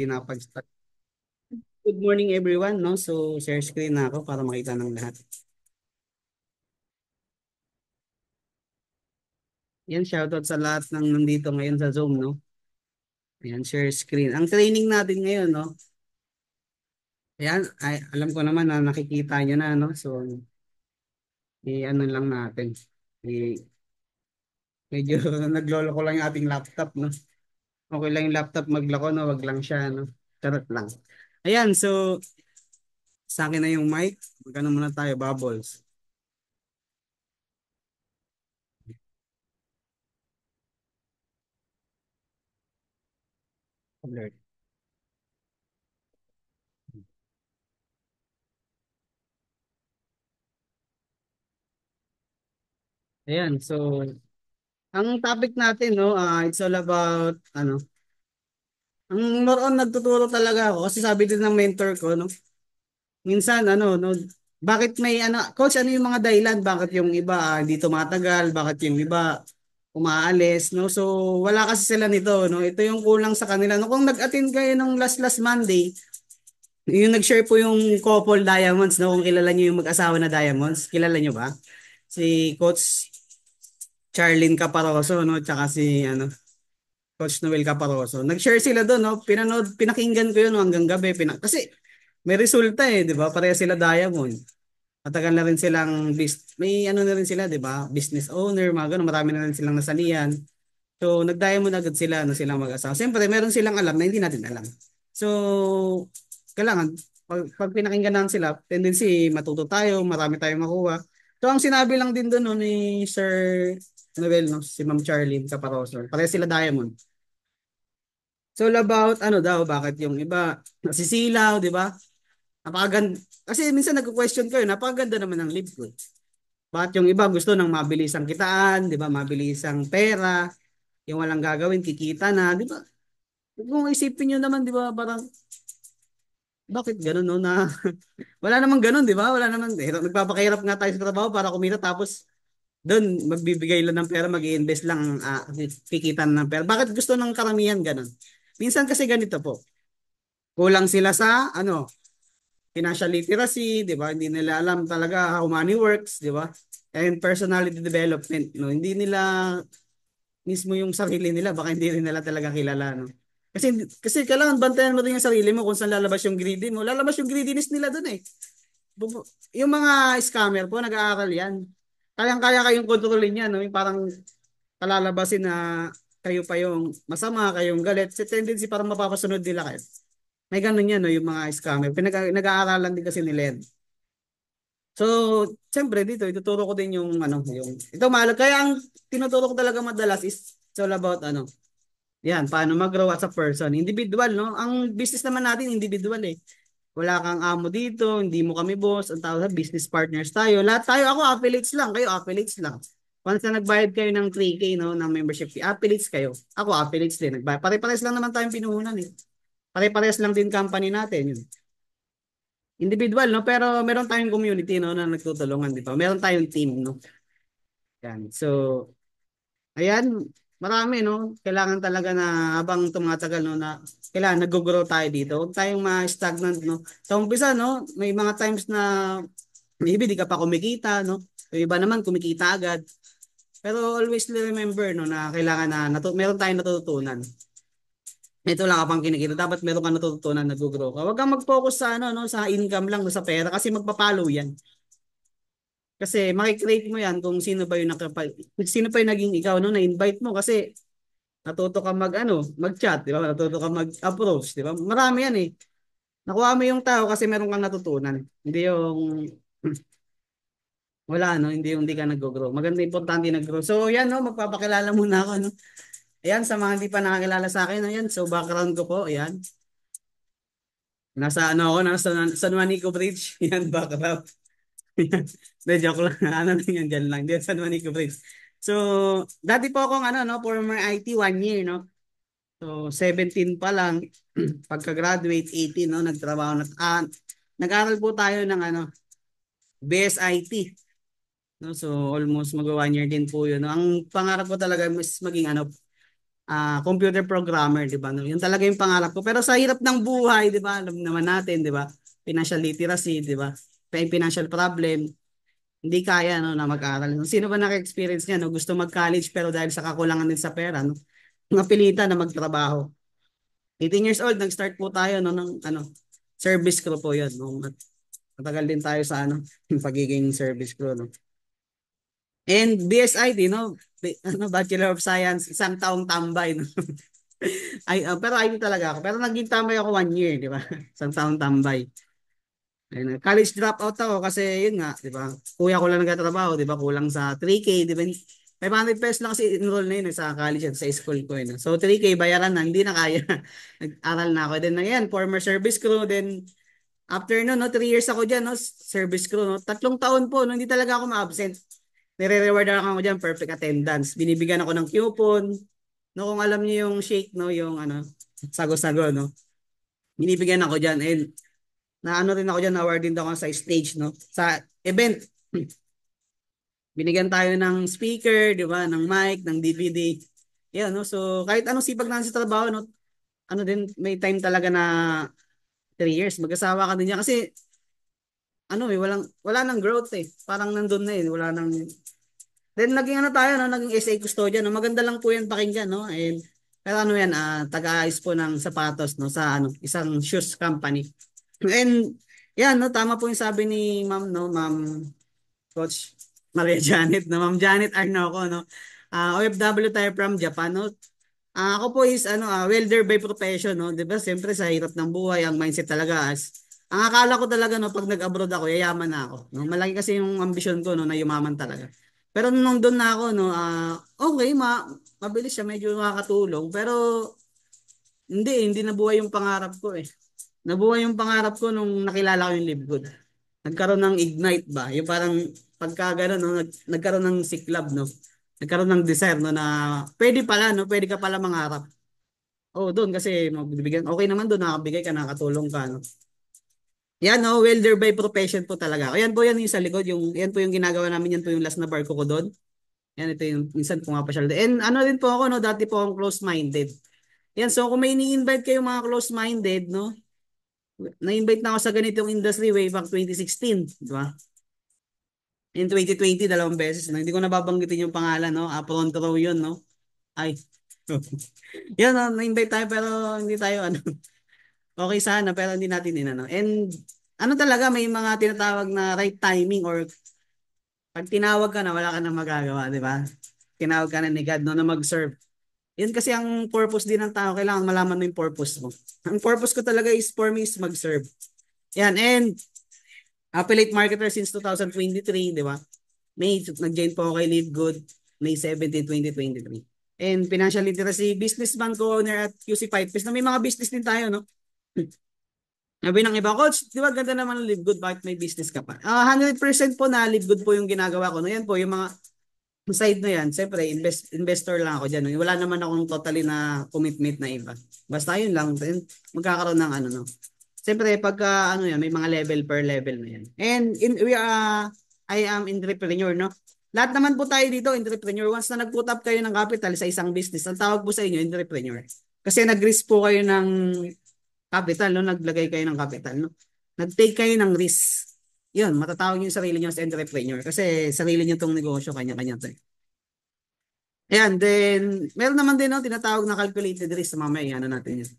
Pinapag-start. Good morning everyone, no? So share screen na ako para makita ng lahat. Yan, shoutout sa lahat ng nandito ngayon sa Zoom, no? Ayan, share screen. Ang training natin ngayon, no? Ayan, ay, alam ko naman na nakikita nyo na, no? So, i-ano lang natin. Medyo naglolo ko lang yung ating laptop, no? Okay lang yung laptop maglako, no? Wag lang siya, no? Charot lang. Ayan, so sa akin na yung mic. Magkano muna tayo, bubbles. Alert. Ayan, so ang topic natin, no, it's all about, ano, ang more on nagtuturo talaga ako kasi sabi din ng mentor ko, no, minsan, ano, no, bakit may, ano, coach, ano yung mga dahilan, bakit yung iba hindi tumatagal, bakit yung iba umaalis, no, so wala kasi sila nito, no, ito yung kulang sa kanila, no, kung nag-attend kayo nung last Monday, yung nag-share po yung couple Diamonds, no, kung kilala niyo yung mag-asawa na Diamonds, kilala niyo ba? Si Coach Charlene Caparoso, no, tsaka si, ano, Coach Noel Caparoso. Nag-share sila doon, no? Pinanood, pinakinggan ko 'yun no, hanggang gabi. Kasi may resulta eh, 'di ba? Pareha sila Diamond. Matagal na rin silang may ano na rin sila, 'di ba? Business owner, mga ganun, marami na rin silang nasalihan. So, nag-Diamond agad sila, no, silang mag-asawa. Siyempre, meron silang alam na hindi natin alam. So, kailangan pag pinakinggan natin sila, tendency matuto tayo, marami tayong makuha. So, ang sinabi lang din doon no, ni Sir Noel, no, si Ma'am Charlene Caparoso. Pareha sila Diamond. So all about ano daw, bakit yung iba nasisilaw, di ba? Napakaganda. Kasi minsan nagko-question kayo, napakaganda naman ng live ko. Bakit yung iba gusto ng mabilisang kitaan, di ba? Mabilisang pera, yung walang gagawin, kikita na, di ba? Kung isipin nyo naman, di ba, parang, bakit ganun, no? Na, wala namang ganun, di ba? Wala namang, nagpapakahirap nga tayo sa trabaho para kumita, tapos, doon, magbibigay lang ng pera, mag-i-invest lang, kikita ng pera. Bakit gusto ng karamihan ganun? Minsan kasi ganito po, kulang sila sa ano, financial literacy, 'di ba? Hindi nila alam talaga how money works, 'di ba? And personality development, no. Hindi nila mismo yung sarili nila, baka hindi rin nila talaga kilala, no. Kasi kailangan bantayan mo rin yung sarili mo kung saan lalabas yung greedy mo. Lalabas yung greediness nila doon eh. Yung mga scammer po, nag-aaral yan. Kayang-kaya kayong kontrolin yan, no? Yung parang kalalabasin na kayo pa yung masama, kayong galit. Sa tendency parang mapapasunod nila kayo. May ganun yan, no, yung mga scammer. Nag-aaralan din kasi nila yan. So, siyempre dito, ituturo ko din yung, ano, yung, ito mahal. Kaya ang tinuturo ko talaga madalas is, it's all about, ano, yan, paano mag-grow as a person. Individual, no? Ang business naman natin, individual eh. Wala kang amo dito, hindi mo kami boss, ang tawag sa business partners tayo. Lahat tayo, ako affiliates lang, kayo affiliates lang. Once na nagbayad kayo ng 3K, no, ng membership fee, affiliates kayo. Ako affiliates din. Pare-pares lang naman tayong pinuhunan eh. Pare-pares lang din company natin. Yun. Individual, no? Pero meron tayong community, no, na nagtutulungan, di ba? Meron tayong team, no? Yan. So, ayan, marami, no? Kailangan talaga na habang tumatagal, no, na kailangan nag-grow tayo dito. Huwag tayong ma-stagnant, no? Sa umpisa, no, may mga times na maybe di ka pa kumikita, no? Yung iba naman kumikita agad. Pero always remember, no, na kailangan na meron tayong natututunan. Ito lang kapang kinikita. Dapat meron ka natututunan, nag-grow ka. Huwag kang mag-focus sa, ano, no, sa income lang, no, sa pera kasi magpapalo yan. Kasi makikreate mo yan kung sino ba yung sino pa yung naging ikaw, no, na-invite mo kasi natuto ka mag, ano, mag-chat, di ba? Natuto ka mag-approach, di ba? Marami yan eh. Nakuha mo yung tao kasi meron kang natutunan. Hindi yung wala, no, hindi ka nag-grow. Maganda, importante nag-grow. So yan, no, magpapakilala muna ako, no. Ayan, sa mga hindi pa nakakilala sa akin, ayan, so background ko po, ayan. Nasa ano ako, nasa San Juanico Bridge, yan, background. De, joke lang. Ano lang yan, dyan lang. Dyan, San Juanico Bridge. So, dati po akong ano, no, former IT 1 year, no. So, 17 pa lang. Pagka-graduate, 18, no, nagtrabaho na. Nag-aral po tayo ng ano, BSIT. No, so, almost mag 1 year din po yun. No? Ang pangarap ko talaga is maging ano, computer programmer, di ba? No? Yun talaga yung pangarap ko. Pero sa hirap ng buhay, di ba? Alam naman natin, di ba? Financial literacy, di ba? May financial problem, hindi kaya no na mag-aral. Sino ba naka-experience niya no? Gusto mag-college pero dahil sa kakulangan din sa pera, no? Napilitan na magtrabaho. 18 years old, nag-start po tayo no ng service crew po 'yon, no? Matagal din tayo sa yung pagiging service crew, no? And BSID, no? Bachelor of Science, isang taong tambay, no? Pero ID talaga ako. Pero naging tambay ako 1 year, di ba? Isang taong tambay. Ayun, college dropout ako kasi yun nga, di ba? Kuya ko lang nagtatrabaho, di ba? Kulang sa 3K, di ba? 500 pesos lang kasi enroll na yun sa college at sa school ko yun. So 3K bayaran na, hindi na kaya. Nag-aral na ako. Then ayan, former service crew. Then after no, 3 years ako dyan, no, service crew. No, 3 taon po, no, hindi talaga ako ma-absent. Nire-reward lang ako dyan, perfect attendance. Binibigyan ako ng coupon. No, kung alam niyo yung shake, no, yung sago-sago, no. Binibigyan ako dyan. And na rin ako dyan, award din ako sa stage, no? Sa event, binigyan tayo ng speaker, di ba? Ng mic, ng DVD. Yan, no? So, kahit anong sipag na sa trabaho, no? Din, may time talaga na 3 years. Mag-asawa ka din niya. Kasi, wala nang growth eh. Parang nandun na eh. Wala nang, then, naging tayo, no? Naging SA custodian, no? Maganda lang po yan pakinggan, no? And, pero yan, taga-ayos po ng sapatos, no? Sa, isang shoes company. And, yan, no? Tama po yung sabi ni ma'am, no? Ma'am Coach Maria Janet, no? Ma'am Janet Arnoco, no? OFW tayo from Japan, no? Ako po is welder by profession, no? 'Di ba? Siyempre sa hirap ng buhay, ang mindset talaga ang akala ko talaga no pag nag-abroad ako, yayaman na ako, no? Malaki kasi yung ambisyon ko no na yumaman talaga. Pero nung doon na ako no, okay, mabilis siya, medyo makakatulong, pero hindi nabuhay yung pangarap ko eh. Nabuhay yung pangarap ko nung nakilala ko yung Live Good. Nagkaroon ng ignite ba? Yung parang pagka gano'n, no, nagkaroon ng siklab, no? Nagkaroon ng desire, no, na pwede pala, no? Pwede ka pala mangarap. Oh, doon kasi magbibigyan. Okay naman doon, nakabigay ka, nakatulong ka, no? Yan, no? Welder by profession po talaga. Ayan po yan yung sa likod. Yan po yung ginagawa namin. Yan po yung last na barko ko doon. Yan, ito yung minsan pumapasyal. And ano din po ako, no? Dati po akong close-minded. Yan, so kung may ini-invite kayo mga close-minded, no? Na-invite na ako sa ganitong industry way back 2016, di ba? In 2020, 2 beses. No? Hindi ko nababanggitin yung pangalan, no? Front row yun, no? Ay. Yan, no? Na-invite tayo pero hindi tayo, okay sana pero hindi natin inano. And talaga, may mga tinatawag na right timing or pag tinawag ka na, wala ka na magagawa, di ba? Tinawag ka na ni God, no, na mag-serve. Yan kasi ang purpose din ng tao, kailangan malaman mo yung purpose mo. Ang purpose ko talaga is for me is mag-serve. Yan, and affiliate marketer since 2023, di ba? Nag-join po ako kay Live Good, May 17, 2023. And financial literacy, businessman co-owner at QC Pipes na may mga business din tayo, no? Sabi ng iba, Coach, di ba ganda naman ng Live Good, bakit may business ka pa? 100% po na Live Good po yung ginagawa ko. No, yan po, yung mga side na yan, siyempre, investor lang ako dyan. No? Wala naman akong totally na commitment na iba. Basta yun lang, magkakaroon ng no. Siyempre, pagka yan, may mga level per level na yan. And I am entrepreneur, no? Lahat naman po tayo dito, entrepreneur. Once na nag-put up kayo ng capital sa isang business, ang tawag po sa inyo, entrepreneur. Kasi nag-risk po kayo ng capital, no? Naglagay kayo ng capital, no? Nag-take kayo ng risk. Yun, matatawag yung sarili nyo as entrepreneur. Kasi sarili nyo tong negosyo, kanya-kanya to. Ayan, then, meron naman din, no, tinatawag na calculated risk. Mamaya, natin yun.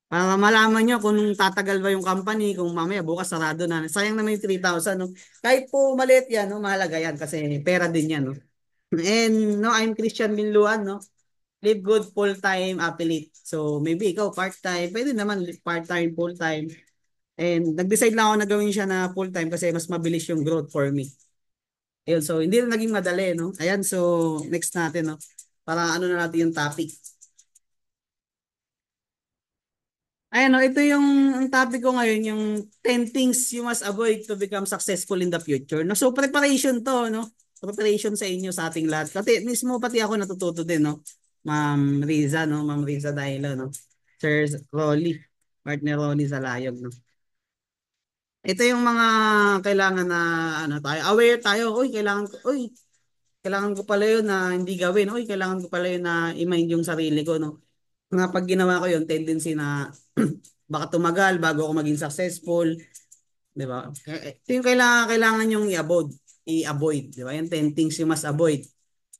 Para malaman nyo kung tatagal ba yung company, kung mamaya bukas sarado na. Sayang naman yung 3,000, no? Kahit po maliit yan, no, mahalaga yan kasi pera din yan, no? And, no, I'm Christian Binluan, no? Live Good full-time affiliate. So, maybe ikaw part-time. Pwede naman part-time, full-time. And nag-decide lang ako na gawin siya na full-time kasi mas mabilis yung growth for me. Ayun, so hindi na naging madali, no? Ayan, so next natin, no? Para na natin yung topic. Ayan, no? Ito yung ang topic ko ngayon, yung 10 things you must avoid to become successful in the future. No? So preparation to, no? Preparation sa inyo, sa ating lahat. Kasi mismo pati ako natututo din, no? Ma'am Riza, no? Ma'am Riza Dailo, no? Sir Rolly, partner Rolly sa Layog, no? Ito yung mga kailangan na tayo aware tayo. Uy, kailangan uy, kailangan ko pala yun na hindi gawin. Oy, kailangan ko pala yun na i-mind yung sarili ko, no? Nga pag ginawa ko yun, tendency na baka tumagal bago ako maging successful, 'di ba? Ito yung kailangan yung i-avoid, 'di ba? Yung 10 things you must avoid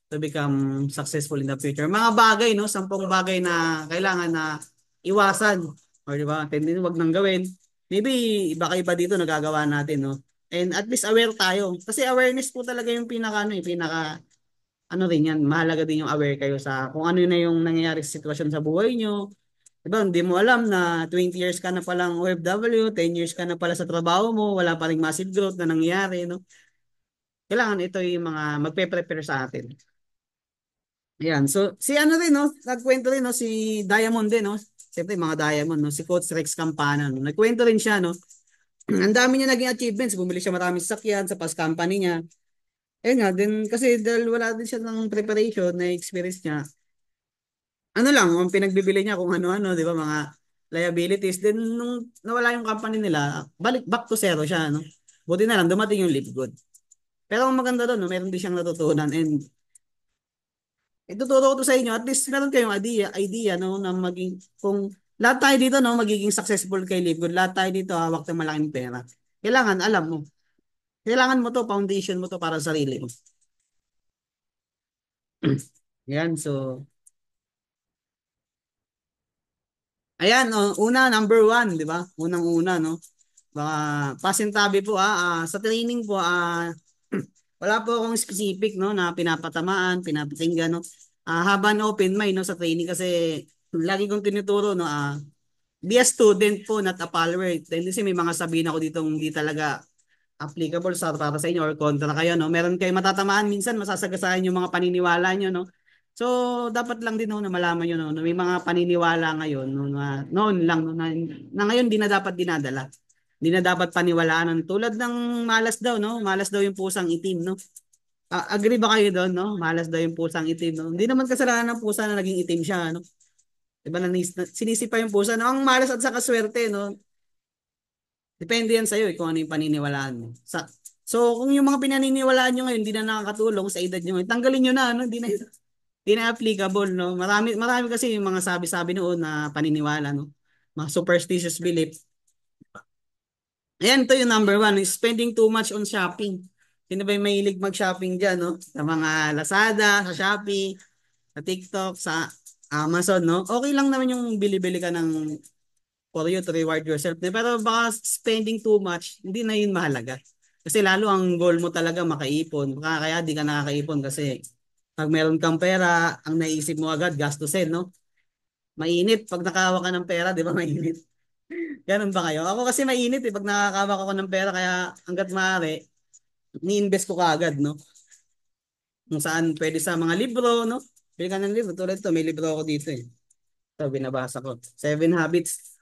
to become successful in the future. Mga bagay, no? 10 bagay na kailangan na iwasan. Or 'di ba? Tendency wag nang gawin. Maybe baka iba dito nagagawa natin, no? And at least aware tayo. Kasi awareness po talaga yung pinaka ano rin yan, mahalaga din yung aware kayo sa kung ano na yung nangyayari sa sitwasyon sa buhay nyo. Diba, hindi mo alam na 20 years ka na palang OFW, 10 years ka na pala sa trabaho mo, wala pa ring massive growth na nangyayari, no? Kailangan ito yung mga magpe-prepare sa atin. Ayan, so si ano rin, no? Nagkwento rin, no? Si Diamond din, no? Siyempre, mga Diamond, no? Si Coach Rex Campana, no? Nagkwento rin siya, no? Ang dami niya naging achievements. Bumili siya maraming sasakyan sa past company niya. Ayun nga, din, kasi dahil wala din siya ng preparation na experience niya, ano lang, ang pinagbibili niya kung ano-ano, di ba, mga liabilities. Then, nung nawala yung company nila, back to zero siya, no? Buti na lang, dumating yung Live Good. Pero ang maganda doon, no, meron din siyang natutunan. And ituturo ko to sa inyo, at least meron kayong idea, no, na maging, kung lahat tayo dito, no, magiging successful kay Live Good, lahat tayo dito, hawak ng malaking pera. Kailangan, alam mo, kailangan mo to, foundation mo to para sa sarili mo. Yan, so, ayan, oh, number one, di ba? Unang-una, no? Baka pasintabi po sa training po wala po akong specific no na pinapatamaan, pinapakinggan no. Habang open mind no sa training kasi lagi kong tinuturo no be a student po not a follower. Dahil kasi may mga sabihin ako dito hindi talaga applicable para sa inyo or kontra kayo no. Meron kayong matatamaan minsan masasagasaan yung mga paniniwala nyo no. So dapat lang din no na malaman nyo no, na may mga paniniwala ngayon no na noon lang no, na ngayon di na dapat dinadala. Hindi na dapat paniwalaan ng tulad ng malas daw, no? Malas daw yung pusang itim, no? Agree ba kayo doon, no? Malas daw yung pusang itim, no? Hindi naman kasalanan ng pusa na naging itim siya, no? Diba sinisipa yung pusa, no? Ang malas at saka swerte, no? Depende yan sa'yo, kung ano yung paniniwalaan mo. So, kung yung mga pinaniniwalaan nyo ngayon, hindi na nakakatulong sa edad nyo ngayon, tanggalin nyo na, no? Hindi na applicable, no? Marami kasi yung mga sabi-sabi noon na paniniwala, no? Mga superstitious belief. Ayan, ito yung number one, is spending too much on shopping. Sino ba yung mahilig mag-shopping dyan, no? Sa mga Lazada, sa Shopee, sa TikTok, sa Amazon, no? Okay lang naman yung bili-bili ka ng for you to reward yourself. Pero baka spending too much, hindi na yun mahalaga. Kasi lalo ang goal mo talaga makaipon. Kaya di ka nakakaipon kasi pag meron kang pera, ang naisip mo agad, gastusin, no? Mainit pag nakahawa ka ng pera, di ba mainit? Ganun ba kayo? Ako kasi mainit pag nakakawak ako ng pera kaya hangga't maaari, ni-invest ko kaagad, no? Kung saan pwede sa mga libro, no? Pwede ka ng libro. Tulad ito, may libro ako dito eh. Ito, binabasa ko. 7 Habits.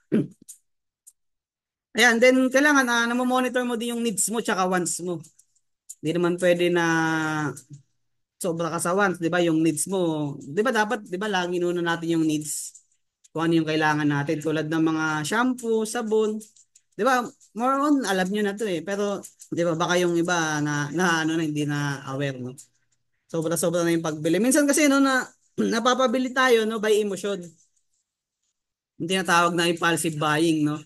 Ayan, then kailangan namomonitor mo din yung needs mo tsaka wants mo. Hindi naman pwede na sobra ka sa wants, di ba? Yung needs mo, di ba dapat, di ba lagi nuna natin yung needs kung ano yung kailangan natin tulad ng mga shampoo, sabon, 'di ba? More on alam niyo na 'to eh. Pero 'di ba baka yung iba na ano na hindi na aware no. Sobra-sobra na yung pagbili. Minsan kasi no na napapabili tayo no by emotion. Yung tinatawag na impulsive buying no.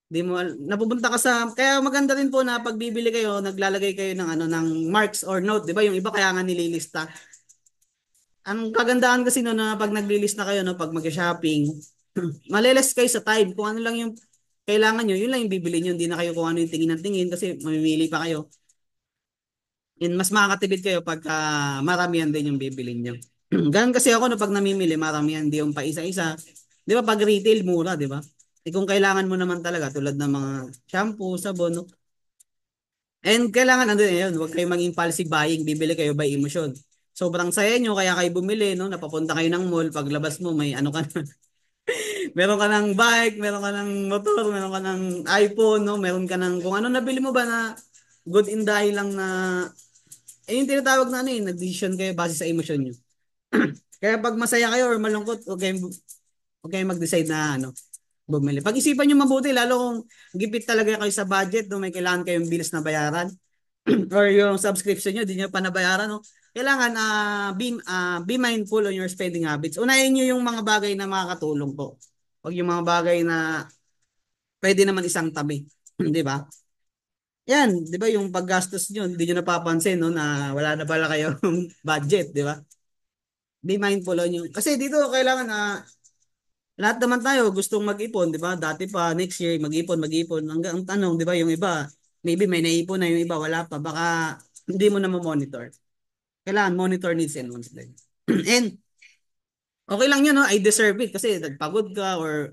Di mo napupunta ka sa kaya maganda rin po na pagbibili kayo, naglalagay kayo ng ano ng marks or note, 'di ba? Yung iba kaya nga nililista. Ang kagandahan kasi no na pag naglilista kayo no pag mag-shopping, malilis kayo sa time. Kung ano lang yung kailangan nyo, yun lang yung bibili nyo. Hindi na kayo kung ano yung tingin ng tingin kasi mamimili pa kayo. And mas makakatipid kayo pagka maramihan din yung bibili nyo. Ganun kasi ako no, pag namimili, maramihan di yung pa isa-isa. Di ba pag retail, mura, di ba? Kung kailangan mo naman talaga, tulad ng mga shampoo, sabon, no? And kailangan, ano yun, huwag kayong mag-impulsive buying, bibili kayo by emotion. Sobrang saya nyo, kaya kayo bumili, no? Napapunta kayo ng mall, paglabas mo, may ano ka na, meron ka ng bike, meron ka ng motor, meron ka ng iPhone, no? Meron ka ng kung ano nabili mo ba na good in dahil lang na yung tinatawag na ano eh, nag-decision kayo base sa emosyon nyo. Kaya pag masaya kayo or malungkot, okay mag-decide na ano, bumili. Pag-isipan nyo mabuti, lalo kung gipit talaga kayo sa budget, no, may kailangan kayong bills na bayaran. or yung subscription nyo, di nyo pa nabayaran, no? Kailangan be mindful on your spending habits. Unahin nyo yung mga bagay na makakatulong po. Huwag yung mga bagay na pwede naman isang tabi. Di ba? Yan, di ba yung paggastos nyo, hindi nyo napapansin no, na wala na pala kayong budget, di ba? Be mindful on yung, kasi dito kailangan na lahat naman tayo gustong mag-ipon, di ba? Dati pa, next year, mag-ipon, mag-ipon. Hanggang ang tanong, di ba, yung iba, maybe may naipon na, yung iba wala pa. Baka hindi mo na monitor. Kailangan monitor needs and wants din. And okay lang yun, no? I deserve it kasi nagpagod ka or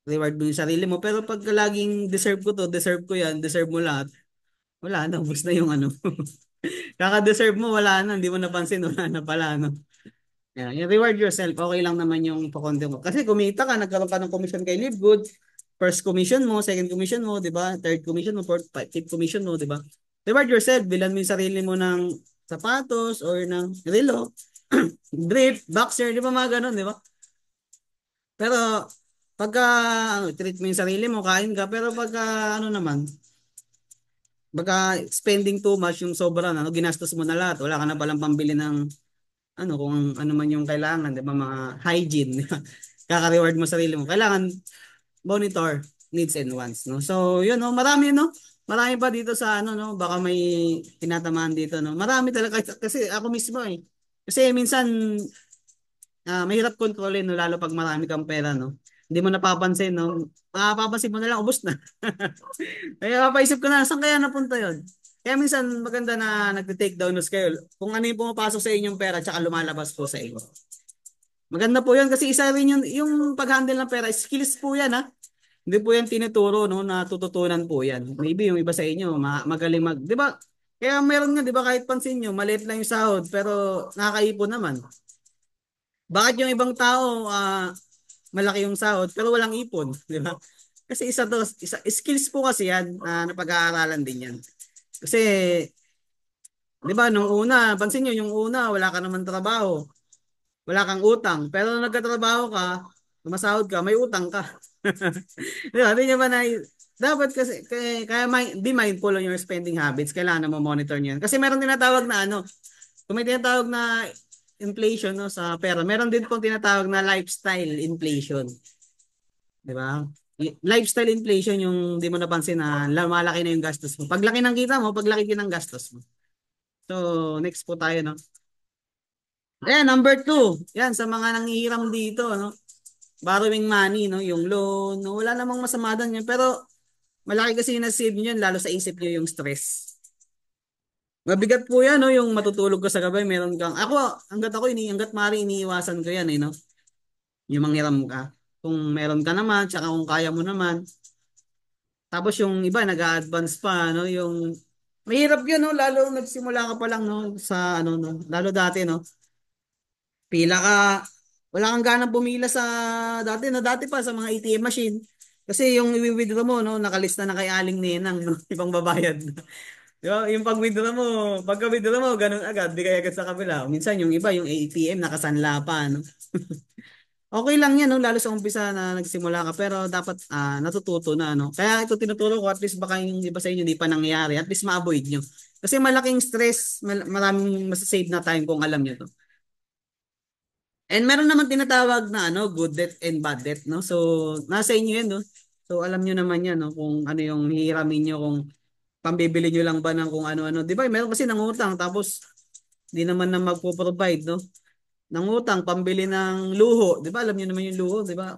reward mo yung sarili mo. Pero pag laging deserve ko to, deserve ko yan, deserve mo lahat, wala na, ubus na yung ano. Kaka-deserve mo, wala na, hindi mo napansin, wala na pala, no? Yeah, you reward yourself, okay lang naman yung pakonti mo. Kasi kumita ka, nagkaroon ka ng commission kay Live Good, first commission mo, second commission mo, di ba? Third commission mo, fourth, fifth commission mo, di ba? Reward yourself, bilan mo yung sarili mo ng sapatos or ng relo, drip, boxer, di ba mga ganun, di ba? Pero pagka treat mo yung sarili mo, kain ka, pero pagka ano naman, pagka spending too much yung sobra na, ano, ginastos mo na lahat, wala ka na palang pambili ng ano kung ano man yung kailangan, 'di ba, mga hygiene. Kaka-reward mo sarili mo. Kailangan monitor needs and wants, no. So, yun no, marami no. Marami pa dito sa ano no, baka may tinatamaan dito no. Marami talaga kasi ako mismo eh. Kasi minsan mahirap kontrolin no, lalo pag marami kang pera no. Hindi mo napapansin no. Mapapansin mo na lang ubos na. Kaya mapaisip ko na saan kaya napunta 'yon. Kaya minsan maganda na nagte-take down notes kayo kung ano yung pumapasok sa inyong pera tsaka lumalabas po sa inyo. Maganda po 'yan kasi isa rin yung pag-handle ng pera, skills po 'yan ha. Hindi po 'yan tinuturo no, natututunan po 'yan. Maybe yung iba sa inyo magaling 'di ba? Kaya meron nga 'di ba kahit pansin niyo, maliit lang yung sahod pero nakakaipon naman. Bakit yung ibang tao malaki yung sahod pero walang ipon, 'di ba? Kasi skills po kasi 'yan na napag-aaralan din 'yan. Kasi 'di ba nung una, pansin niyo yung una wala ka naman trabaho. Wala kang utang. Pero nung nagkatrabaho ka, sumasahod ka, may utang ka. Di ba? Di niya ba dapat kasi, kaya be mindful on your spending habits. Kailangan mo monitor niyan. Kasi meron tinatawag na ano, kung may tinatawag na inflation no, sa pera, meron din pong tinatawag na lifestyle inflation. Di ba? Lifestyle inflation yung di mo napansin na malaki na yung gastos mo. Paglaki ng kita mo, paglaki din ng gastos mo. So, next po tayo, no? Ayan, number two. Yan, sa mga nanghihiram dito, no? Borrowing money, no? Yung loan, no? Wala namang masama doon yan. Pero, malaki kasi yung nasave nyo yan, lalo sa isip nyo yung stress. Mabigat po yan, no? Yung matutulog ka sa gabi, meron kang, hanggat maaari, iniiwasan ko yan, eh, no? Yung manghiram ka. Kung meron ka naman, tsaka kung kaya mo naman. Tapos yung iba, nag-a-advance pa, no? Yung, mahirap yun, no? Lalo nagsimula ka pa lang, no? Sa, ano, no? Lalo dati, no? Pila ka, wala kang ganang pumila sa dati pa sa mga ATM machine. Kasi yung i-withdraw mo, no, nakalista na kay Aling Nenang, no, ibang babayad. Di ba? Yung pagka-withdraw mo, ganun agad, di kaya agad sa kabila. Minsan yung iba, yung ATM, nakasanla pa, no. Okay lang yan, no, lalo sa umpisa na nagsimula ka, pero dapat natututo na, no. Kaya ito tinuturo ko, at least baka yung iba sa inyo hindi pa nangyayari, at least ma-avoid nyo. Kasi malaking stress, maraming masasave na time kung alam nyo to. And meron naman tinatawag na ano, good debt and bad debt, no? So, nasa inyo 'yan, no? So, alam niyo naman 'yan, no, kung ano yung hihiramin niyo, kung pambibili niyo lang ba ng kung ano-ano. 'Di ba? Meron kasi nangutang tapos di naman na magpo-provide, no? Nangutang pambili ng luho, 'di ba? Alam niyo naman yung luho, 'di ba?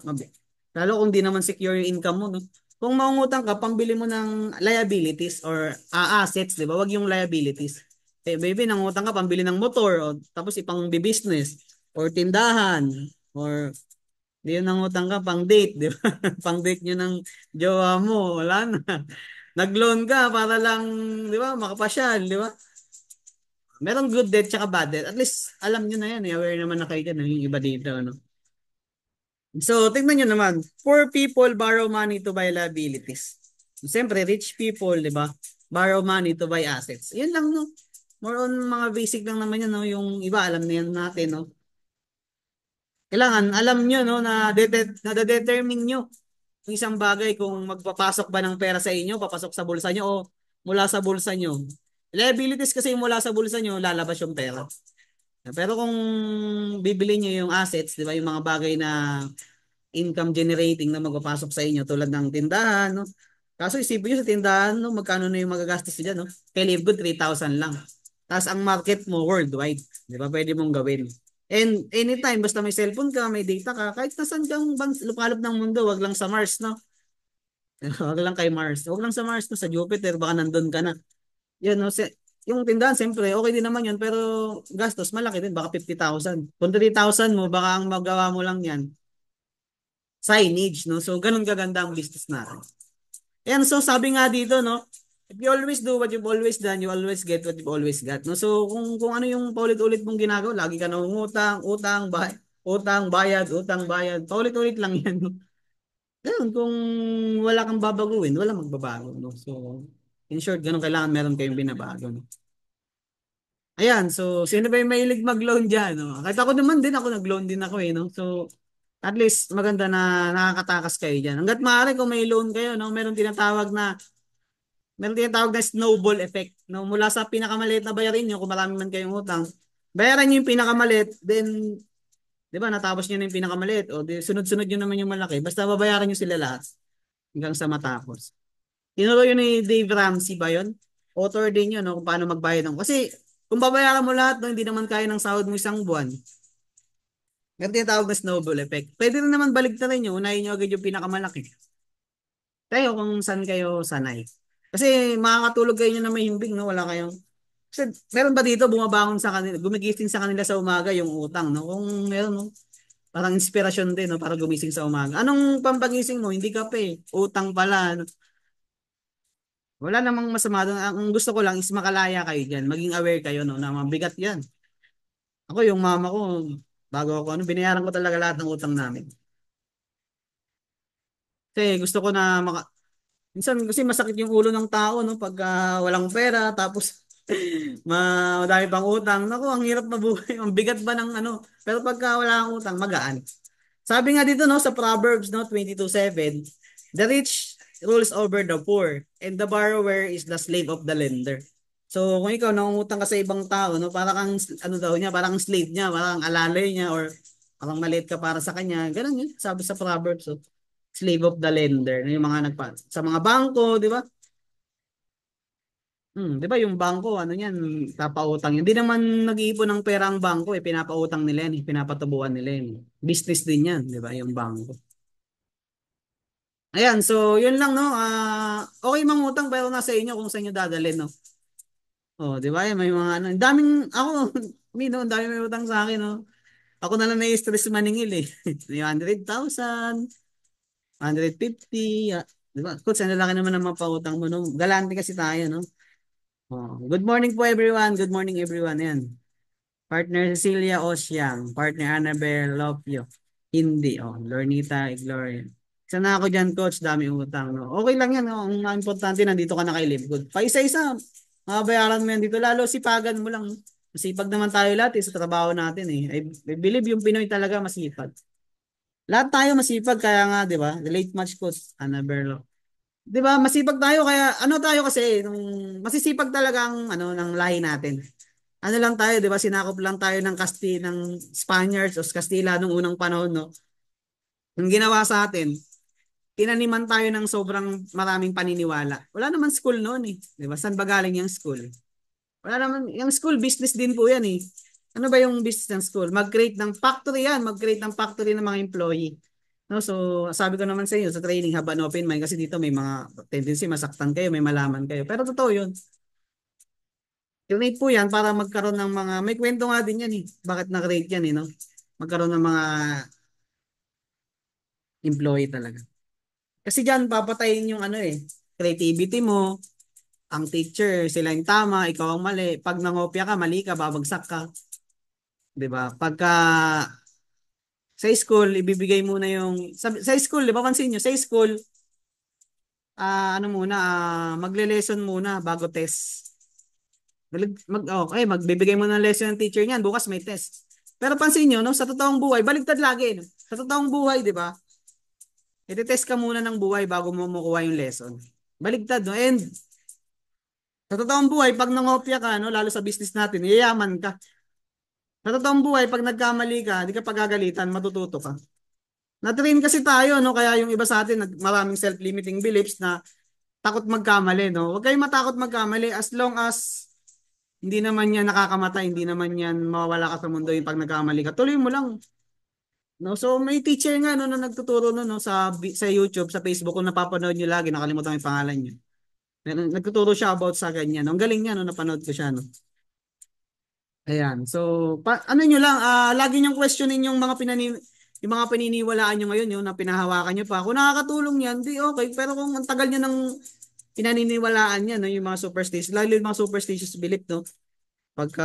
Lalo kung di naman secure yung income mo, no? Kung mangungutang ka, pambili mo ng liabilities or assets, 'di ba? Wag yung liabilities. Eh, baby, nangutang ka pambili ng motor o tapos ipang business or tindahan or di yun nangutang ka pang date, 'di ba? Pang date niyo ng jowa mo, wala na. Nag-loan ka para lang, 'di ba, makapasyal, 'di ba? Merong good debt tsaka bad debt. At least alam niyo na yan, eh. Aware naman na kayo dyan, yung iba dito, ano. So, tingnan nyo naman. Poor people borrow money to buy liabilities. Siyempre, rich people, di ba? Borrow money to buy assets. Yan lang, no? More on mga basic lang naman yan, no? Yung iba, alam na yan natin, no? Kailangan, alam nyo, no? Na-determine nyo yung isang bagay kung magpapasok ba ng pera sa inyo, papasok sa bulsa nyo, o mula sa bulsa nyo. Liabilities kasi mula sa bulsa nyo, lalabas yung pera. Pero kung bibili nyo yung assets, di ba, yung mga bagay na income generating na magpapasok sa inyo tulad ng tindahan, no? Kaso isipin nyo sa tindahan, no, magkano na yung magagastos nyo dyan, no? Kay Livegood, 3,000 lang. Tapos ang market mo worldwide, di ba? Pwede mong gawin. And anytime, basta may cellphone ka, may data ka, kahit nasan kang lupalop ng mundo, wag lang sa Mars, no? Wag lang kay Mars. Wag lang sa Mars, no? Sa Jupiter, baka nandun ka na. Yan, no? Yung tindahan, siyempre, okay din naman yun, pero gastos, malaki din, baka 50,000. Kung 3,000 mo, baka ang magawa mo lang yan, signage, no? So, ganun kaganda ang business natin. Ayan, so sabi nga dito, no? If you always do what you've always done, you always get what you've always got, no? So, kung ano yung paulit-ulit mong ginagawa, lagi ka na umutang, utang, bayad, paulit-ulit lang yan, no? Ganun, kung wala kang babaguhin, wala magbabago, no? So, in short, ganun kailangan meron kayong binabago, no? Ayan, so, sino ba yung mahilig mag-loan dyan, no? Kahit ako naman din, ako nag-loan din ako, eh, no? So, at least maganda na nakakatakas kayo diyan. Hangga't maaari kung may loan kayo, no, meron tinatawag na snowball effect, no, mula sa pinakamaliit na bayarin niyo kung marami man kayong utang. Bayaran niyo yung pinakamaliit, then 'di ba natapos niyo na yung pinakamaliit o di sunod-sunod niyo naman yung malaki. Basta babayaran niyo sila lahat hanggang sa matapos. Tinuro yun ni Dave Ramsey ba yun? Author din yun, no, kung paano magbayad ng. Kasi kung babayaran mo lahat, no, hindi naman kaya ng sahod mo isang buwan. Meron tinatawag na snowball effect. Pwede rin naman baligtarin nyo. Unahin nyo agad yung pinakamalaki. Kayo kung saan kayo sanay. Kasi makakatulog kayo nyo na may himbing, no? Wala kayong. Kasi meron ba dito bumabangon sa kanila, gumigising sa kanila sa umaga yung utang, no? Kung meron, no? Parang inspirasyon din, no? Para gumising sa umaga. Anong pampagising mo? Hindi kape. Utang pala, no? Wala namang masama doon. Ang gusto ko lang is makalaya kayo dyan. Maging aware kayo, no? Na mabigat yan. Ako, yung mama ko, bago ako, ano, binayaran ko talaga lahat ng utang namin. Kasi gusto ko na minsan kasi masakit yung ulo ng tao, no, pag walang pera tapos madami pang utang. Naku, ang hirap mabuhay. Ang bigat ba ng ano? Pero pagka wala kang utang, magaan. Sabi nga dito, no, sa Proverbs, no, 22:7, the rich rules over the poor and the borrower is the slave of the lender. So, kung ikaw nangungutang ka sa ibang tao, no, para kang ano daw niya, parang slave niya, parang alalay niya or parang maliit ka para sa kanya. Ganun yun, sabi sa Proverbs. So, slave of the lender. Yung mga sa mga bangko, di ba? 'Di ba yung bangko, ano yan, papautang yan. Hindi naman nag-iipon ng pera ang bangko, eh, pinapautang nila yan, eh, pinapatubuan nila yan. Business din yan, di ba, yung bangko. Ayan, so yun lang, no. Okay mangutang pero nasa inyo kung sa inyo dadalhin, no. Oh, di ba? May mga ano, daming ako, Mino, ang dami may utang sa akin, no. Ako na lang na-stress maningil, eh. 100,000, 150, di ba? Coach, ang lalaki naman ng mga pautang mo, no. Galante kasi tayo, no. Oh, good morning po everyone. Good morning everyone. Yan. Partner Cecilia Osyang, partner Annabel Lopio. Hindi, oh, Lornita Igloria. Isa na ako diyan, coach, dami utang, no. Okay lang 'yan, no? Ang importante nandito ka na kay Livegood. Pa isa-isa, mabayaran mo yan dito, lalo sipagan mo lang. Masipag naman tayo lahat, sa trabaho natin, eh. I believe yung Pinoy talaga masipag. Lahat tayo masipag kaya nga, 'di ba? The late match coach Annabel. 'Di ba? Masipag tayo kaya ano tayo kasi nung masisipag talaga ang ano ng lahi natin. Ano lang tayo, 'di ba? Sinakop lang tayo ng ng Spaniards o Kastila nung unang panahon, no. Yung ginawa sa atin, tinaniman tayo ng sobrang maraming paniniwala. Wala naman school noon, eh. 'Di ba? Saan ba galing yung school? Wala naman, yung school business din po 'yan, eh. Ano ba yung business ng school? Mag-create ng factory yan, mag-create ng factory ng mga employee. No, so sabi ko naman sa inyo sa training haba an open mind kasi dito may mga tendency masaktan kayo, may malaman kayo. Pero totoo 'yun. Create po 'yan para magkaroon ng mga may kwento nga din 'yan, eh. Bakit na-create 'yan, eh, no? Magkaroon ng mga employee talaga. Kasi diyan papatayin yung ano, eh, creativity mo. Ang teacher, sila yung tama, ikaw ang mali. Pag nangopya ka, mali ka, babagsak ka. 'Di ba? Pagka sa school, ibibigay muna yung sa school, 'di ba pansin niyo, sa school, ano muna, magle-lesson muna bago test. Okay, magbibigay mo ng lesson ng teacher niyan, bukas may test. Pero pansin niyo, no, sa totoong buhay, baligtad lagi, no? Sa totoong buhay, 'di ba? Ite-test ka muna ng buhay bago mo makuha yung lesson. Baligtad, no? And Sa totoong buhay, pag nangopya ka, no, lalo sa business natin, yayaman ka. Sa totoong buhay, pag nagkamali ka, di ka pagagalitan, matututo ka. Na-train kasi tayo, no, kaya yung iba sa atin, maraming self-limiting beliefs na takot magkamali, no. Huwag kayong matakot magkamali as long as hindi naman yan nakakamatay, hindi naman yan mawawala ka sa mundo yung pag nagkamali ka. Tuloy mo lang. No, so may teacher nga no na nagtuturo no sa sa YouTube, sa Facebook kung napapanood niyo lagi, nakalimutan ko yung pangalan niya. Nagtuturo siya about sa ganyan. Ang galing niya no, napanood ko siya no. Ayan. So ano niyo lang lagi niyong questionin yung mga pininiwalaan niyo ngayon yung na pinahawakan niyo pa. Kung nakakatulong yan, di okay. Pero kung ang tagal niyo ng pinaniniwalaan niya no, yung mga superstitious, lalo yung mga superstitious belief no, pagka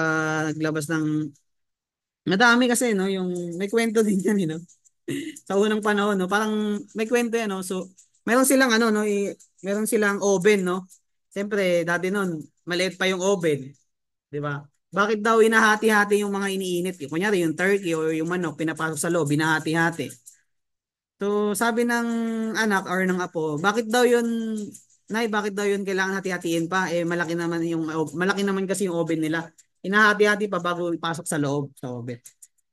naglabas ng madami kasi no, yung may kwento din yan, no. Sa unang panahon, no? Parang may kwento yan, no? So, meron silang ano, no? Meron silang oven, no? Siyempre, dati noon, maliit pa yung oven, di ba? Bakit daw inahati-hati yung mga iniinit? Kunyari, yung turkey o yung manok, pinapasok sa loob, binahati-hati. So, sabi ng anak or ng apo, bakit daw yun, Nay, bakit daw yun kailangan hati-hatiin pa? Eh, malaki naman kasi yung oven nila. Inahati-hati pa bago ipasok sa loob, sa oven.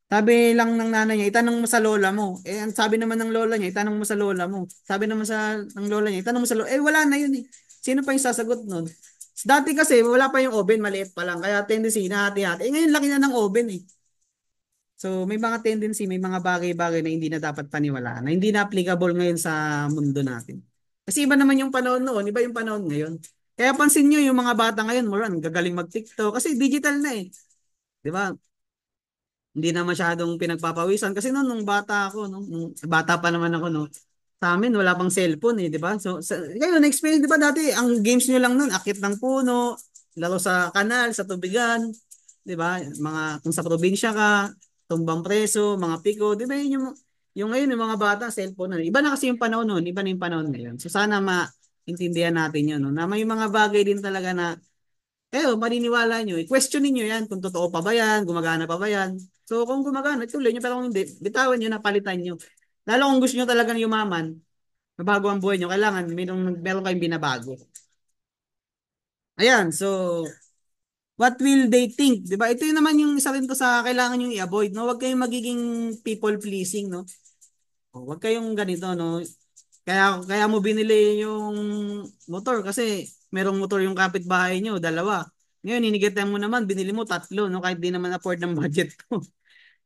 Sabi lang ng nanay niya, itanong mo sa lola mo. Eh, ang sabi naman ng lola niya, itanong mo sa lola mo. Sabi naman ng lola niya, itanong mo sa lola. Eh, wala na yun eh. Sino pa yung sasagot nun? Dati kasi, wala pa yung oven, maliit pa lang. Kaya tendency, hati-hati. Eh, ngayon laki na ng oven eh. So, may mga tendency, may mga bagay-bagay na hindi na dapat paniwalaan, na hindi na applicable ngayon sa mundo natin. Kasi iba naman yung panahon noon, iba yung panahon ngayon. Kaya pansin nyo, yung mga bata ngayon, more on, gagaling mag-TikTok, kasi digital na eh. Di ba? Hindi na masyadong pinagpapawisan kasi noon nung bata ako nung bata pa naman ako no, sa amin wala pang cellphone eh, di ba? So kayo na experience di ba dati ang games niyo lang noon akit ng puno, laro sa kanal, sa tubigan, di ba? Mga kung sa probinsya ka, tumbang preso, mga piko, di ba yun yung ngayon yung mga bata cellphone na. Iba na kasi yung panahon noon, iba na yung panahon ngayon. So sana maintindihan natin yun no, na may mga bagay din talaga na maniniwala nyo, i-questionin nyo yan kung totoo pa ba yan, gumagana pa ba yan. So kung gumagana, tuloy nyo, pero kung hindi, bitawan nyo na palitan nyo. Lalo kung gusto nyo talagang yumaman, mabago ang buhay nyo, kailangan meron kayong binabago. Ayan, so what will they think? 'Di ba? Ito yun naman yung isa rin to sa kailangan yung i-avoid, no? Huwag kayong magiging people pleasing, no? Huwag kayong ganito, no? Kaya mo binili yung motor kasi merong motor yung kapitbahay nyo, dalawa. Ngayon, hinigitan mo naman, binili mo tatlo, no? Kahit di naman afford ng budget ko.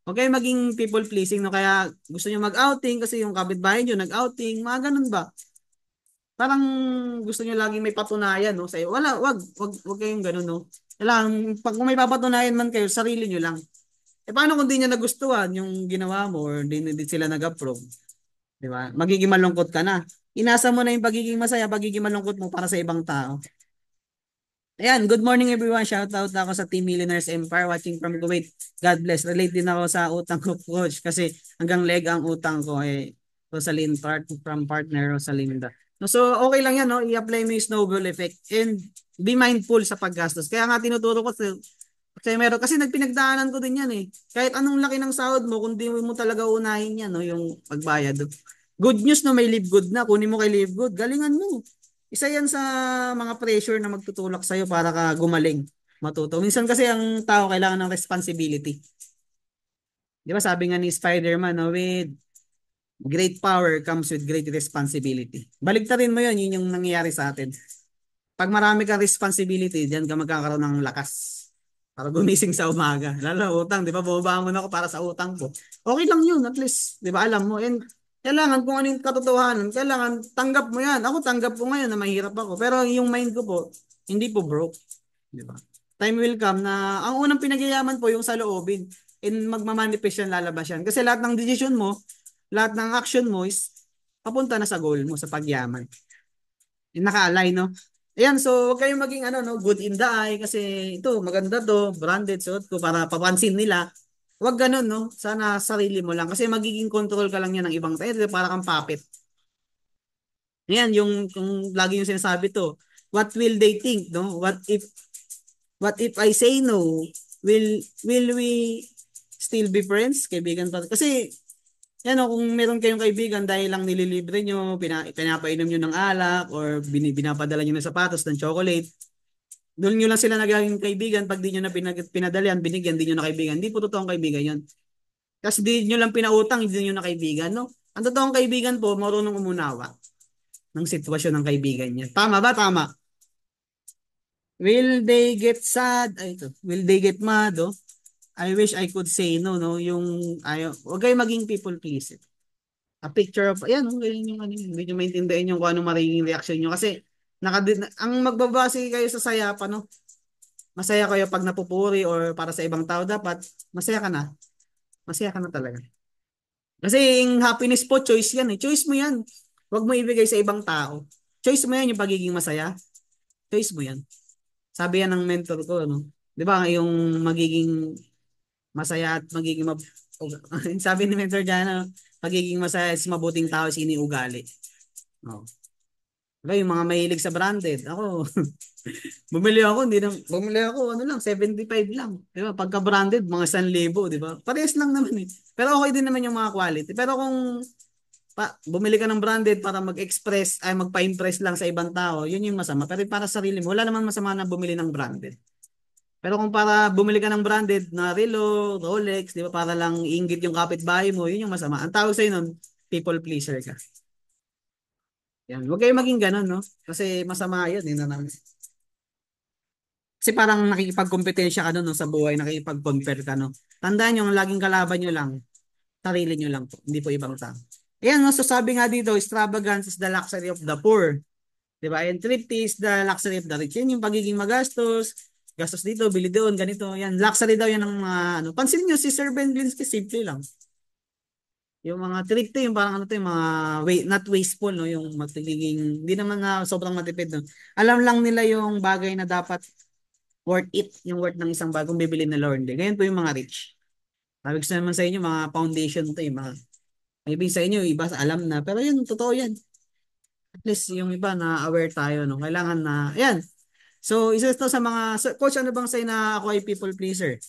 Okay, maging people pleasing, no? Kaya gusto nyo mag-outing kasi yung kapitbahay nyo nag-outing, mga ganun ba? Parang gusto nyo laging may patunayan, no? Sa'yo. Wag kayong ganun, no? Kailangan, pag kung may papatunayan man kayo, sarili nyo lang. Eh, paano kung di niya nagustuhan yung ginawa mo or di sila nag-approve? Di ba? Magiging malungkot ka na. Inasa mo na yung pagiging masaya, pagiging malungkot mo para sa ibang tao. Ayan, good morning everyone. Shout out ako sa Team Millionaires Empire watching from Kuwait. God bless. Relate din ako sa utang ko, coach, kasi hanggang leg ang utang ko eh. Rosalind from partner Rosalinda. No, so okay lang yan, no? I-apply mo yung snowball effect and be mindful sa paggastos. Kaya nga tinuturo ko kasi kasi nagpinagdaanan ko din yan eh. Kahit anong laki ng sahod mo, kung di mo talaga unahin yan, no, yung pagbayad. Good news no, may live good na. Kunin mo kay live good. Galingan mo. Isa yan sa mga pressure na magtutulak sa'yo para ka gumaling, matuto. Minsan kasi ang tao kailangan ng responsibility. Di ba sabi nga ni Spider-Man, no, with great power comes with great responsibility. Baligtarin mo yun, yun yung nangyayari sa atin. Pag marami kang responsibility, diyan ka magkakaroon ng lakas para gumising sa umaga. Lalo utang, di ba? Bumabangon ako para sa utang ko. Okay lang yun, at least, di ba? Alam mo. And kailangan kung ano yung katotohanan, kailangan tanggap mo yan. Ako tanggap ko ngayon na mahirap ako. Pero yung mind ko po, hindi po broke. Di ba? Time will come na ang unang pinagyayaman po yung sa loobin. And magmamanifest yan, lalabas yan. Kasi lahat ng decision mo, lahat ng action mo is papunta na sa goal mo, sa pagyaman. Yung naka-align, no? Ayan, so huwag kayong maging ano, no, good in the eye kasi ito, maganda to, branded suot ko para papansin nila. Huwag ganun, no? Sana sarili mo lang kasi magiging control ka lang yan ng ibang tao, para kang puppet. Ayan, yung kung lagi yung sinasabi to, what will they think, no? What if I say no? Will we still be friends? Kaibigan pa. Kasi yan o, kung meron kayong kaibigan dahil lang nililibre nyo, pinapainom nyo ng alak, or binapadala nyo ng sapatos, ng chocolate, Doon nyo lang sila naging kaibigan pag di nyo na pinadalian, binigyan, di nyo na kaibigan. Hindi po totoong kaibigan yun. Kasi di nyo lang pinautang, hindi nyo na kaibigan, no? Ang totoong kaibigan po, marunong umunawa ng sitwasyon ng kaibigan niya. Tama ba? Tama. Will they get sad? Ay, ito. Will they get mad? Oh? I wish I could say no, no? Yung, ayo, huwag kayo maging people pleaser. A picture of, ayan, oh, ganyan yung ano, hindi nyo maintindihan yung kung ano magiging reaction nyo. Kasi, ang magbabase kayo sa saya pa, no? Masaya kayo pag napupuri or para sa ibang tao, dapat masaya ka na. Masaya ka na talaga. Kasi yung happiness po, choice yan eh. Choice mo yan. Huwag mo ibigay sa ibang tao. Choice mo yan yung pagiging masaya. Choice mo yan. Sabi yan ng mentor ko, no? Di ba, yung magiging masaya at magiging sabi ni mentor dyan, no? Pagiging masaya is mabuting tao is iniugali. No. Diba, yung mga mahilig sa branded. Ako, bumili ako, ano lang, 75 lang. Di ba? Pagka branded, mga 1,000, di ba? Parehas lang naman eh. Pero okay din naman yung mga quality. Pero kung bumili ka ng branded para mag-express, ay magpa-impress lang sa ibang tao, yun yung masama. Pero para sa sarili mo, wala naman masama na bumili ng branded. Pero kung para bumili ka ng branded na Relo, Rolex, di ba, para lang iinggit yung kapitbahay mo, yun yung masama. Ang tawag sa'yo nun, people pleaser ka. Yan. Huwag kayo maging ganun, no? Kasi masama yun, yun na namin. Kasi parang nakikipagkompetensya ka doon no, sa buhay, nakikipag-compare ka, no? Tandaan nyo, ang laging kalaban nyo lang, sarili nyo lang po, hindi po ibang tao. Ayan, no? So sabi nga dito, extravagance is the luxury of the poor. Diba? And thrifty is the luxury of the rich. Yan yung pagiging magastos, gastos dito, bili doon, ganito. Yan, luxury daw yan ng mga, ano. Pansin nyo, si Sir Ben Glinsky, simple lang. Yung mga thrifty, yung parang ano to, yung mga, not wasteful, no? Yung magiging, hindi naman na sobrang matipid, no? Alam lang nila yung bagay na dapat worth it, yung worth ng isang bagong bibili na Lord. Ganyan po yung mga rich. Sabi ko naman sa inyo, mga foundation to, yung mga, maybe sa inyo, iba alam na, pero yun, totoo yan. At least yung iba na aware tayo, no? Kailangan na, ayan. So, isa to sa mga, coach, ano bang say na ako ay people pleaser?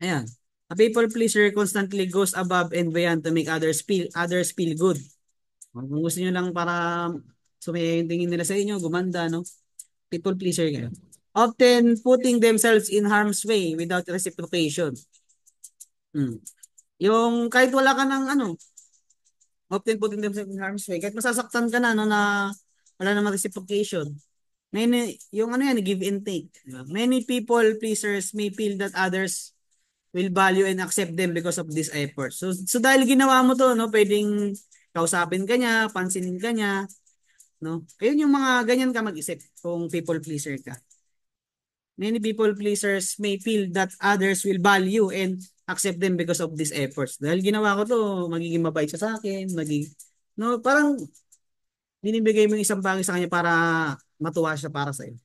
Ayan. A people pleaser constantly goes above and beyond to make others feel good. Kung gusto niyo lang para sumayin tingin nila sa inyo, gumanda, no? People pleaser kayo. Often putting themselves in harm's way without reciprocation. Hmm. Yung kahit wala ka ng ano, often putting themselves in harm's way, kahit masasaktan ka na, no, na wala namang reciprocation. Yung ano yan, give and take. Diba? Many people pleasers may feel that others will value and accept them because of this effort. So dahil ginawa mo to, no, pwedeng kausapin ka niya, pansinin ka niya, no? Ayun yung mga ganyan ka mag-isip kung people pleaser ka. Many people pleasers may feel that others will value and accept them because of these efforts. Dahil ginawa ko to, magiging mabait siya sa akin, no, parang binibigay mo yung isang bagay sa kanya para matuwa siya para sa iyo.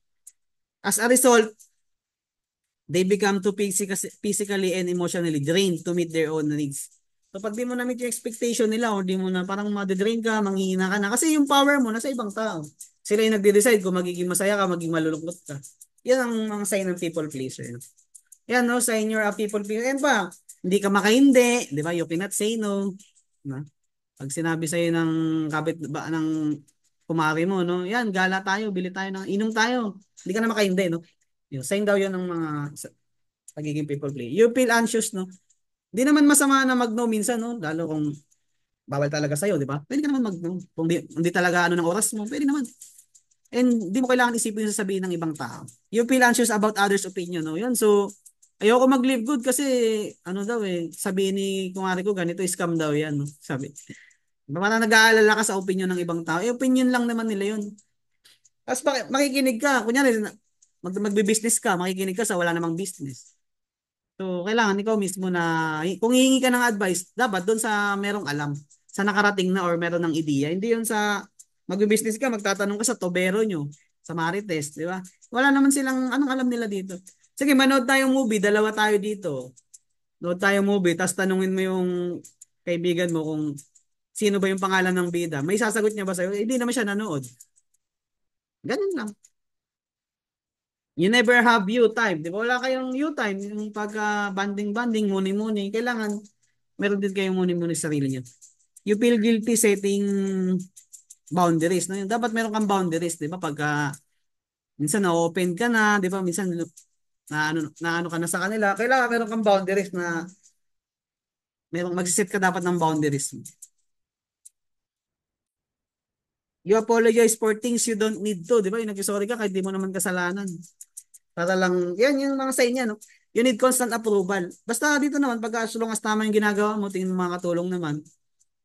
As a result, they become too physically and emotionally drained to meet their own needs. So pag di mo na meet yung expectation nila o di mo na parang madidrain ka, manghihina ka na kasi yung power mo nasa ibang tao. Sila yung nagde-decide kung magiging masaya ka, magiging malulungkot ka. Yan ang mga sign ng people pleaser. Yan, no, sign you're a people pleaser. And pa, hindi ka makaindi, di ba? You cannot say no. No? Pag sinabi sa'yo ng ng kumari mo, no? Yan, gala tayo, bili tayo ng inom tayo. Hindi ka na makaindi, no? Yung sign daw yan ng mga pagiging people play. You feel anxious, no? Hindi naman masama na mag-no minsan, no? Lalo kung bawal talaga sa'yo, di ba? Pwede ka naman mag-no. Kung hindi talaga ano ng oras mo, pwede naman. And di mo kailangan isipin yung sasabihin ng ibang tao. You feel anxious about others' opinion, no? Yun, so, ayoko mag-live good kasi, ano daw eh, sabihin ni kumari ko, ganito, scam daw yan, no? Sabi. Parang nag-aalala ka sa opinion ng ibang tao. Eh, opinion lang naman nila yun. Tapos makikinig ka. Kunyari, magbe-business ka, makikinig ka sa wala namang business. So, kailangan ikaw mismo na, kung hihingi ka ng advice, dapat doon sa merong alam, sa nakarating na or meron ng ideya. Hindi yun sa magbe-business ka, magtatanong ka sa tobero nyo, sa Marites, di ba? Wala naman silang, anong alam nila dito? Sige, manood tayong movie, dalawa tayo dito. Nood tayong movie, tapos tanungin mo yung kaibigan mo kung sino ba yung pangalan ng bida. May sasagot niya ba sa'yo? Hindi naman siya nanood. Ganun lang. You never have you time. Di ba? Wala kayong you time. Yung pagka banding-banding, muni-muni. Kailangan meron din kayong muni-muni sa sarili niyo. You feel guilty setting boundaries. No? Dapat meron kang boundaries. Di ba? Pagka Minsan na-open ka na, di ba? Minsan na ano ka na sa kanila. Kailangan meron kang boundaries na merong mag-set ka dapat ng boundaries. You apologize for things you don't need to, di ba? Yung nag-sorry ka kahit di mo naman kasalanan. Para lang, yan yung mga sign niya, no? You need constant approval. Basta dito naman, pag as long as tama yung ginagawa mo, tingin mo makakatulong naman,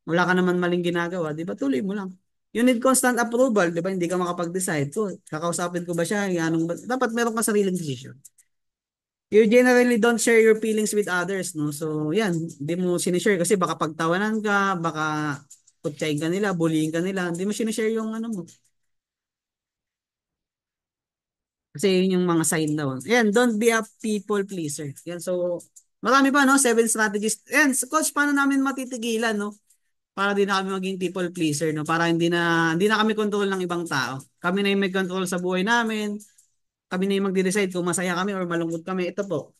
wala ka naman maling ginagawa, di ba? Tuloy mo lang. You need constant approval, di ba? Hindi ka makapag-decide. Ko, kakausapin ko ba siya? Anong, dapat meron ka sariling decision. You generally don't share your feelings with others, no? So, yan, hindi mo sinishare kasi baka pagtawanan ka, baka kutsain ka nila, bullying ka nila, hindi mo sinishare yung ano mo. Kasi yun yung mga sign daw. Yan, don't be a people pleaser. Yan, so, marami pa, no? 7 strategies. Yan, so, coach, paano namin matitigilan, no? Para di na kami maging people pleaser, no? Para hindi na kami control ng ibang tao. Kami na yung may control sa buhay namin. Kami na yung magde-decide kung masaya kami or malungkot kami. Ito po.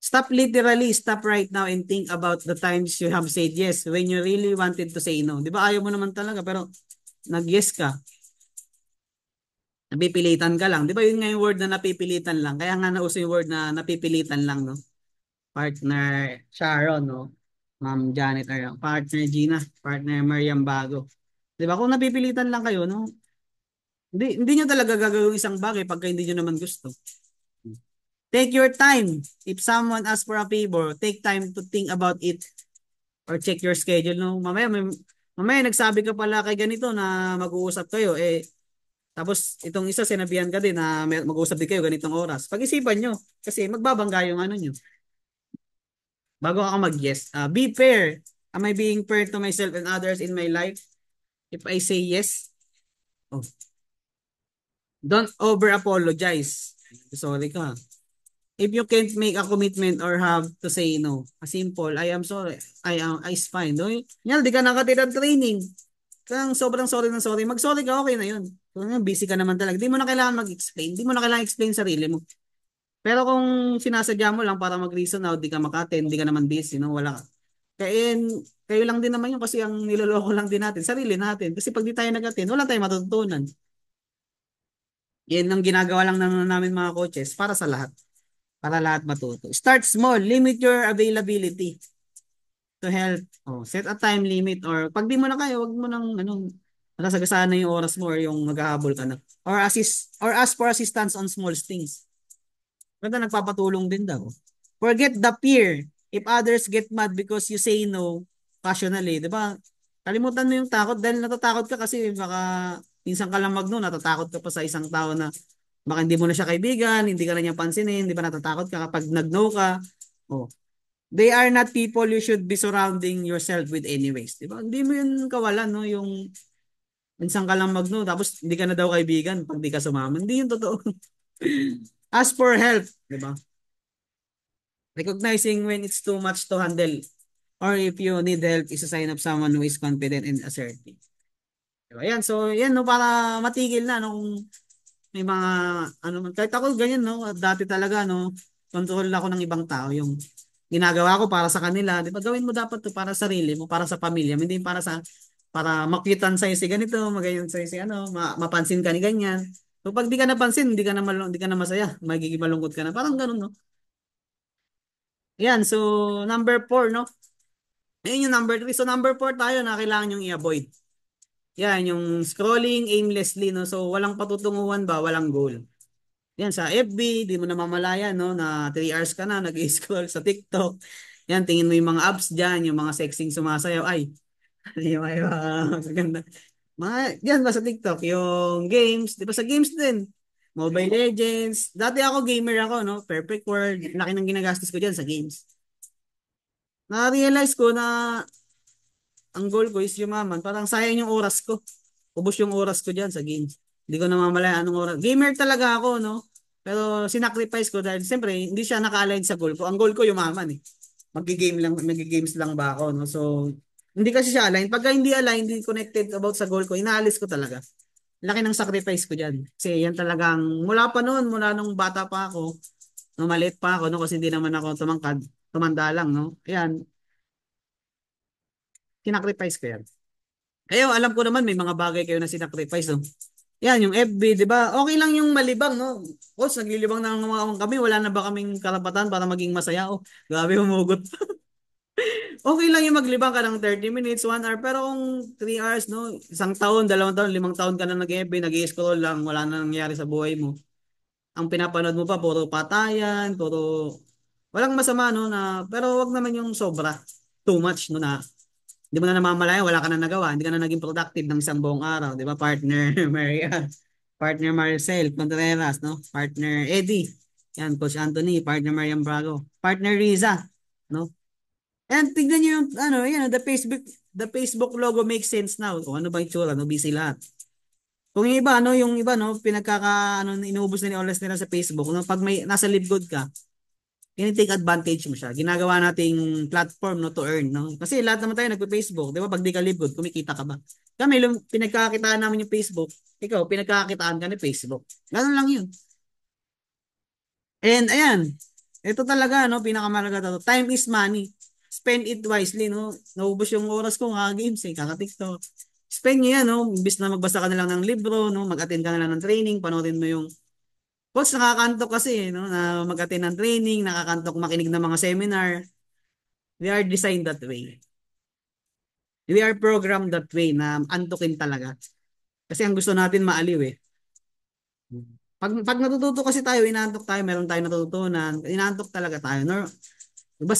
Stop literally, stop right now and think about the times you have said yes when you really wanted to say no. Di ba ayaw mo naman talaga pero nag-yes ka. Napipilitan ka lang. Di ba yun nga yung word na napipilitan lang. Kaya nga nauso yung word na napipilitan lang, no? Partner Sharon, no? Ma'am Janet, or partner Gina, partner Mariam Bago. Di ba? Kung napipilitan lang kayo, no? Hindi nyo talaga gagawin isang bagay pagka hindi nyo naman gusto. Take your time. If someone asks for a favor, take time to think about it or check your schedule. No? Mamaya nagsabi ka pala kay ganito na mag-uusap kayo. Tapos itong isa sinabihan ka din na mag-uusap din kayo ganitong oras. Pag-isipan nyo. Kasi magbabangga yung ano nyo. Bago ako mag-yes. Be fair. Am I being fair to myself and others in my life? If I say yes, oh, don't over-apologize. Sorry ka. If you can't make a commitment or have to say no, a simple, I am sorry, is fine. No? Yan, di ka nakatira training. Kung sobrang sorry ng sorry, mag-sorry ka, okay na yun. Kung busy ka naman talaga, di mo na kailangan mag-explain. Di mo na kailangan explain sarili mo. Pero kung sinasadya mo lang para mag-reason out, di ka maka-attend, di ka naman busy, no? Wala ka. Kaya kayo lang din naman yun kasi ang niloloko lang din natin, sarili natin. Kasi pag di tayo nag-attend, wala tayong matututunan. Yan ang ginagawa lang namin mga coaches para sa lahat. Para lahat matuto. Start small. Limit your availability to help. Oh, set a time limit or pag di mo na kaya, wag mo nang nasagasaan na yung oras mo or yung maghahabol ka na. Or ask for assistance on small things. Ganda nagpapatulong din daw. Forget the fear. If others get mad because you say no passionately, 'di ba? Kalimutan mo yung takot dahil natatakot ka kasi baka minsan ka lang mag-no, natatakot ka pa sa isang tao na baka hindi mo na siya kaibigan, hindi ka na niya pansinin, di ba natatakot ka kapag nag-no ka. Oh. They are not people you should be surrounding yourself with anyways. Di ba? Hindi mo yun kawalan, no? Yung minsan ka lang mag-no, tapos hindi ka na daw kaibigan pag di ka sumama. Hindi yun totoo. Ask for help, di ba? Recognizing when it's too much to handle or if you need help is a sign of someone who is confident and assertive. Diba? Yan, so yan no, para matigil na no, kung may mga ano man kahit ako ganyan no dati talaga no control ako ng ibang tao yung ginagawa ko para sa kanila di ba gawin mo dapat to para sa sarili mo para sa pamilya mo hindi para makitan sa si ganito magayon sa si ano mapansin ka ni ganyan so pag di ka napansin hindi ka na masaya magiging malungkot ka na parang ganoon no yan so number 4 no ayun yung number 3 so number 4 tayo na kailangan yung i-avoid yan yung scrolling aimlessly no so walang patutunguhan ba walang goal. Yan sa FB, di mo na mamalayan no na 3 hours ka na nag-scroll sa TikTok. Yan tingin mo yung mga apps diyan, yung mga sexing sumasayaw ay yung ay maganda. Mga yan ba sa TikTok, yung games, di ba sa games din. Mobile Legends. Dati ako gamer ako no, Perfect World. Laki ng ginagastos ko diyan sa games. Na-realize ko na ang goal ko is yumaman. Parang sayang yung oras ko. Ubos yung oras ko diyan sa games. Hindi ko namamalayan anong oras. Gamer talaga ako, no? Pero sinacrifice ko dahil siyempre hindi siya naka-align sa goal ko. Ang goal ko yumaman eh. Magigames lang ba ako, no? So, hindi kasi siya align. Pagka hindi align, hindi connected about sa goal ko, inaalis ko talaga. Laki ng sacrifice ko diyan. Kasi yan talagang mula pa noon, mula nung bata pa ako, no, maliit pa ako, no, kasi hindi naman ako tumanda lang, no? Ayan, sinacrifice ko yan. Kayo, alam ko naman may mga bagay kayo na sinacrifice, no? Yan, yung FB, di ba? Okay lang yung malibang, no? O, naglilibang na naman kami, wala na ba kaming karapatan para maging masaya? O, grabe humugot. Okay lang yung maglibang ka ng 30 minutes, 1 hour, pero kung 3 hours, no? Isang taon, 2 taon, 5 taon ka na nag-FB, nag-scroll lang, wala na nangyari sa buhay mo. Ang pinapanood mo pa, puro patayan, puro... Walang masama, no? Pero wag naman yung sobra. Too much, no? Na hindi mo na namamalayan, wala ka na nagawa, hindi ka na naging productive ng isang buong araw, di ba? Partner Maria, partner Marcel Contreras, no? Partner Eddie, yan, Coach Anthony, partner Mariam Brago, partner Riza, no? And tignan niyo yung, ano, yan, the Facebook logo makes sense now. O ano ba yung tsura, no? Busy lahat. Kung yung iba, no, inuubos na ni oras nila sa Facebook, no? Pag may, nasa live good ka, take advantage mo siya. Ginagawa nating platform, no, to earn, no? Kasi lahat naman tayo nagpe-Facebook, 'di ba? Pag di ka live good, kumikita ka ba? Kami pinagkakakitaan namin yung Facebook. Ikaw, pinagkakakitaan ka ni Facebook. Ganun lang 'yun. And ayan, ito talaga, no, pinakamalaga to. Time is money. Spend it wisely, no? Naubos yung oras ko games, kaka-TikTok. Spend niyo yan, no? Imbis na magbasa ka na lang ng libro, no? Mag-attend ka na lang ng training, panoorin mo yung coach, nakakantok kasi, no? Na mag-attend ng training, nakakantok makinig ng mga seminar. We are designed that way. We are programmed that way na antukin talaga. Kasi ang gusto natin maaliw eh. Pag natututo kasi tayo, inaantok tayo, meron tayong natututunan, inaantok talaga tayo. No? Diba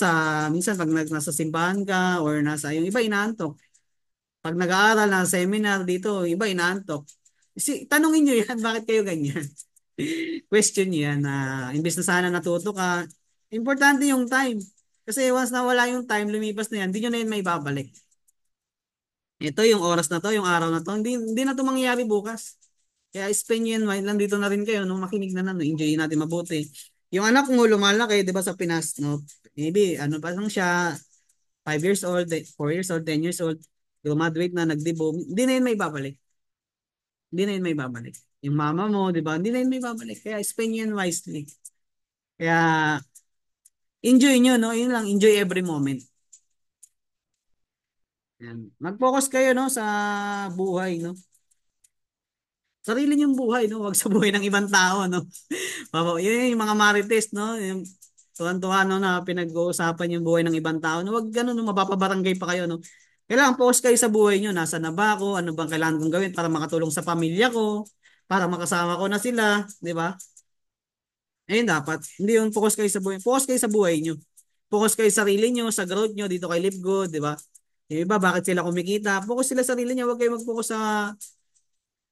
minsan pag nasa simbahan ka or nasa yung iba inaantok. Pag nag-aaral na seminar dito, iba inaantok. Tanungin nyo yan, bakit kayo ganyan? Question nyo yan na imbes na sana natuto ka, importante yung time. Kasi once na wala yung time, lumipas na yan, hindi nyo na yun may babalik. Ito yung oras na to, yung araw na to, hindi na to mangyayari bukas. Kaya spend nyo yan, while nandito na rin kayo, no, makinig na enjoy natin mabuti. Yung anak mo lumalaki, di ba sa Pinas, no, maybe, ano pa lang siya, 5 years old, 4 years old, 10 years old, graduate na, nagdibo, hindi na yun may babalik. Hindi na yun may babalik. Yung mama mo, di ba, hindi na yun may babalik. Kaya spend nyo yan wisely. Kaya, enjoy nyo, no, yun lang, enjoy every moment. Yan. Mag-focus kayo, no, sa buhay, no. Sarili niyong buhay, no? Wag sa buhay ng ibang tao, no? Yun yung mga marites, no? Yung tuwan-tuwa, no, na pinag-uusapan yung buhay ng ibang tao. No? Wag ganun, no? Mapapabarangay pa kayo, no? Kailangan focus kayo sa buhay niyo. Nasa na ba ako? Ano bang kailangan kong gawin para makatulong sa pamilya ko? Para makasama ko na sila, di ba? Ayun dapat. Hindi yung focus kayo sa buhay. Focus kayo sa buhay niyo. Focus kayo sa sarili niyo, sa growth niyo dito kay Live Good, di ba? Yung iba, bakit sila kumikita? Focus sila sa sarili niya. Huwag kayo mag-focus sa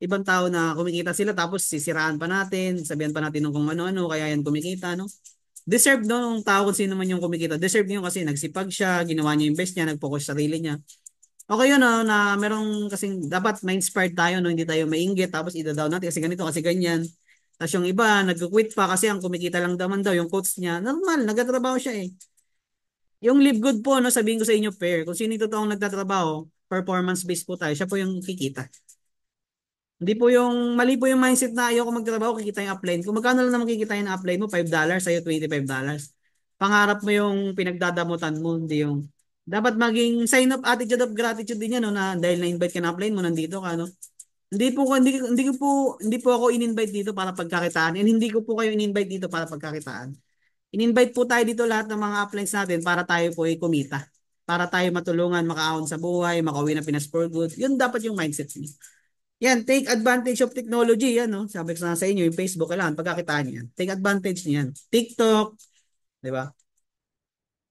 ibang tao na kumikita sila tapos sisiraan pa natin, sabihan pa natin ng kung ano-ano, kaya yan kumikita, no? Deserve no, ng tao kung sino man yung kumikita. Deserve niyo kasi nagsipag siya, ginawa niya yung best niya, nag-focus sa sarili niya. Okay yun, no, na merong kasing dapat ma-inspired tayo, no, hindi tayo mainggit tapos ida-down natin kasi ganito, kasi ganyan. Tapos yung iba, nag-quit pa kasi ang kumikita lang daman daw, yung coach niya, normal, nagtatrabaho siya eh. Yung live good po, no, sabihin ko sa inyo, fair. Kung sino yung totoong nagtatrabaho, performance-based po tayo, siya po yung kikita. Hindi po yung, mali po yung mindset na ayoko magtrabaho, kikita yung upline. Kung magkano lang naman kikita yung upline mo, $5, sa'yo $25. Pangarap mo yung pinagdadamutan mo, hindi yung, dapat maging sign of attitude of gratitude din yan, no, na dahil na-invite ka na upline mo, nandito ka, no. Hindi po ako in-invite dito para pagkakitaan, and hindi ko po kayo in-invite dito para pagkakitaan. In-invite po tayo dito lahat ng mga uplines natin para tayo po ay kumita. Para tayo matulungan, makaahon sa buhay, makauwi na Pinas for good. Yun dapat yung mindset niyo. Yan, take advantage of technology. Yan, no? Sabi ko sa inyo, yung Facebook, kailangan pagkakitaan niyo yan. Take advantage niyo yan. TikTok, di ba?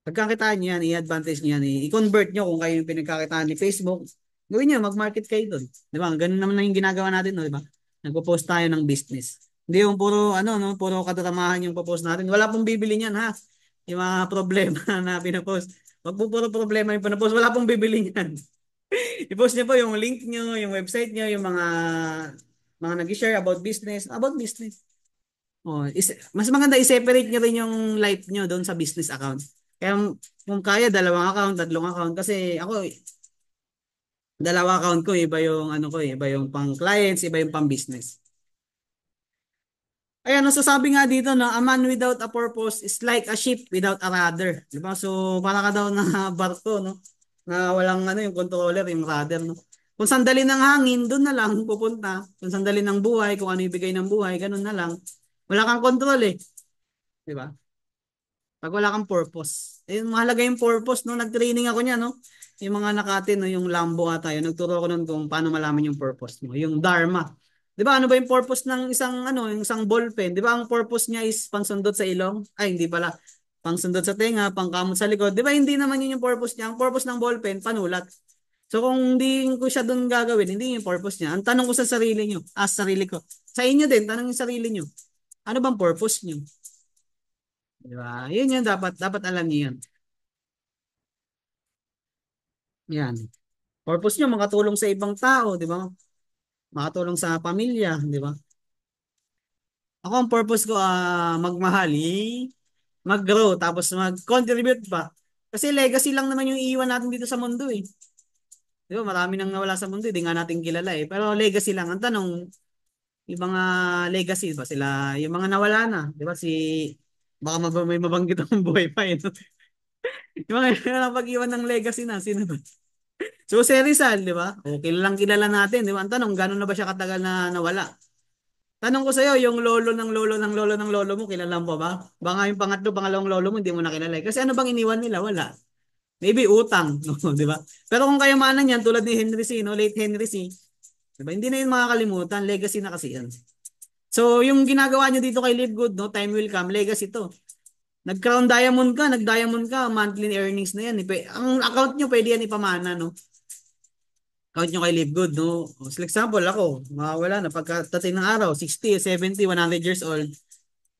Pagkakitaan niyo yan, i-advantage niyo yan. I-convert niyo kung kayo yung pinagkakitaan ni Facebook. Gawin niyo, mag-market kayo doon. Di ba? Ganun naman lang yung ginagawa natin, no? Di ba? Nagpo-post tayo ng business. Hindi yung puro, ano, no? Puro katatamahan yung post natin. Wala pong bibili niyan, ha? Yung mga problema na pinapost. Wag po puro problema yung pinapost. Wala pong bibili niyan. I-post niyo po yung link niyo, yung website niyo, yung mga nag-share about business. Oh, mas maganda i-separate niyo rin yung life niyo doon sa business account. Kaya kung kaya dalawang account, tatlong account kasi ako dalawa account ko, iba yung ano ko, iba yung pang clients, iba yung pang business. Ayan, no, so sabi nga dito, no, a man without a purpose is like a ship without a rudder. Di ba? So, para ka daw na barko, no? Na walang ano, yung controller, yung rudder, no? Kung sandali ng hangin, doon na lang pupunta. Kung sandali ng buhay, kung ano ibigay ng buhay, ganun na lang. Wala kang control eh. Di ba? Pag wala kang purpose. Eh, mahalaga yung purpose, no? Nag-training ako niya, no? Yung mga nakatin, no? Yung Lambo ata yun. Nagturo ko nun kung paano malaman yung purpose mo. Yung Dharma. Di ba? Ano ba yung purpose ng isang, ano, yung isang ballpen? Di ba ang purpose niya is pangsundot sa ilong? Ay, hindi pala. Pangsundot sa tenga, pangkamot sa likod. Di ba hindi naman yun yung purpose niya? Ang purpose ng ballpen, panulat. So kung hindi ko siya doon gagawin, hindi yung purpose niya. Ang tanong ko sa sarili nyo, sarili ko. Sa inyo din, tanong yung sarili nyo. Ano bang purpose nyo? Di ba? Yun yun, dapat alam niyo yun. Yan. Purpose nyo, makatulong sa ibang tao, di ba? Makatulong sa pamilya, di ba? Ako ang purpose ko, magmahali, mag-grow, tapos mag-contribute pa. Kasi legacy lang naman yung iiwan natin dito sa mundo eh. Di ba? Marami nang nawala sa mundo, hindi nga natin kilala eh. Pero legacy lang. Ang tanong, yung mga legacy ba sila, yung mga nawala na, di ba? Baka may mabanggit akong buhay pa eh. No? Yung mga napag-iwan ng legacy na, sino ba? So, si Rizal, di ba? Okay lang kilala natin, di ba? Ang tanong, gano'n na ba siya katagal na nawala? Tanong ko sa'yo, yung lolo ng lolo ng lolo ng lolo mo, kilala mo ba? Baka yung pangatlo, pangalawang lolo mo, hindi mo na kilala. Eh. Kasi ano bang iniwan nila? Wala. Maybe utang, no? Di ba? Pero kung kayamanan yan, tulad ni Henry C, no? Late Henry C, di ba? Hindi na yun makakalimutan. Legacy na kasi yan. So, yung ginagawa nyo dito kay Live Good, no? Time will come, legacy to. Nag-crown diamond ka, nag-diamond ka, monthly earnings na yan. Ang account nyo, pwede yan ipamana, no? Account nyo kay Live Good, no? So, example, ako, mawawala na pagkatating ng araw, 60, 70, 100 years old.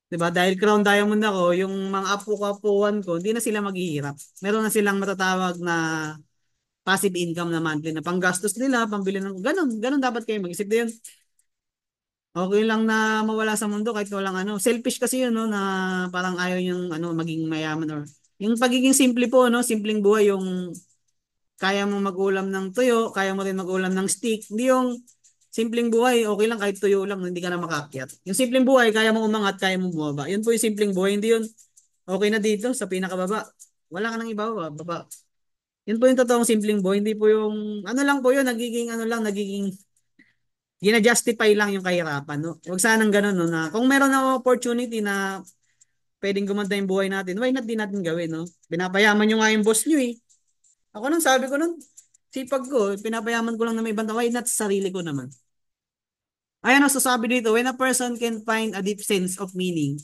Diba? Dahil crown diamond ako, yung mga apo-kapuan ko, hindi na sila maghihirap. Meron na silang matatawag na passive income na monthly na panggastos nila, pambili ng ganun dapat kayo mag-isip din. Okay lang na mawala sa mundo kahit walang ano. Selfish kasi yun, no, na parang ayaw yung ano maging mayaman or yung pagiging simple po, no, simpleng buhay yung kaya mo mag-ulam ng tuyo, kaya mo rin mag-ulam ng steak. Hindi yung simpleng buhay, okay lang kahit tuyo lang, hindi ka na makaakyat. Yung simpleng buhay, kaya mo umangat, kaya mo bumaba. Yun po yung simpleng buhay, hindi yun okay na dito sa pinakababa. Wala ka nang ibaba, baba. Yun po yung totoong simpleng buhay, hindi po yung ano lang po yun, nagiging ano lang, nagiging gina-justify lang yung kahirapan, no? Huwag sanang ganun, no, na kung meron na opportunity na pwedeng gumanda yung buhay natin, why not din natin gawin, no? Pinapayaman nyo nga yung boss nyo, eh. Ako nun, sabi ko nun, sipag ko, pinapayaman ko lang na may ibang tao, why not sa sarili ko naman? Ayan ang sasabi dito, when a person can find a deep sense of meaning,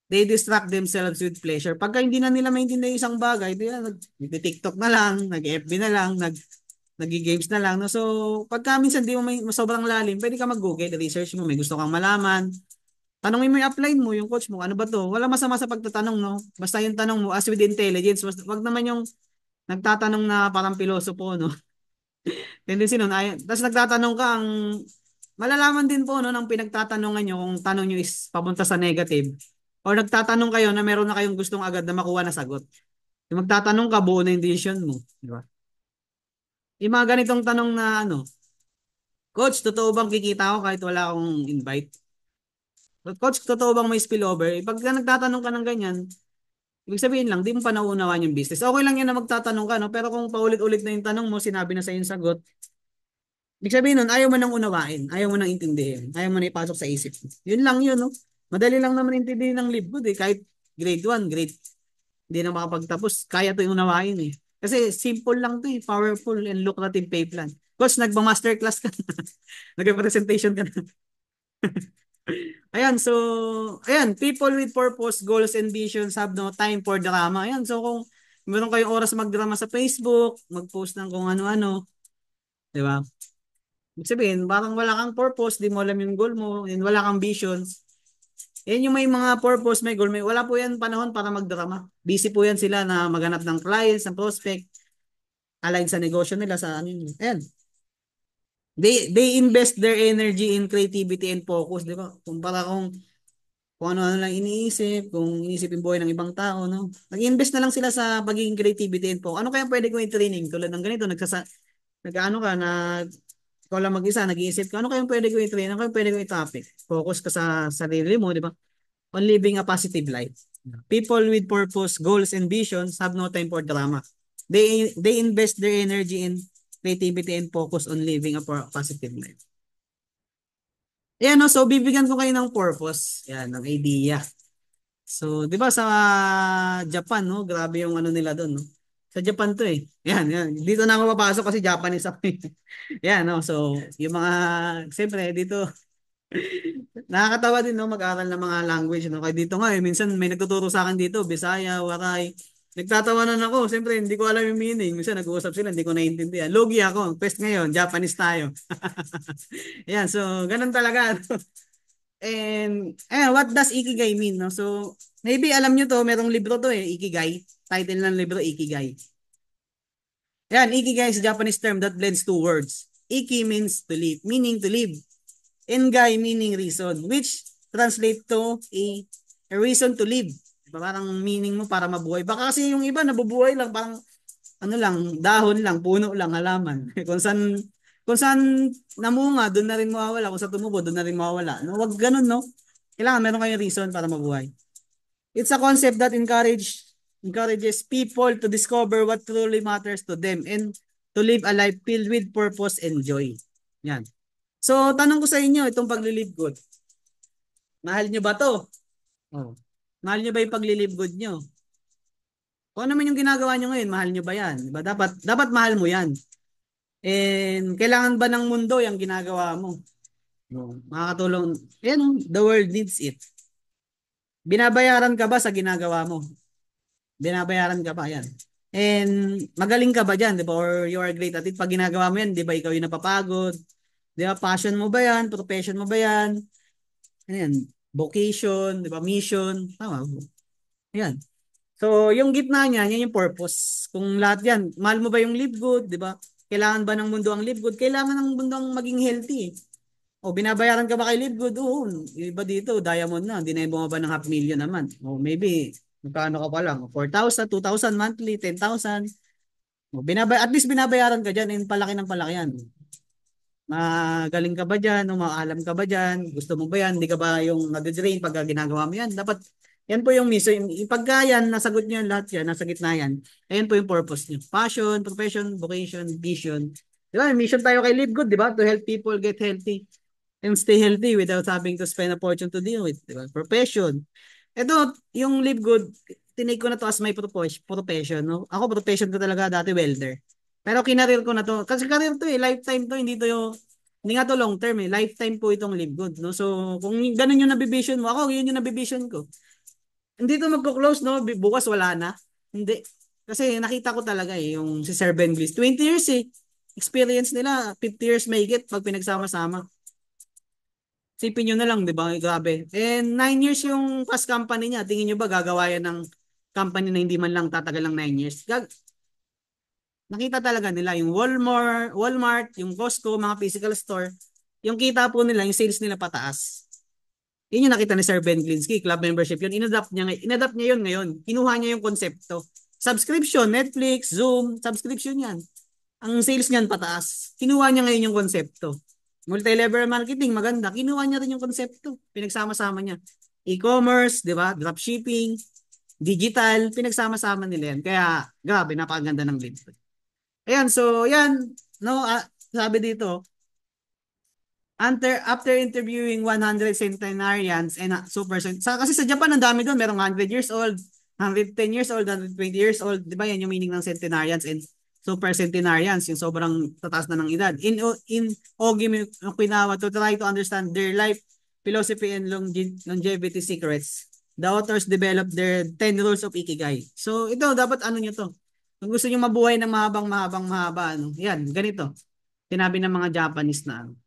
they distract themselves with pleasure. Pagka hindi na nila maintindihan yung isang bagay, nag-TikTok na lang, nag-FB na lang, nag-games na lang. No? So, pagka minsan di mo may sobrang lalim, pwede ka mag-google, research mo, may gusto kang malaman. Tanongin mo yung upline mo, yung coach mo, ano ba to? Wala masama sa pagtatanong, no? Basta yung tanong mo, as with intelligence, wag naman yung nagtatanong na parang pilosopo, no? Tendency nun, tapos nagtatanong ka, malalaman din po, no, ng pinagtatanungan nyo kung tanong nyo is papunta sa negative. Or nagtatanong kayo na meron na kayong gustong agad na makuha na sagot. Yung magtatanong ka, buo na yung decision mo. Di ba? Yung mga ganitong tanong na ano, Coach, totoo bang kikita ako kahit wala akong invite? Coach, totoo bang may spillover? Pagka nagtatanong ka ng ganyan, ibig sabihin lang, di mo pa nauunawaan yung business. Okay lang yan na magtatanong ka, no? Pero kung paulit-ulit na yung tanong mo, sinabi na sa yung sagot, ibig sabihin nun, ayaw mo nang unawain, ayaw mo nang intindihin, ayaw mo nang ipasok sa isip. Yun lang yun, no? Madali lang naman intindihin ng live good, eh. Kahit grade 1, grade, hindi na makapagtapos, kaya to yung unawain, eh. Kasi simple lang to, eh. Powerful and lucrative pay plan. Coach, nagpa-masterclass ka na. Nagpa-presentation ka na. Ayan, so, ayan, people with purpose, goals, and visions have no time for drama. Ayan, so kung meron kayong oras magdrama sa Facebook, mag-post ng kung ano-ano, di ba? Ibig sabihin, parang wala kang purpose, di mo alam yung goal mo, and wala kang visions. Yan yung may mga purpose, may goal, wala po yan panahon para magdrama. Busy po yan sila na maghanap ng clients, ng prospect, align sa negosyo nila sa ano yun. Ayan. They invest their energy in creativity and focus, di ba? Kumpara kung ano-ano lang iniisip, kung iniisip yung buhay ng ibang tao, no? Nag-invest na lang sila sa pagiging creativity and focus. Ano kaya pwede kong i-training? Tulad ng ganito, nag-ano ka, ikaw lang mag-isa, nag-iisip ka, ano kaya pwede kong i-train? Ano kaya pwede kong i-topic? Focus ka sa sarili mo, di ba? On living a positive life. People with purpose, goals, and visions have no time for drama. They invest their energy in creativity, and focus on living a positive life. Ayan, no? So, bibigyan ko kayo ng purpose. Yan, ng idea. So, di ba sa Japan, no? Grabe yung ano nila doon, no? Sa Japan to eh. Yan, yan. Dito na ako papasok kasi Japanese ako. Yan, no? So, yung mga, siyempre, dito, nakakatawa din, no? Mag-aral ng mga language, no? Kaya dito nga, eh, minsan may nagtuturo sa akin dito, Bisaya, Waray. Nagtatawanan ako. Siyempre, hindi ko alam yung meaning. Minsan nag-uusap sila, hindi ko naiintindihan. Logi ako. Pest ngayon, Japanese tayo. Yan, so, ganun talaga. And what does Ikigai mean? No? So, maybe alam nyo to, merong libro to eh, Ikigai. Title ng libro, Ikigai. Yan, Ikigai is a Japanese term that blends two words. Iki means to live, meaning to live. And gai meaning reason, which translate to a reason to live. Diba? Parang meaning mo para mabuhay. Baka kasi yung iba nabubuhay lang, parang ano lang, dahon lang, puno lang, halaman. Kung saan namunga, doon na rin mawawala. Kung saan tumubo, doon na rin mawawala. No, wag ganun, no? Kailangan meron kayong reason para mabuhay. It's a concept that encourages people to discover what truly matters to them and to live a life filled with purpose and joy. Yan. So, tanong ko sa inyo, itong paglilive good. Mahal nyo ba to? Oh. Mahal nyo ba yung paglilive good nyo? Kung ano man yung ginagawa nyo ngayon, mahal nyo ba yan? Diba? Dapat mahal mo yan. And kailangan ba ng mundo yung ginagawa mo? No. Makakatulong. Yan, the world needs it. Binabayaran ka ba sa ginagawa mo? Binabayaran ka ba? Yan. And magaling ka ba dyan? Di ba? Or you are great at it. Pag ginagawa mo yan, di ba ikaw yung napapagod? Di ba? Passion mo ba yan? Profession mo ba yan? Ano yan? Vocation, di ba? Mission. Tama. Yan. So, yung gitna niya, yan yung purpose. Kung lahat yan, mahal mo ba yung live good, di ba? Kailangan ba ng mundo ang live good? Kailangan ng mundo ang maging healthy. O, binabayaran ka ba kay live good? Oo. Iba dito, diamond na. Hindi na yung bumaba ng 500,000 naman. O, maybe, magkano ka pa lang? 4,000, 2,000 monthly, 10,000. O, at least binabayaran ka dyan, and palaki ng palaki yan. Magaling ka ba dyan? O maalam ka ba dyan? Gusto mo ba yan? Hindi ka ba yung nag-drain pag ginagawa mo yan? Dapat, yan po yung mission. Pagka yan, nasagot nyo yan lahat yan, nasa gitna yan, ayan po yung purpose nyo. Passion, profession, vocation, vision. Di ba? Mission tayo kay Live Good, di ba? To help people get healthy and stay healthy without having to spend a fortune to deal with. Di ba? Profession. Ito, yung Live Good, tinake ko na to as my profession. No? Ako, profession ko talaga dati welder. Pero kinareer ko na to. Kasi career to eh. Lifetime to. Hindi nga to long term eh. Lifetime po itong Live Good. No? So, kung ganun yung nabivision mo, ako, yun yung nabivision ko. Hindi to magko-close, no? Bukas wala na. Hindi. Kasi nakita ko talaga eh, yung si Sir Ben Bliss. 20 years eh. Experience nila, 50 years may higit pag pinagsama-sama. Sipin nyo na lang, di ba? Grabe. And 9 years yung past company niya. Tingin nyo ba gagawa yan ng company na hindi man lang tatagal ng 9 years? Nakita talaga nila yung Walmart, yung Costco, mga physical store. Yung kita po nila, yung sales nila pataas. Yun yung nakita ni Sir Ben Glinsky, club membership yun. Inadapt niya yun ngayon. Kinuha niya yung konsepto. Subscription, Netflix, Zoom, subscription yan. Ang sales niyan pataas. Kinuha niya ngayon yung konsepto. Multi-level marketing, maganda. Kinuha niya rin yung konsepto. Pinagsama-sama niya. E-commerce, di ba? Dropshipping, digital, pinagsama-sama nila yan. Kaya, grabe, napakaganda ng lead. Ayan, so, yan. No, sabi dito, after interviewing 100 centenarians and kasi sa Japan ang dami doon, merong 100 years old, 110 years old, 120 years old, 'di ba? Yan yung meaning ng centenarians and super centenarians, yung sobrang tataas na ng edad. In Ogimi Okinawa, to try to understand their life philosophy and longevity secrets, the authors developed their 10 rules of Ikigai. So ito dapat ano niyo to. Kung gusto niyo mabuhay ng mahaba, ano, yan, ganito. Sinabi ng mga Japanese na ano,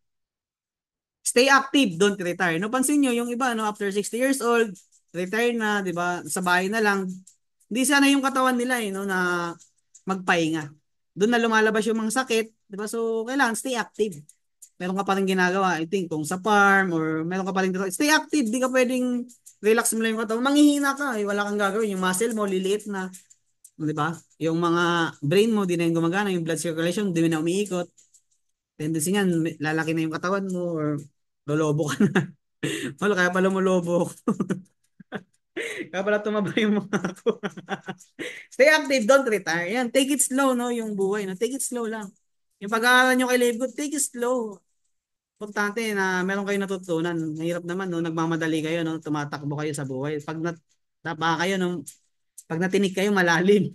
stay active, don't retire. No, pansin nyo, yung iba, no, after 60 years old, retire na, di ba, sa bahay na lang. Hindi sana yung katawan nila, no, na magpahinga. Doon na lumalabas yung mga sakit, di ba, so kailangan stay active. Meron ka pa rin ginagawa, I think, kung sa farm, or meron ka pa rin, stay active, di ka pwedeng relax mo lang yung katawan. Manghihina ka, wala kang gagawin, yung muscle mo, liliit na, di ba? Yung mga brain mo, di na yung gumagana, yung blood circulation, di na umiikot. Tendency niyan, lalaki na yung katawan mo or lolobo ka na. Wala, kaya pala mo lobo. Kaya pala tumaba yung mga ako. Stay active, don't retire. Yan, take it slow, no, yung buhay. No? Take it slow lang. Yung pag-aaral nyo kay Live Good, take it slow. Importante na meron kayong natutunan. Mahirap naman, no? Nagmamadali kayo, no? Tumatakbo kayo sa buhay. Pag natapa kayo, no? Pag natinig kayo, malalim.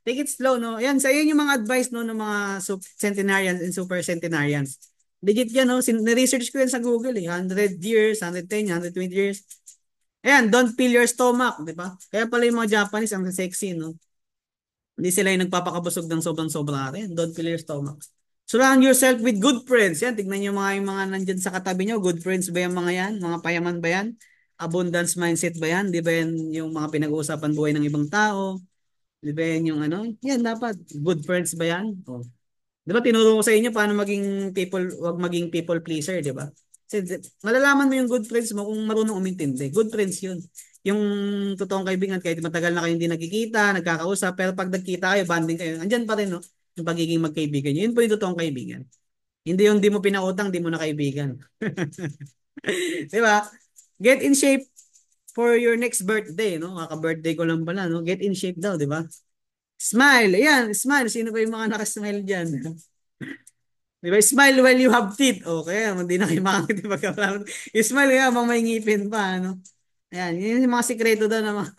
Take it slow, no? Yan, sa yun yung mga advice, no, ng mga centenarians and super centenarians. Legit yan, no? Research ko yan sa Google, eh. 100 years, 110, 120 years. Ayan, don't fill your stomach, di ba? Kaya pala yung mga Japanese, ang sexy, no? Hindi sila yung nagpapakabusog ng sobrang-sobra rin. Don't fill your stomach. Surround yourself with good friends. Yan, tignan nyo yung mga nandyan sa katabi nyo. Good friends ba yung mga yan? Mga payaman ba yan? Abundance mindset ba yan? Di ba yan yung mga pinag-uusapan buhay ng ibang tao? Di ba yan yung ano? Yan, dapat. Good friends ba yan? Oh. Di ba tinuro ko sa inyo paano maging people, wag maging people pleaser, di ba? Kasi malalaman mo yung good friends mo kung marunong umintindi. Good friends yun. Yung totoong kaibigan, kahit matagal na kayo hindi nagkikita, nagkakausap, pero pag nagkita kayo, banding kayo, andyan pa rin, no? Yung pagiging magkaibigan nyo. Yun po yung totoong kaibigan. Hindi yung di mo pinautang, di mo na kaibigan. Di ba? Get in shape for your next birthday, no? Kaka-birthday ko lang pala, no? Get in shape daw, di ba? Smile. Ayan, smile. Sino ba yung mga nakasmile dyan? Di ba? Smile while you have teeth. Okay, hindi na kayo makakita pagkakaroon. Smile nga, habang may ngipin pa, ano? Ayan, yun yung mga sikreto daw na mga,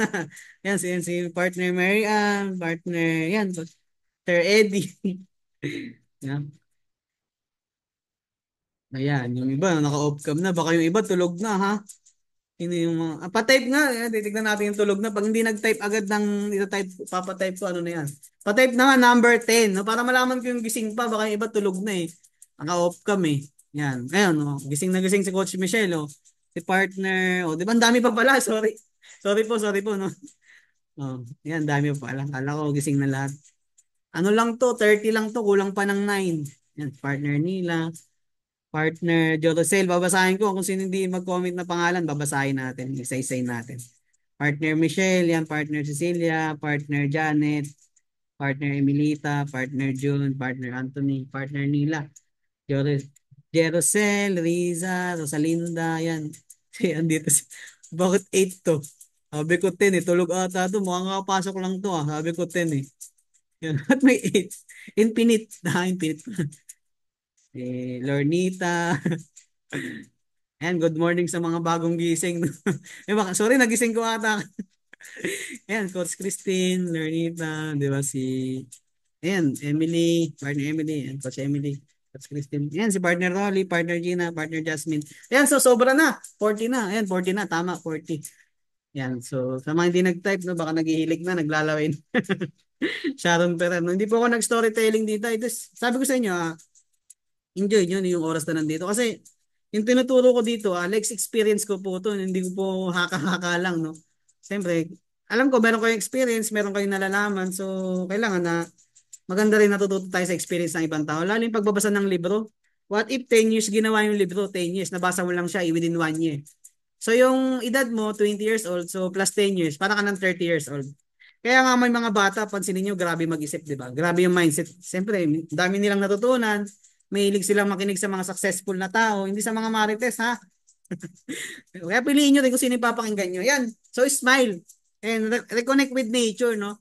yan, si partner Mary Ann, partner, yan, Sir Eddie. Yan. Ayan, yung iba, naka-off cam na. Baka yung iba, tulog na, ha? Sino yung mga, pa-type nga, yan, titignan natin yung tulog na. Pag hindi nag-type agad ng, ito-type, papatype ko, ano na yan. Pa-type naman, number 10, no? Para malaman ko yung gising pa, baka yung iba tulog na eh. Naka-off cam eh. Yan, ayun, no? Gising na gising si Coach Michelle, oh. Si partner, oh, di ba, ang dami pa pala, sorry. Sorry po, no? Oh, yan, dami pa pala. Kala ko, gising na lahat. Ano lang to, 30 lang to, kulang pa ng 9. Yan, partner nila. Partner Jorosel, babasahin ko kung sino hindi mag-comment na pangalan, babasahin natin, isa-isay natin. Partner Michelle, yan, partner Cecilia, partner Janet, partner Emilita, partner June, partner Anthony, partner Nila, Joros Jerosel, Riza, Rosalinda, yan. Andito si, bakit 8 to? Sabi ko 10 eh, tulog ata to, mukhang kakapasok lang to ah. Sabi ko 10 eh. Yan, at may 8. Infinite, infinite. Lornita, ayan, good morning sa mga bagong gising. Sorry, nagising ko ata. Ayan, Coach Christine, Lernita, di ba si, ayan, Emily, partner Emily, ayan, Coach Emily, Coach Christine. Ayan, si partner Rolly, partner Gina, partner Jasmine. Ayan, so sobra na, 40 na. Ayan, 40 na, tama, 40. Ayan, so sa mga hindi nag-type, no, baka naghihilig na, naglalawin. Sharon Perez. No? Hindi po ako nag-storytelling dito. Sabi ko sa inyo, enjoy nyo yung oras na nandito. Kasi yung tinuturo ko dito, Alex, experience ko po to. Hindi ko po haka-haka lang, no? Siyempre, alam ko, meron kayong experience, meron kayong nalalaman. So, kailangan na maganda rin natututo tayo sa experience ng ibang tao. Lalo yung pagbabasa ng libro. What if 10 years ginawa yung libro? 10 years. Nabasa mo lang siya within 1 year. So, yung edad mo, 20 years old. So, plus 10 years. Para ka ng 30 years old. Kaya nga may mga bata, pansinin nyo, grabe mag-isip, di ba? Grabe yung mindset. Siyempre, dami nilang natutunan. Mahilig silang makinig sa mga successful na tao, hindi sa mga marites, ha? Kaya piliin nyo rin kung sino yung papakinggan nyo. Yan. So, smile. And reconnect with nature, no?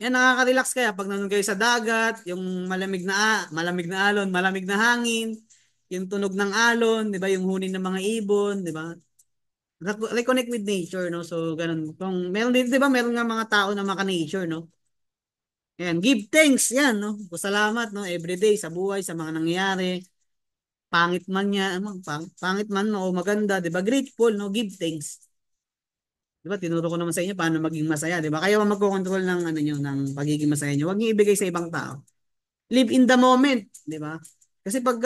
Yan, nakaka-relax kaya pag nandun kayo sa dagat, yung malamig na alon, malamig na hangin, yung tunog ng alon, di ba? Yung hunin ng mga ibon, di ba? Reconnect with nature, no? So, ganun. Kung meron din, di ba? Meron nga mga tao na maka-nature, no? Yan, give thanks, yan, no? Salamat, no? Everyday sa buhay, sa mga nangyayari. Pangit man niya, pangit man o maganda, 'di ba? Grateful, no? Give thanks. 'Di ba? Tinuro ko naman sa inyo paano maging masaya, 'di ba? Kayo ang magko-control ng ano niyo, ng pagiging masaya niyo. Huwag niyo ibigay sa ibang tao. Live in the moment, 'di ba? Kasi pag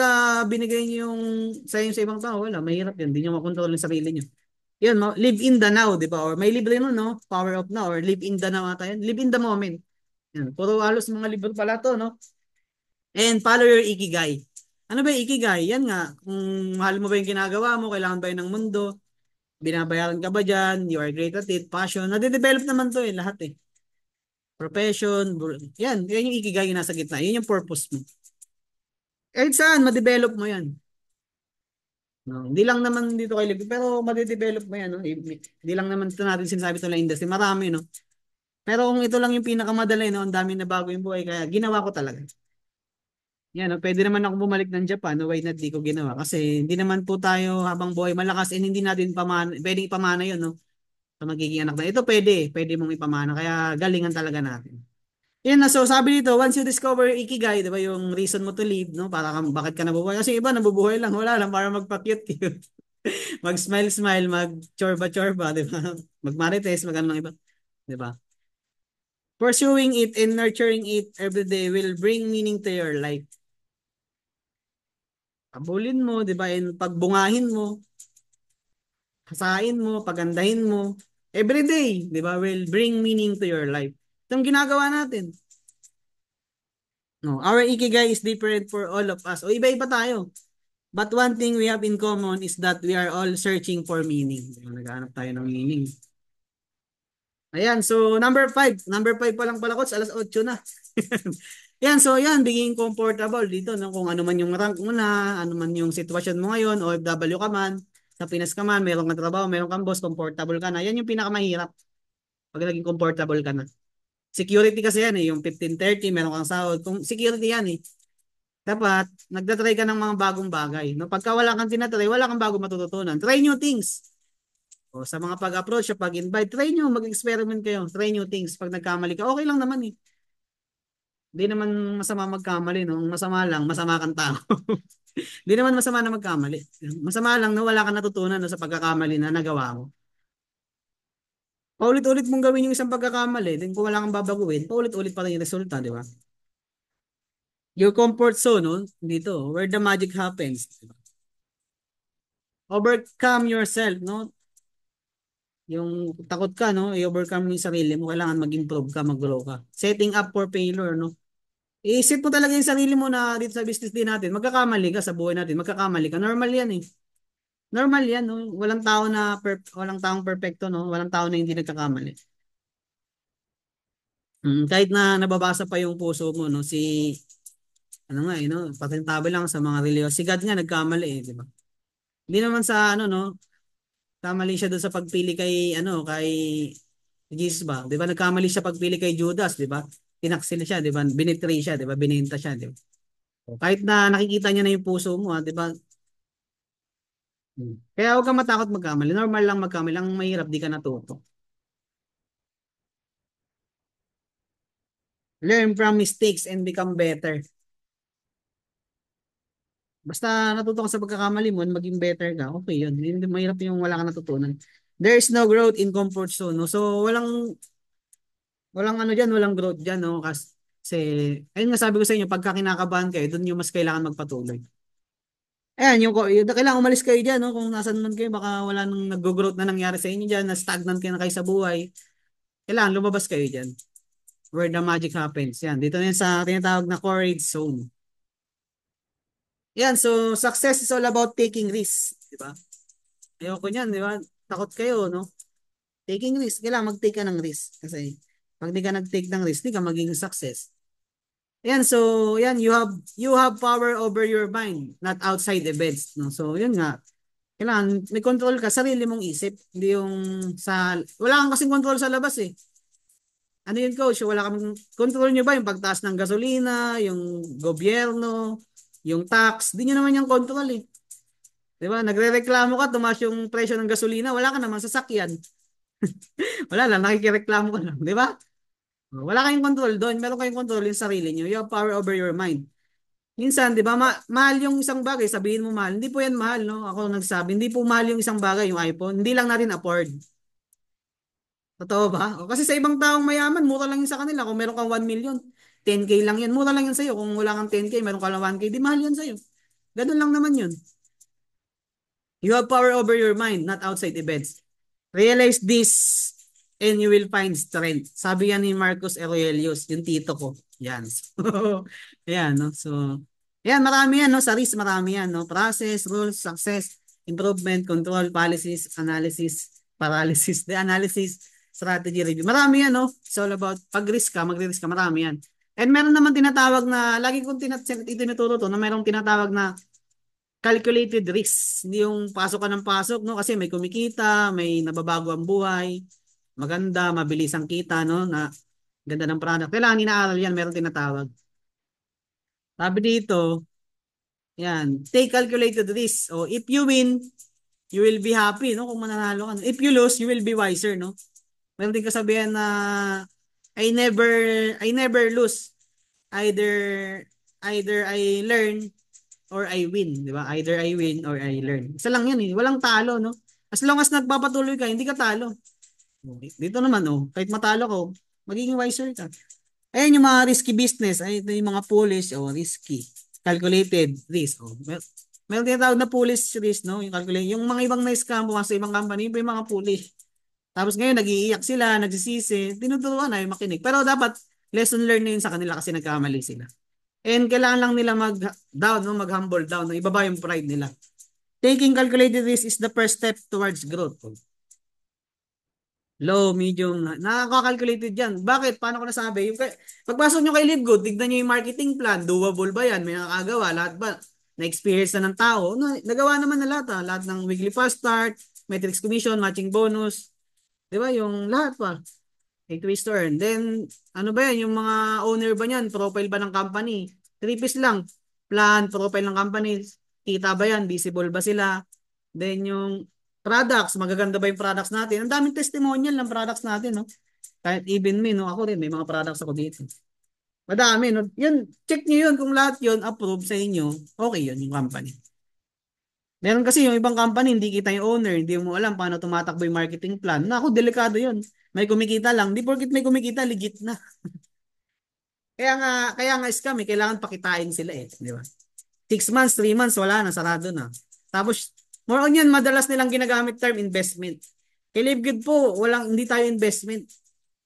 binigay niyo yung sa ibang tao, wala, mahirap 'yun. Hindi niyo makontrol yung sarili niyo. 'Yun, live in the now, 'di ba? Or may libre nun, no? Power of now or live in the now ata 'yan. Live in the moment. Yan. Puro halos mga libro pala to, no? And follow your ikigai. Ano ba yung ikigai? Yan nga, kung mahal mo ba yung ginagawa mo, kailangan ba yun ng mundo, binabayaran ka ba dyan, you are great at it, passion, nade-develop naman to eh, lahat eh. Profession, yan yung ikigai yung nasa gitna, yun yung purpose mo. Kahit saan, ma-develop mo yan. No, hindi lang naman dito kay Libby, pero ma-develop mo yan. No? Hindi lang naman ito natin sinasabi ito lang industry, marami, no? Pero kung ito lang yung pinakamadali, no, ang dami na bago yung buhay, kaya ginawa ko talaga. Yan, no? Pwede naman ako bumalik ng Japan, no? Why not di ko ginawa? Kasi hindi naman po tayo habang buhay malakas and hindi natin pamana, pwedeng ipamana yun, no? Sa magiging anak na. Ito pwede mong ipamana. Kaya galingan talaga natin. Yan na, so sabi dito, once you discover your ikigai, di ba yung reason mo to live, no? Para bakit ka nabubuhay? Kasi iba nabubuhay lang, wala lang para magpa-cute-cute. Mag-smile-smile, mag-chorba-chorba, di ba? Mag-marites, mag-ano ng iba, di ba? Pursuing it and nurturing it every day will bring meaning to your life. Abulin mo, di ba? And pagbungahin mo, hasain mo, pagandahin mo, every day, di ba? Will bring meaning to your life. Itong ginagawa natin. No, our ikigai is different for all of us. O iba-iba tayo. But one thing we have in common is that we are all searching for meaning. Naghahanap tayo ng meaning. Ayan, so number 5. Number 5 pa lang pala, coach. Alas 8 na. Yan, so yan, being comfortable dito. No? Kung ano man yung rank mo na, ano man yung sitwasyon mo ngayon, OFW ka man, sa Pinas ka man, meron kang trabaho, meron kang boss, comfortable ka na. Yan yung pinakamahirap. Pag naging comfortable ka na. Security kasi yan eh, yung 15-30, meron kang sahod. Kung security yan eh. Dapat, nagtatry ka ng mga bagong bagay. No? Pagka wala kang tinatry, wala kang bagong matututunan. Try new things. O, sa mga pag-approach, sa pag-invite, try nyo, mag-experiment kayo. Try new things. Pag nagkamali ka, okay lang naman eh. Hindi naman masama magkamali, no? Masama lang, masama kang tao. Hindi naman masama na magkamali. Masama lang na wala kang natutunan no, sa pagkakamali na nagawa mo. Paulit-ulit mong gawin yung isang pagkakamali, then kung wala kang babaguhin, paulit-ulit pa rin yung resulta, di ba? Your comfort zone, no? Dito, where the magic happens. Diba? Overcome yourself, no? Yung takot ka, no? I-overcome mo yung sarili mo, kailangan mag-improve ka, mag-grow ka. Setting up for failure, no? Iisip mo talaga yung sarili mo na dito sa business din natin, magkakamali ka sa buhay natin, magkakamali ka. Normal yan eh. Normal yan, no? Walang taong perfecto, no? Walang tao na hindi nagkakamali. Kahit na nababasa pa yung puso mo, no? Ano nga, no? Patentabi lang sa mga reliyon. Si God nga nagkamali eh, di ba? Hindi naman sa, ano, no? Kamali siya doon sa pagpili kay Jesus ba? Di ba? Nagkamali siya pagpili kay Judas, di ba? Tinaksil siya, di ba? Binitray siya, di ba? Bininta siya, di ba? Kahit na nakikita niya na yung puso mo, di ba? Kaya huwag kang matakot magkamali. Normal lang magkamali. Ang mahirap, di ka natuto. Learn from mistakes and become better. Basta natuto ka sa pagkakamali mo, maging better ka, okay yun. Hindi mahirap yung wala kang natutunan. There is no growth in comfort zone. No? So, walang ano dyan, walang growth dyan. No? Kasi, ayun nga sabi ko sa inyo, pagka kinakabahan kayo, doon yung mas kailangan magpatuloy. Ayan, yung kailangan umalis kayo dyan, no? Kung nasan man kayo, baka wala nang nag-growth na nangyari sa inyo dyan, na stagnant kayo na kayo sa buhay. Kailangan lumabas kayo dyan. Where the magic happens. Yan, dito na yan sa tinatawag na courage zone. Yan, so success is all about taking risks, di ba? Ayoko niyan, di ba? Takot kayo, no? Taking risk, kailangan mag-take ka ng risk. Kasi pag di ka nag-take ng risk, di ka magiging success. Yan, so yan, you have power over your mind, not outside events, no? So yun nga, kailangan may control ka, sarili mong isip, hindi yung wala kang kasing control sa labas eh. Ano yun, coach? Wala kang control nyo ba yung pagtaas ng gasolina, yung gobyerno, yung tax, di nyo naman yung control eh. Di ba? Nagrereklamo ka, tumaas yung presyo ng gasolina, wala ka naman sasakyan. Wala lang, nakikireklamo ka lang, di ba? Wala kayong control doon, meron kayong control yung sarili nyo. You have power over your mind. Minsan, di ba, mahal yung isang bagay, sabihin mo mahal. Hindi po yan mahal, no? Ako nagsabi, hindi po mahal yung isang bagay, yung iPhone. Hindi lang natin afford. Totoo ba? O, kasi sa ibang taong mayaman, mura lang yun sa kanila. Kung meron kang 1 million, 10K lang yan. Mura lang yan sa'yo. Kung wala kang 10K, meron ka lang 1K, di mahal yan sa'yo. Ganun lang naman yun. You have power over your mind, not outside events. Realize this and you will find strength. Sabi yan ni Marcus Aurelius, yung tito ko. Yan. So, yan, no? So, yan, marami yan, no? Sa risk, marami yan, no? Process, rules, success, improvement, control, policies, analysis, paralysis, the analysis, strategy review. Marami yan, no? It's all about pag-risk ka, magre-risk ka, marami yan. And meron naman tinatawag na, lagi kong itinuturo to, na merong tinatawag na calculated risk. Hindi yung pasok ka ng pasok, no? Kasi may kumikita, may nababago ang buhay, maganda, mabilis ang kita, no? Na ganda ng product. Kailangan inaaral yan, meron tinatawag. Sabi dito, yan, take calculated risk. O if you win, you will be happy, no? Kung mananalo ka. If you lose, you will be wiser, no? Meron din kasabihan na I never I never lose. Either either I learn or I win, di ba? Either I win or I learn. Isa lang 'yan eh. Walang talo, no? As long as nagpapatuloy ka, hindi ka talo. Okay. Dito naman, oh, kahit matalo ko, magiging wiser ka. Ayan yung mga risky business. Ay, ito yung mga foolish o risky. Calculated risk. Oh. Meron tinatawag na foolish risk, no? Yung calculate. Yung mga ibang na-scam sa ibang company, yung mga foolish. Tapos ngayon, nag-iiyak sila, nagsisisi. Tinuturuan na yung makinig. Pero dapat, lesson learned na yun sa kanila kasi nagkamali sila. And kailangan lang nila mag-down, no? Mag-humble down. No? Ibaba yung pride nila. Taking calculated risk is the first step towards growth. Low, medium, nakaka-calculated yan. Bakit? Paano ko nasabi? Pagpasok nyo kay LiveGood, tignan nyo yung marketing plan. Doable ba yan? May nakakagawa? Lahat ba? Na-experience na ng tao? No, nagawa naman na lahat. Lahat ng weekly fast start, metrics commission, matching bonus. Di ba? Yung lahat pa. May twist to earn. Then, ano ba yan? Yung mga owner ba yan? Profile ba ng company? 3 piece lang. Plan, profile ng company. Kita ba yan? Visible ba sila? Then, yung products, magaganda ba yung products natin? Ang daming testimonial ng products natin, no? Kahit even me, no? Ako rin, may mga products ako dito. Madami, no? Yun, check nyo yun. Kung lahat yun, approve sa inyo, okay yun, yung company. Meron kasi yung ibang company, hindi kita yung owner, hindi mo alam paano tumatakbo yung marketing plan. Naku, delikado yun. May kumikita lang. Di porkit may kumikita, legit na. Kaya nga scam eh, kailangan pakitain sila eh. Di ba? 6 months, 3 months, wala na, sarado na. Tapos, more on yan, madalas nilang ginagamit term investment. Kay LiveGood po, hindi tayo investment.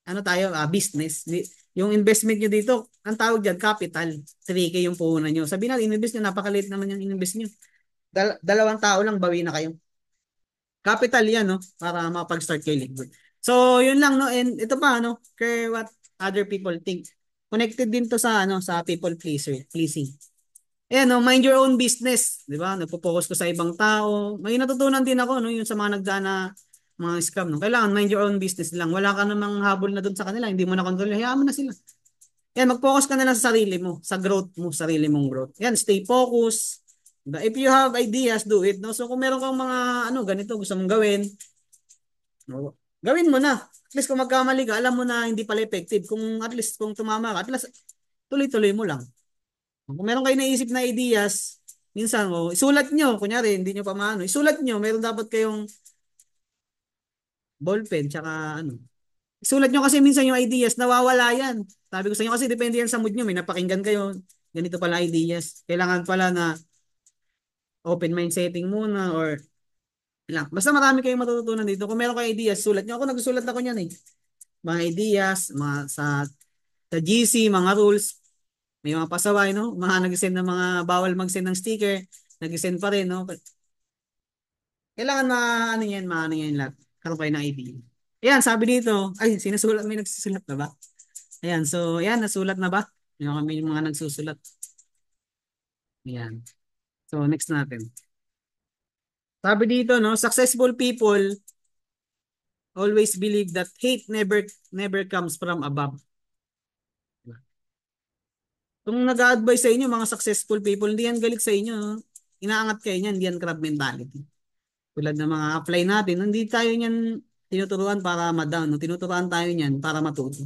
Ano tayo? Business. Yung investment nyo dito, ang tawag dyan, capital. 3K yung puhunan nyo. Sabi na, invest nyo, napakaliit naman yung invest nyo. Dalawang tao lang, bawi na kayo. Capital yan, no? Para mapag-start kay LiveGood. So, yun lang, no? And ito pa, no? Care what other people think. Connected din to sa, sa people pleasing. Ayan, no, mind your own business, 'di ba? Nagpo-focus ko sa ibang tao. May natutunan din ako no, yung sa mga nagdaan na mga scam, no. Kailangan mind your own business lang. Wala ka namang habol na doon sa kanila, hindi mo na control, hayaan mo na sila. Yan, mag-focus ka na lang sa sarili mo, sa growth mo, sarili mong growth. Yan, stay focused. Diba? If you have ideas, do it, no. So kung meron kang mga ganito gusto mong gawin, no, gawin mo na. At least kung magkamali ka, alam mo na hindi pala effective. Kung at least kung tumama ka, at least tuloy-tuloy mo lang. Kung meron kayo naisip na ideas, minsan isulat nyo. Kunyari, hindi nyo pa maano. Isulat nyo. Meron dapat kayong ballpen, tsaka ano. Isulat nyo kasi minsan yung ideas, nawawala yan. Sabi ko sa inyo kasi depende yan sa mood nyo. May napakinggan kayo. Ganito pala ideas. Kailangan pala na open mind setting muna or lang. Basta marami kayong matututunan dito. Kung meron kayong ideas, sulat nyo. Ako nagsusulat ako niyan eh. Mga ideas, sa GC, mga rules, may mga pasaway, no? Mga nag-send ng mga bawal mag-send ng sticker, nag-send pa rin, no? Kailangan maano yan lahat. Karoon kayo ng idea. Ayan, sabi dito, ay, sinusulat, may nagsusulat na ba? Ayan, so, ayan, nasulat na ba? Yung kami yung mga nagsusulat. Ayan. So, next natin. Sabi dito, no, successful people always believe that hate never comes from above. Kung nag-a-advise sa inyo, mga successful people, hindi yan galit sa inyo. No? Inaangat kayo niyan, hindi yan crab mentality. Tulad ng mga apply natin, hindi tayo niyan tinuturuan para ma-down. No? Tinuturuan tayo niyan para matuto.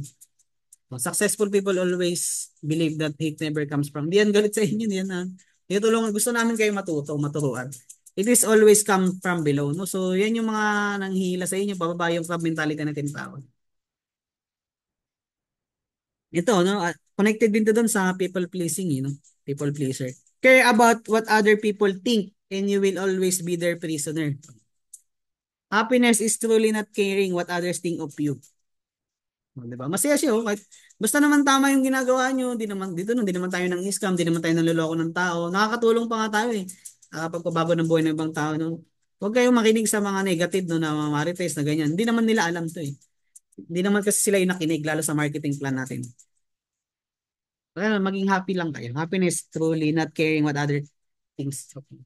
So, successful people always believe that hate never comes from. Hindi yan galit sa inyo. Hindi yan tinutulungan. Gusto namin kayo maturuan. It is always come from below. No? So, yan yung mga nanghihila sa inyo. Pababa yung crab mentality na tinatawag. Ito, no? Connected din to doon sa people pleasing, People pleaser. Care about what other people think and you will always be their prisoner. Happiness is truly not caring what others think of you. Diba? Masaya siya, kahit basta naman tama yung ginagawa nyo, di naman tayo ng scam, di naman tayo ng loloko ng tao. Nakakatulong pa nga tayo eh. Pagpabago ng buhay ng ibang tao, no? Huwag kayong makinig sa mga negative, no, na mga marites na ganyan. Hindi naman nila alam to eh. Hindi naman kasi sila yung nakinig, lalo sa marketing plan natin. Kaya maging happy lang kayo. Happiness truly not caring what other things. Okay.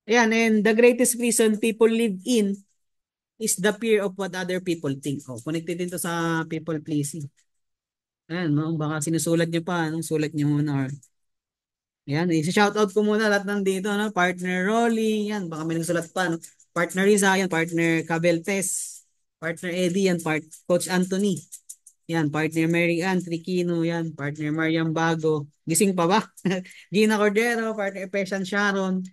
Ayan, and the greatest reason people live in is the fear of what other people think. Oh, connected din to sa people pleasing. Ayan, no? Baka sinusulat nyo pa, no? Sulat nyo muna. Or Yan, i-shoutout ko muna lahat nandito, no? Partner Rolly, yan, baka may nagsulat pa, no? Partner Riza, yan, partner Cabeltes, partner Eddie, yan, Coach Anthony, yan, partner Mary Ann Triquino, yan, partner Mariam Bago, gising pa ba? Gina Cordero, partner Pesan Sharon,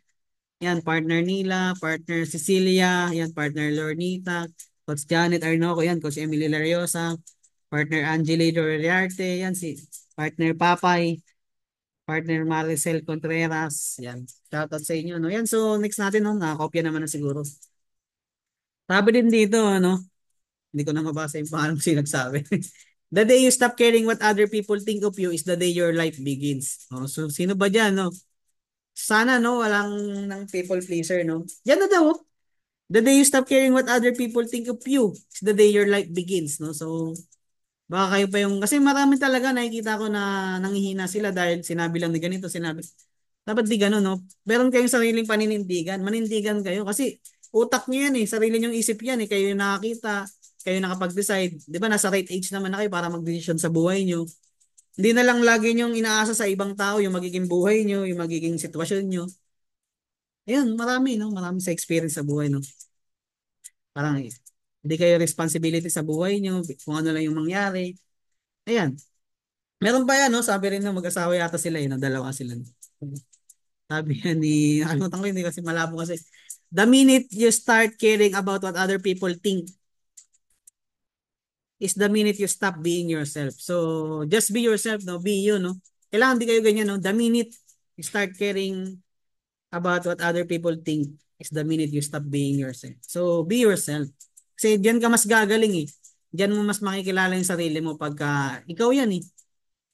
yan, partner Nila, partner Cecilia, yan, partner Lornita, Coach Janet Arnoco, yan, Coach Emily Lariosa, partner Angela Doriarte, yan, si partner Papay, partner Maricel Contreras. Yan. Shoutout sa inyo. No? Yan. So, next natin, no? Nakakopya naman na siguro. Sabi din dito, ano? Hindi ko na mabasa yung pangalan kung sino nagsabi. The day you stop caring what other people think of you is the day your life begins. Oh, so, sino ba dyan, no? Sana, no? Walang ng people pleaser, no? Yan na daw. Oh. The day you stop caring what other people think of you is the day your life begins, no? So, baka kayo pa yung, kasi marami talaga nakikita ko na nanghihina sila dahil sinabi lang ni ganito, sinabi. Dapat di gano'n, no? Meron kayong sariling paninindigan. Manindigan kayo kasi utak niyo yan eh. Sarili niyong isip yan eh. Kayo yung nakakita, kayo nakapag-decide. Di ba nasa right age naman na kayo para mag-decision sa buhay niyo. Hindi na lang lagi niyong inaasa sa ibang tao yung magiging buhay niyo, yung magiging sitwasyon niyo. Ayun, marami, no? Marami sa experience sa buhay, no? Parang hindi kayo responsibility sa buhay niyo, kung ano lang yung mangyari. Ayan. Meron pa yan, no? Sabi rin na mag-asawa yata sila, yun, dalawa sila. Sabi yan ni, nakalimutan ko yun kasi malabo kasi. The minute you start caring about what other people think is the minute you stop being yourself. So, just be yourself, no? Be you, no? Kailangan di kayo ganyan, no? The minute you start caring about what other people think is the minute you stop being yourself. So, be yourself. Kasi diyan ka mas gagaling eh. Diyan mo mas makikilala yung sarili mo pagka ikaw yan eh.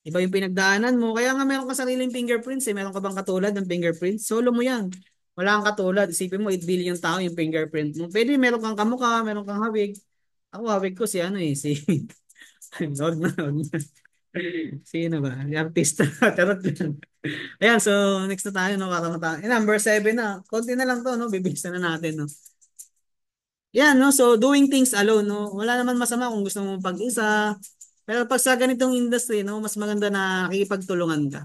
Iba yung pinagdaanan mo. Kaya nga meron ka sariling fingerprints eh. Meron ka bang katulad ng fingerprints? Solo mo yan. Wala kang katulad. Isipin mo, 8 billion tao yung fingerprint mo. Pwede meron kang kamukha, meron kang hawig. Ako hawig ko si ano eh, si... Huwag na, huwag na. Sino ba? Si artista. Charot lang. Ayan, so next na tayo, no? Para mata. Number 7 na. Konti na lang to, no? Bibilisan na natin, no? Yan, no? So, doing things alone, no? Wala naman masama kung gusto mo pag-isa. Pero pag sa ganitong industry, no? Mas maganda na kikipagtulungan ka.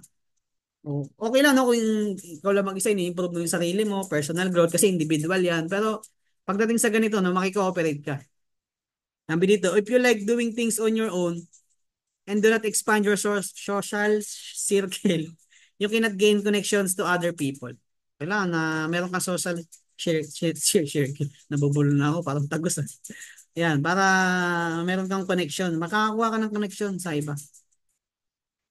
Oh, okay lang, no? Kung ikaw lang mag-isa, ni-improve mo yung sarili mo, personal growth, kasi individual yan. Pero pagdating sa ganito, no? Makikooperate ka. Sabi dito, if you like doing things on your own, and do not expand your social circle, you cannot gain connections to other people. Kailangan na meron kang social share. Nabubulo na ako, parang tagos. Ah. Yan, para meron kang connection. Makakakuha ka ng connection sa iba.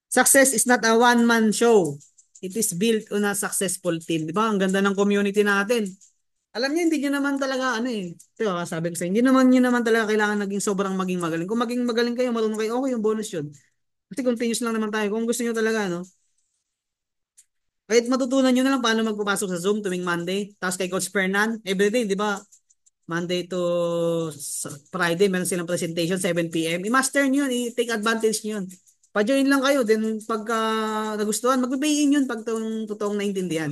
Success is not a one-man show. It is built on a successful team. Di ba? Ang ganda ng community natin. Alam niyo, hindi niyo naman talaga ano eh. Ito, sabi ko sa inyo, hindi naman niyo naman talaga kailangan naging sobrang maging magaling. Kung maging magaling kayo, marunong kayo, okay yung bonus yun. Kasi continuous lang naman tayo. Kung gusto niyo talaga, no? Kahit matutunan niyo na lang paano magpapasok sa Zoom tuwing Monday. Tapos kay Coach Fernan, everyday, di ba? Monday to Friday, meron silang presentation, 7 p.m. I-master niyo yun, i-take advantage niyo yun. Pa-join lang kayo, then pagka nagustuhan, mag-pay-in yun pag totoong naintindihan.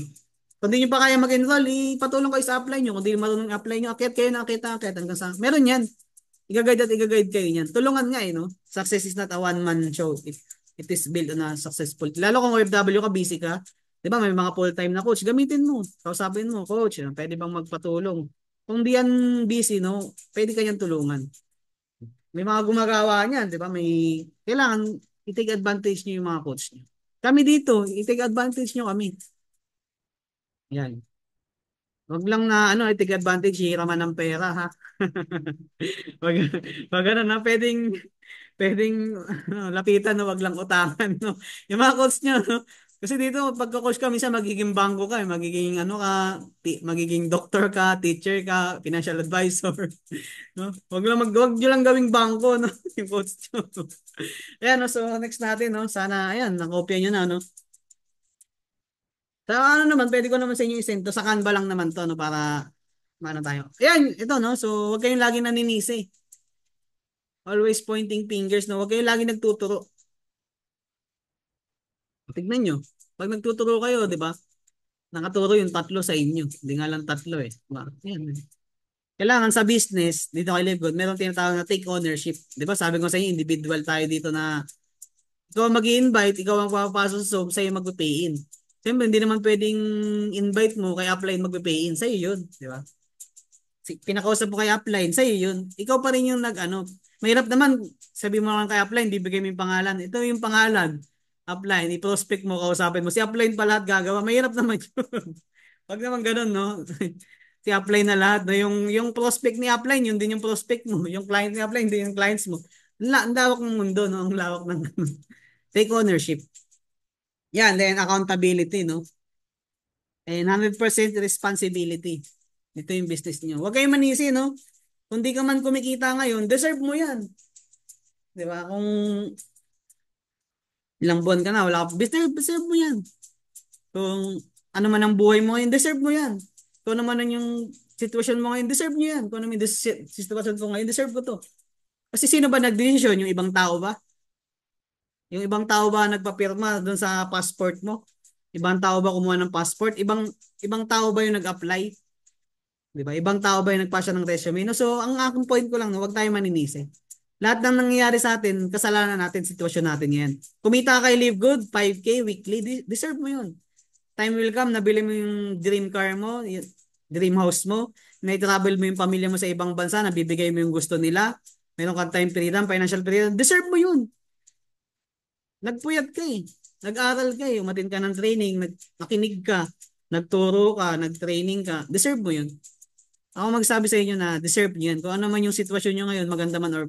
Kung di nyo pa kaya mag-enroll, ipatulong kayo sa apply nyo. Kung di marunong apply nyo, akit kayo na akit hanggang sa... Meron yan. I-guide kayo yan. Tulungan nga eh, no? Success is not a one-man show. It is built on a successful. Lalo kung OFW ka, busy ka. Di ba, may mga full-time na coach. Gamitin mo. Kausapin mo, coach. Pwede bang magpatulong? Kung di yan busy, no? Pwede kanyang tulungan. May mga gumagawa niyan, di ba? May... Kailangan i-take advantage niyo yung mga coach niyo. Kami dito, i-take advantage niyo kami. Yan. Wag lang na ano, i-take advantage, hiraman ng pera ha. wag, wag ano na, pwedeng lapitan no, wag lang utangan no. Yung mga coach niya no. Kasi dito pagka-coach ka minsan magiging bangko ka, magiging ano ka, magiging doctor ka, teacher ka, financial advisor, no? Wag niyo lang gawing bangko no, yung coach niyo. Ayan no, so next natin no, sana ayan, nakopya niyo na no. Sa ano naman, pwede ko naman sa inyo isend to. Sa Canva lang naman to, no, para maano tayo. Ayan, ito, no. So, huwag kayong lagi naninisi. Always pointing fingers, no. Huwag kayong lagi nagtuturo. Tignan nyo. Pag nagtuturo kayo, di ba? Nakaturo yung tatlo sa inyo. Hindi nga lang tatlo eh. Diba? Ayan. Kailangan sa business, dito kay Live Good, meron tinatawag na take ownership. Di ba? Sabi ko sa inyo, individual tayo dito na ikaw mag-i-invite, ikaw ang papapasok sa Zoom, sa'yo mag-pay in. Siyempre, hindi naman pwedeng invite mo kay upline magpe-pay in. Sa'yo yun, di ba? Pinakausap mo kay upline, sa'yo yun. Ikaw pa rin yung nag-ano. Mahirap naman, sabi mo lang kay upline, di bigay mo yung pangalan. Ito yung pangalan. Upline, i-prospect mo, kausapin mo. Si upline pa lahat gagawa. Mahirap naman yun. Wag naman ganun, no? Si upline na lahat. No? Yung prospect ni upline, yun din yung prospect mo. Yung client ni upline, din yung clients mo. Ang lawak ng mundo, no? Ang lawak ng take ownership. Yan, then accountability, no? And 100% responsibility. Ito yung business niyo. Huwag kayong manisi, no? Kung di ka man kumikita ngayon, deserve mo yan. Di ba? Kung ilang buwan ka na, wala ka, deserve mo yan. Kung ano man ang buhay mo ngayon, deserve mo yan. Kung ano man ang yung sitwasyon mo ngayon, deserve nyo yan. Kung ano man yung sitwasyon ko ngayon, deserve ko to. Kasi sino ba nag-decision? Yung ibang tao ba? Yung ibang tao ba nagpapirma doon sa passport mo? Ibang tao ba kumuha ng passport? Ibang tao ba yung nag-apply? 'Di ba? Ibang tao ba yung nagpasa ng resume? No? So, ang aking point ko lang, no, wag tayo maninisi. Lahat ng nangyayari sa atin, kasalanan natin, sitwasyon natin yan. Kumita kay live good, 5K weekly, deserve mo yun. Time will come, nabili mo yung dream car mo, yung dream house mo, na-travel mo yung pamilya mo sa ibang bansa, nabibigay mo yung gusto nila, meron kang time freedom, financial freedom, deserve mo yun. Nagpuyat ka eh. Nag-aral ka eh. Umatin ka ng training, nakinig ka, nagturo ka, nag-training ka. Deserve mo yun. Ako magsabi sa inyo na deserve nyo yan. Kung ano man yung sitwasyon nyo ngayon, maganda man or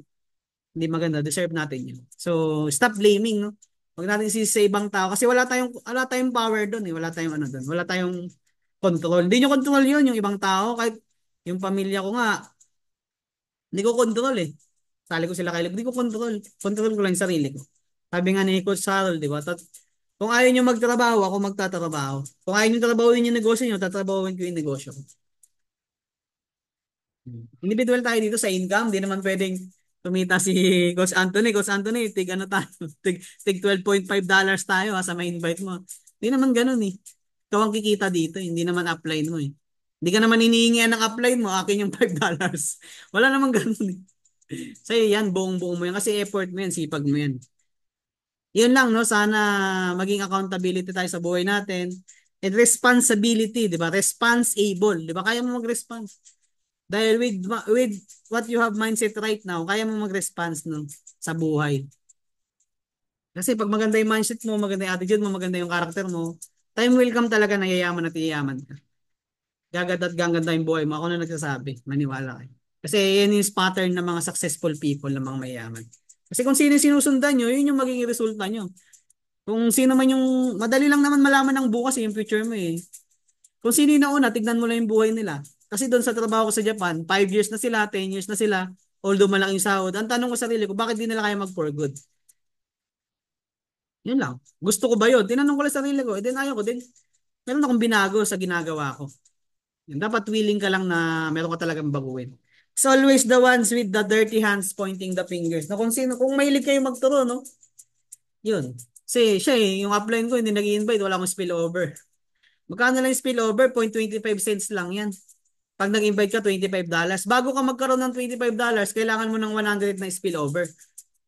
hindi maganda, deserve natin yun. So, stop blaming, no? Huwag natin sisi sa ibang tao kasi wala tayong power doon eh. Wala tayong ano doon. Wala tayong control. Hindi nyo control yun, yung ibang tao. Kahit yung pamilya ko nga, hindi ko control eh. Sali ko sila kayo. Hindi ko control. Control ko lang yung sarili ko. Sabi nga ni Coach Harold, di ba? Kung ayaw nyo magtrabaho, ako magtatrabaho. Kung ayaw nyo trabahuin yung negosyo nyo, tatrabahuin ko yung negosyo ko. Individual tayo dito sa income. Di naman pwedeng tumita si Coach Anthony. Coach Anthony, tig ano tayo? Tig $12.5 tayo ha, sa may invite mo. Hindi naman ganun eh. Ikaw ang kikita dito. Hindi naman upline mo eh. Hindi ka naman hinihingi ng upline mo. Akin yung $5. Wala naman ganun eh. Sa'yo yan, buong-buong mo yan. Kasi effort mo yan, sipag mo yan. Yun lang, no? Sana maging accountability tayo sa buhay natin. And responsibility, di ba? Responsible, di ba? Kaya mo mag-response. Dahil with what you have mindset right now, kaya mo mag-response no, sa buhay. Kasi pag maganda yung mindset mo, maganda yung attitude mo, maganda yung character mo, time will come talaga na yayaman at yayaman ka. Gaganda at gaganda yung buhay mo. Ako na nagsasabi, maniwala kayo. Kasi yan yung pattern ng mga successful people, ng mga mayaman. Kasi kung sino sinusundan nyo, yun yung magiging resulta nyo. Kung sino man yung, madali lang naman malaman ng bukas yung future mo eh. Kung sino yung nauna, tignan mo lang yung buhay nila. Kasi doon sa trabaho ko sa Japan, 5 years na sila, 10 years na sila, although malaking sahod. Ang tanong ko sa sarili ko, bakit di nila kaya mag-for good? Yun lang. Gusto ko ba yun? Tinanong ko lang sa sarili ko. Eh, din ayaw ko din. Meron akong binago sa ginagawa ko. Yun, dapat willing ka lang na meron ka talagang baguhin. It's always the ones with the dirty hands pointing the fingers. Na kung sino, kung mahilig kayo magturo, no? Yun. Kasi siya eh, yung upline ko, hindi nag-i-invite, wala akong spillover. Magkano lang yung spillover? 0.25 cents lang yan. Pag nag-invite ka, $25. Bago ka magkaroon ng $25, kailangan mo ng 100 na spillover.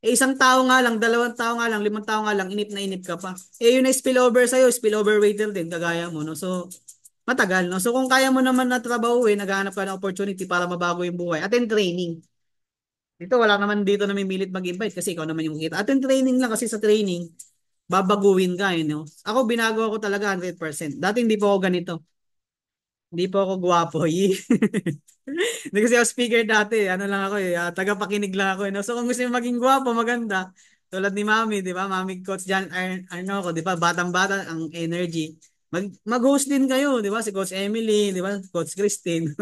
Eh, isang tao nga lang, dalawang tao nga lang, limang tao nga lang, inip na inip ka pa. Eh, yun na spillover sa'yo, spillover waiter din, kagaya mo, no? So, matagal, no? So, kung kaya mo naman na trabaho, naghahanap ka ng opportunity para mabago yung buhay. Attend training. Dito, wala naman dito na mimilit mag-invite kasi ikaw naman yung kita. Attend training lang kasi sa training, babaguhin ka, no? Ako, binago ako talaga 100%. Dati hindi po ako ganito. Hindi po ako gwapo. Hindi kasi ako speaker dati. Ano lang ako eh. Tagapakinig lang ako eh. No? So kung gusto niyo maging gwapo, maganda. Tulad ni Mami, di ba? Mami Coach Jan Arno ko, di ba? Batang-bata ang energy. Mag-host din kayo, di ba? Si Coach Emily, di ba? Coach Christine.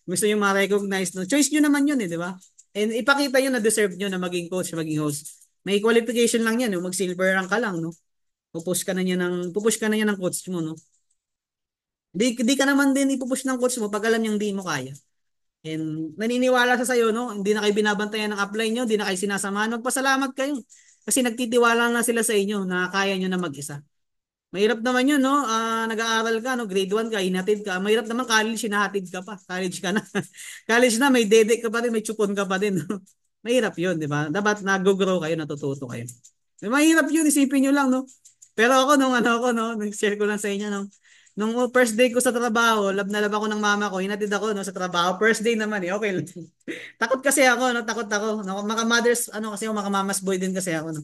Gusto niyo ma-recognize. No? Choice niyo naman yun eh, di ba? And ipakita niyo na deserve niyo na maging coach, maging host. May qualification lang yan. No? Mag-silver rank ka lang, no? Pupush ka na niya ng coach mo, no? Di ka naman din ipupush ng coach mo pag alam niyang di mo kaya. And naniniwala sa sayo, no? Hindi na kayo binabantayan ng apply nyo, hindi na kayo sinasamahan. Magpasalamat kayo. Kasi nagtitiwala na sila sa inyo na kaya nyo na mag-isa. Mahirap naman yun, no? Nag-aaral ka, no? Grade 1 ka, hinatid ka. Mahirap naman college, hinahatid ka pa. College ka na. College na, may dede ka pa rin, may chupon ka pa din. No? Mahirap yun, di ba? Dapat nag-grow kayo, natututo kayo. Mahirap yun, isipin nyo lang, no? Pero ako nung ano ako no, nag-share ko lang sa inyo nung first day ko sa trabaho, love na love ako ng mama ko, hinatid ako no sa trabaho. First day naman eh, okay lang. Takot kasi ako, no, takot ako. No, maka mothers ano kasi ako, maka mama's boy din kasi ako no.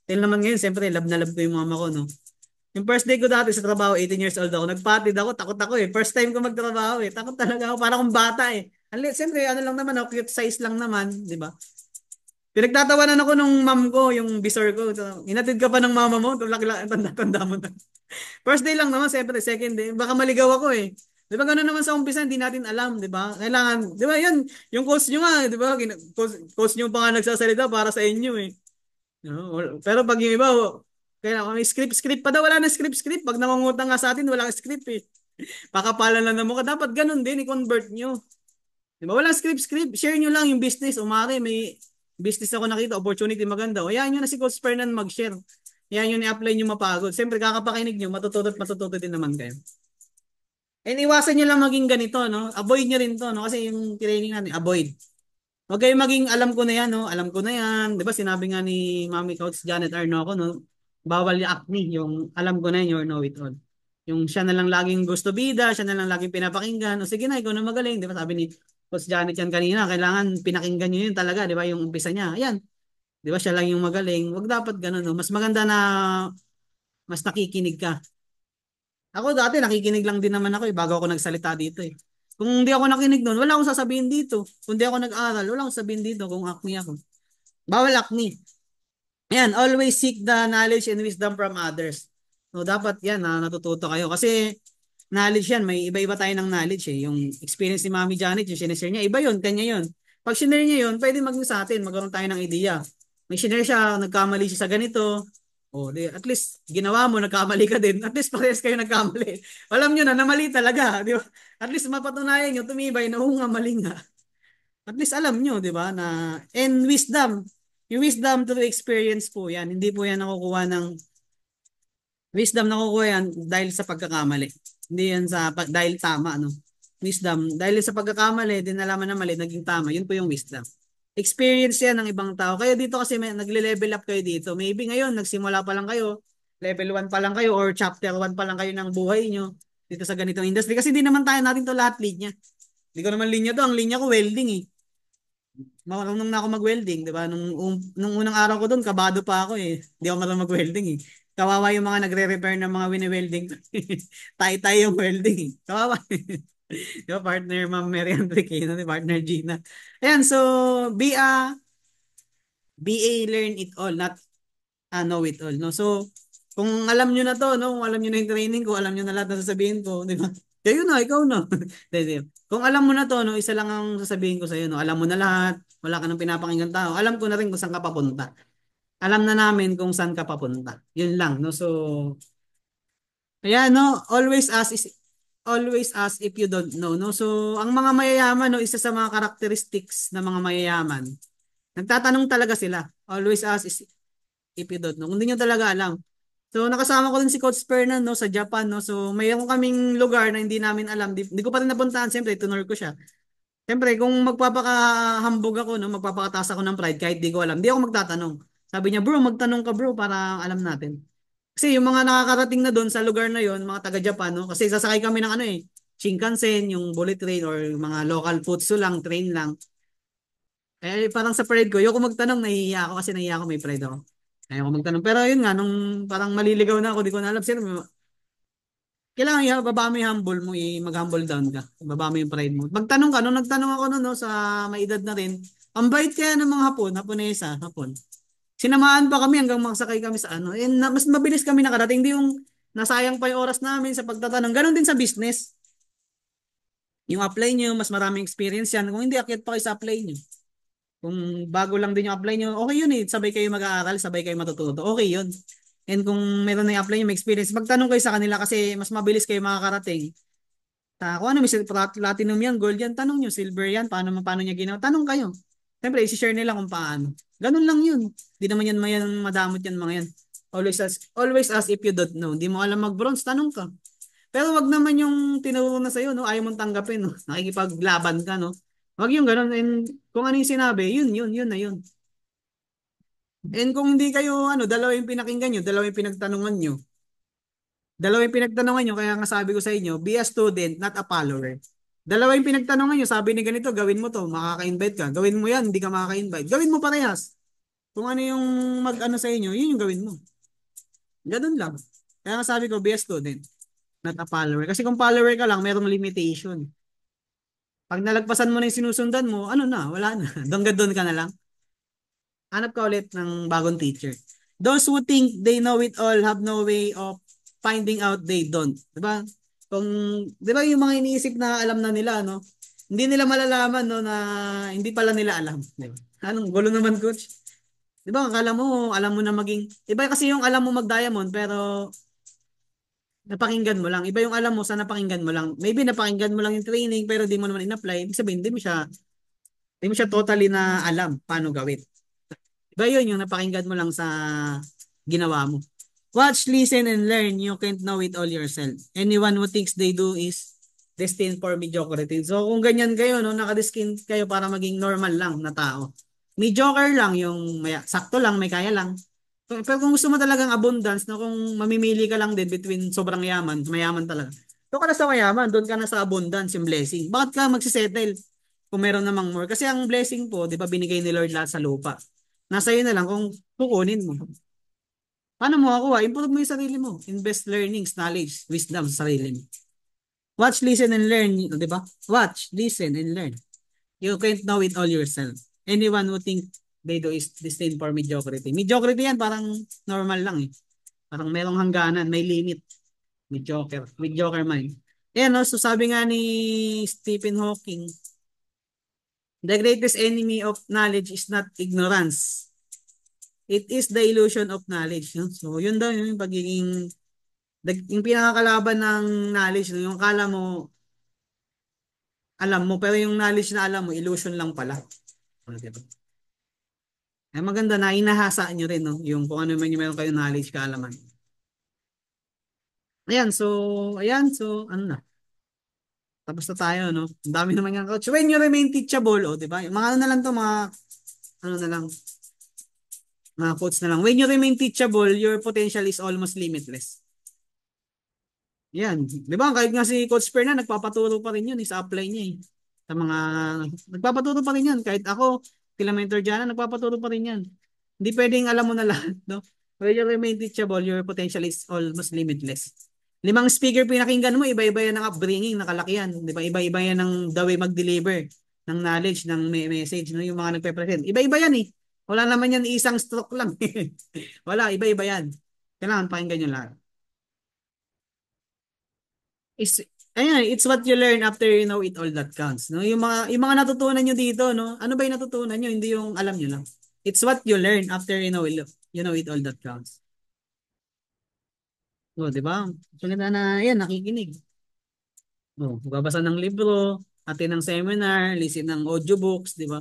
Till naman ngayon, siyempre love na love ko yung mama ko no. Yung first day ko dati sa trabaho, 18 years old ako, nagpatid ako, takot ako eh. First time ko magtrabaho eh. Takot talaga ako, parang akong bata eh. Siyempre, ano lang naman, cute size lang naman, di ba? Pinagtatawanan ako nung mom ko, yung bisor ko. So, inatid ka pa ng mama mo, laki-laki, tanda-tanda mo na. First day lang naman, siyempre, second day, baka maligaw ako eh. Di ba gano'n naman sa umpisa, hindi natin alam, di ba? Kailangan, di ba yan, yung coach nyo nga, di ba? Coach nyo pa nga nagsasalita para sa inyo eh. No? Pero pag yung iba, kaya may script pa daw, wala na script. Pag nangungutang nga sa atin, wala script eh. Pakapalan lang na mukha. Dapat ganun din, i-convert nyo. Di ba? Walang script. Share nyo lang yung business. Umari, may business ako nakita, opportunity maganda. O yan nyo na si Coach Fernan mag-share. Yan yun i-apply nyo mapagod. Siyempre, kakapakinig nyo, matututo din naman kayo. And iwasan nyo lang maging ganito, no? Avoid nyo rin to, no? Kasi yung training natin, avoid. Huwag kayo maging alam ko na yan, no? Alam ko na yan. Di ba sinabi nga ni Mami Coach Janet Arnoco, no? Bawal yung acne, yung alam ko na yan, you know it all. Yung siya na lang laging gusto bida, siya na lang laging pinapakinggan. O sige na, ikaw na magaling. Di ba sabi ni Coach Janet yan kanina, kailangan pinakinggan nyo yun talaga, di ba? Yung umpisa niya. Ayan, di ba siya lang yung magaling. Huwag dapat ganun, no? Mas maganda na mas nakikinig ka. Ako dati nakikinig lang din naman ako eh, bago ako nagsalita dito eh. Kung hindi ako nakinig doon, wala akong sasabihin dito. Kung hindi ako nag-aral, wala akong sasabihin dito kung acne ako. Bawal acne. Ayan, always seek the knowledge and wisdom from others. No, dapat yan na natututo kayo. Kasi knowledge yan, may iba-iba tayo ng knowledge eh. Yung experience ni Mami Janet, yung sineshare niya, iba yun, kanya yun. Pag sinare niya yun, pwede maging sa atin, magkaroon tayo ng idea. May sinare siya, nagkamali siya sa ganito. O, di, at least, ginawa mo, nagkamali ka din. At least, parehas kayo nagkamali. Alam nyo na mali talaga. Di ba? At least, mapatunayan nyo, tumibay na, nga, mali nga. At least, alam nyo, di ba, na, and wisdom. Yung wisdom through experience po yan. Hindi po yan nakukuha ng wisdom nakukuha yan dahil sa pagkakamali. Hindi yan dahil tama, no? Wisdom. Dahil sa pagkakamali, din nalaman na mali, naging tama. Yun po yung wisdom. Experience yan ng ibang tao. Kaya dito kasi nagle-level up kayo dito. Maybe ngayon, nagsimula pa lang kayo, level 1 pa lang kayo, or chapter 1 pa lang kayo ng buhay nyo dito sa ganitong industry. Kasi di naman tayo natin to lahat linya. Hindi ko naman linya to. Ang linya ko welding eh. Marunong na ako mag-welding, di ba? Nung unang araw ko doon, kabado pa ako eh. Hindi ako marunong mag-welding eh. Kawawa yung mga nagre-repair ng mga wini-welding. Tay-tay yung welding eh. Kawawa. Di ba, partner Ma'am Mary Enriquez, partner Gina. Ayan, so, BA learn it all, not know it all. No? So, kung alam nyo na to, no? Kung alam nyo na yung training ko, alam nyo na lahat na sasabihin ko, di ba? Kayo na, ikaw na. Kung alam mo na to, no, isa lang ang sasabihin ko sa iyo, no? Alam mo na lahat, wala ka nang pinapakinggan tao. Alam ko na rin kung saan ka papunta. Alam na namin kung saan ka papunta. Yun lang, no? So, ayan, no? Always ask if you don't know, no? So, ang mga mayayaman, no, isa sa mga characteristics ng mga mayayaman, nagtatanong talaga sila. Always ask if you don't know. Kung hindi nyo talaga alam. So, nakasama ko din si Coach Fernan, no, sa Japan, no? So, mayroon kaming lugar na hindi namin alam. Hindi ko pa rin napuntahan. Siyempre, tunor ko siya. Siyempre, kung magpapakahambog ako, no, magpapakataas ako ng pride kahit di ko alam, di ako magtatanong. Sabi niya, bro, magtanong ka bro para alam natin. Kasi yung mga nakakarating na doon sa lugar na yon, mga taga-Japan, no, kasi sasakay kami ng ano eh, Shinkansen, yung bullet train or mga local futsu lang, train lang. Eh, parang sa pride ko, ayoko magtanong, nahihiya ako kasi nahihiya ako, may pride ako. Ayoko magtanong. Pero yun nga, nung parang maliligaw na ako, di ko na alam, sir, kailangan baba mo yung humble mo, mag-humble down ka. Baba mo yung pride mo. Magtanong ka, nung nagtanong ako no, sa may edad na rin, ang bait kaya ng mga Hapon, Haponesa, Hapon. Sinamahan pa kami hanggang makasakay kami sa ano. And mas mabilis kami nakarating. Hindi yung nasayang pa yung oras namin sa pagtatanong. Ganon din sa business. Yung apply nyo, mas maraming experience yan. Kung hindi, akyat pa kayo sa apply nyo. Kung bago lang din yung apply nyo, okay yun eh. Sabay kayo mag-aaral, sabay kayo matututo. Okay yun. And kung meron na i-apply nyo, may experience, magtanong kayo sa kanila kasi mas mabilis kayo makakarating. Kung ano, may platinum yan, gold yan, tanong nyo, silver yan, paano niya ginawa, tanong kayo. Siyempre, isi-share nila kung paano. Ganun lang yun. Di naman yan madamot yan mga yan. Always ask if you don't know. Di mo alam mag-bronze, tanong ka. Pero wag naman yung tinuro na sa'yo, no? Ayaw mong tanggapin, no? Nakikipaglaban ka, no? Wag yung ganun. And kung ano yung sinabi, yun na yun. And kung hindi kayo, dalawa yung pinakinggan nyo, dalawa yung pinagtanungan nyo, Dalawa yung pinagtanungan nyo, kaya nga sabi ko sa inyo, be a student, not a follower. Dalawa yung pinagtanungan nyo, sabi ni ganito, gawin mo to, makaka-invite ka. Gawin mo yan, hindi ka makaka-invite. Gawin mo parehas. Kung ano yung mag-ano sa inyo, yun yung gawin mo. Ganun lang. Kaya nga sabi ko, be a student, not a follower. Kasi kung follower ka lang, merong limitation. Pag nalagpasan mo na yung sinusundan mo, ano na, wala na. Doon ka na lang. Hanap ka ulit ng bagong teacher. Those who think they know it all have no way of finding out they don't. Diba? Kung, di ba yung mga iniisip na alam na nila, no? Hindi nila malalaman, no, na hindi pala nila alam. Diba? Anong gulo naman, coach? Di ba, akala mo, alam mo na maging, iba kasi yung alam mo mag-diamond, pero napakinggan mo lang. Iba yung alam mo sa napakinggan mo lang. Maybe napakinggan mo lang yung training, pero di mo naman in-apply. Ibig sabihin, di mo siya totally na alam paano gawin. Iba yun, yung napakinggan mo lang sa ginawa mo. Watch, listen, and learn. You can't know it all yourself. Anyone who thinks they do is destined for mediocrity. So kung ganyan kayo, no, nakadestined kayo para maging normal lang na tao. Mediocre lang, yung sakto lang, may kaya lang. Pero kung gusto mo talagang abundance, no, kung mamimili ka lang din between sobrang yaman, mayaman talaga. Doon ka na sa mayaman, doon ka na sa abundance, yung blessing. Bakit ka magsisettle kung meron namang more? Kasi ang blessing po, di ba, binigay ni Lord lahat sa lupa. Nasa iyo na lang kung kukunin mo. Paano mo makuha? Improve mo yung sarili mo. Invest learnings, knowledge, wisdom sa sarili mo. Watch, listen, and learn. Di ba? Watch, listen, and learn. You can't know it all yourself. Anyone who think they do is destined for mediocrity. Mediocrity yan, parang normal lang eh. Parang merong hangganan, may limit. Mediocre. Mediocre mind. Yan, no? So sabi nga ni Stephen Hawking, the greatest enemy of knowledge is not ignorance. It is the illusion of knowledge. No? So, yun daw yung pagiging, yung pinakakalaban ng knowledge, no? Yung akala mo, alam mo, pero yung knowledge na alam mo, illusion lang pala. Ano, diba? Ay maganda na inahasa nyo rin, no? Yung kung ano man yung meron kayong knowledge, kaalaman. Ano na. Tapos na tayo, no? Ang dami naman yung coach. When you remain teachable, di ba? Mga ano na lang to, ano na lang, mga quotes na lang. When you remain teachable, your potential is almost limitless. Yan. Di ba? Kahit nga si Coach Perna, nagpapaturo pa rin yun sa apply niya eh. Sa mga, nagpapaturo pa rin yan. Kahit ako, kilometer dyan, nagpapaturo pa rin yan. Hindi pwedeng alam mo na lahat, no? When you remain teachable, your potential is almost limitless. 5 speaker pinakinggan mo, iba-iba yan ng upbringing, nakalakihan. Di ba? Iba-iba yan ng the way mag-deliver ng knowledge, ng message, no? Yung mga nagpe-present. Iba-iba yan eh. Wala naman yan isang stroke lang. Wala, iba-iba yan. Kailangan pakinggan nyo lahat. Is Ayan, it's what you learn after you know it all that counts. No? Yung mga natutunan nyo dito, no? Ano ba yung natutunan nyo? Hindi yung alam nyo lang. It's what you learn after you know it all that counts. O, di ba? Maganda na, yan, nakikinig. O, babasa ng libro, attend ng seminar, listen ng audiobooks, di ba?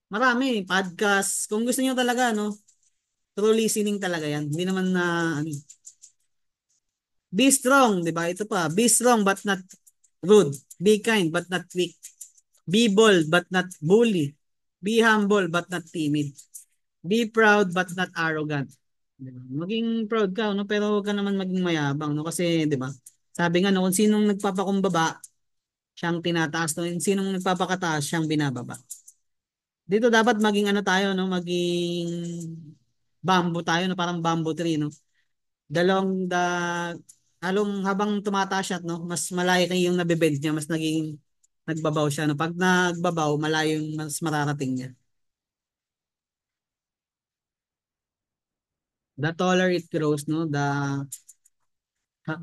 Marami, podcast. Kung gusto niyo talaga, no? Through listening talaga yan. Hindi naman na, ano, be strong, di ba? Ito pa, be strong but not rude. Be kind but not weak. Be bold but not bully. Be humble but not timid. Be proud but not arrogant. Diba? Maging proud ka, no? Pero huwag ka naman maging mayabang, no? Kasi, di ba? Sabi nga, no, kung sinong nagpapakumbaba, siyang tinataas, no? Kung sinong nagpapakataas, siyang binababa. Dito dapat maging ano tayo, no? Maging bamboo tayo, no? Parang bamboo tree, no? Dalawang da habang tumataas siya, no? Mas malayo yung nabebend niya, mas naging nagbabaw siya, no? Pag nagbabaw, malayo yung mas mararating niya. The taller it grows, no?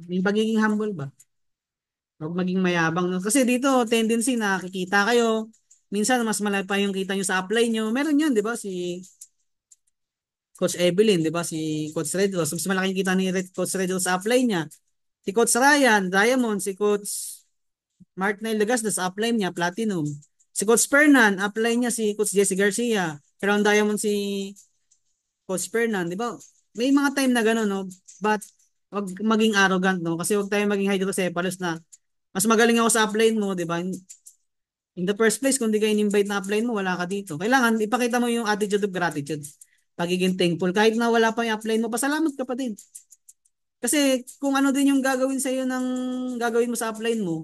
Yung pagiging humble ba? Huwag maging mayabang, no? Kasi dito, tendency na kikita kayo. Minsan, mas malaki pa yung kita nyo sa apply nyo. Meron yun, di ba? Si Coach Evelyn, di ba? Si Coach Redros. Mas malaki yung kita ni Coach Redros sa apply niya. Si Coach Ryan, Diamond. Si Coach Mark Nail Legasdas, apply niya, Platinum. Si Coach Fernan, apply niya si Coach Jesse Garcia. Crown Diamond si Coach Fernan, di ba? May mga time na gano'n, no? But, wag maging arrogant, no? Kasi wag tayong maging hydrocephalus na mas magaling ako sa upline mo, di ba? In the first place, kung di ka in-invite na upline mo, wala ka dito. Kailangan, ipakita mo yung attitude of gratitude. Pagiging thankful. Kahit na wala pa yung upline mo, pasalamat ka pa din. Kasi kung ano din yung gagawin sa iyo ng gagawin mo sa upline mo,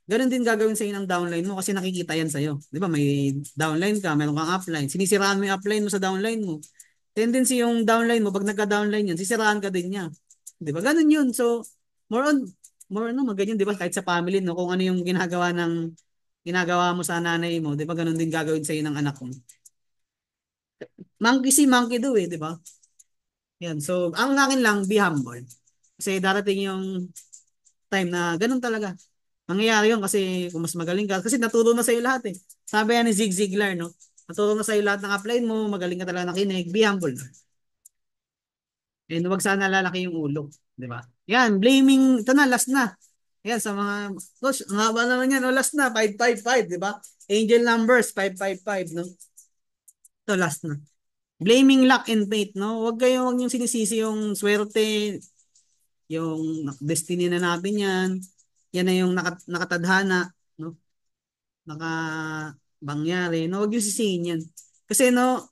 ganun din gagawin sa iyo ng downline mo kasi nakikita yan sa iyo. 'Di ba? May downline ka, meron kang upline. Sinisiraan mo yung upline mo sa downline mo. Tendency yung downline mo pag nagka-downline yan, sisiraan ka din niya. 'Di ba? Ganun yun. So, more on more no, maganyan 'di ba? Kahit sa family no, kung ano yung ginagawa mo sa nanay mo, 'di ba? Ganun din gagawin sa iyo ng anak mo. Monkey see, monkey do eh, 'di ba? Yan. So, ang akin lang, be humble. Kasi darating yung time na ganun talaga. Mangyayari yun kasi kung mas magaling ka. Kasi naturo na sa'yo lahat eh. Sabi yan ni Zig Ziglar, no? Naturo na sa'yo lahat ng upline mo, magaling ka talaga nakinig, be humble. And huwag sana lalaki yung ulo. Di ba? Yan, blaming, ito na, last na. Yan, sa mga, coach, ang haba naman yan, no? Last na, 555, di ba? Angel numbers, 555, no? Ito, last na. Blaming luck and fate, no? Huwag yung sinisisi yung swerte, yung destiny na natin yan. Yan na yung nakatadhana, no? Nakabangyari, no? Huwag yung sisihin yan. Kasi, no,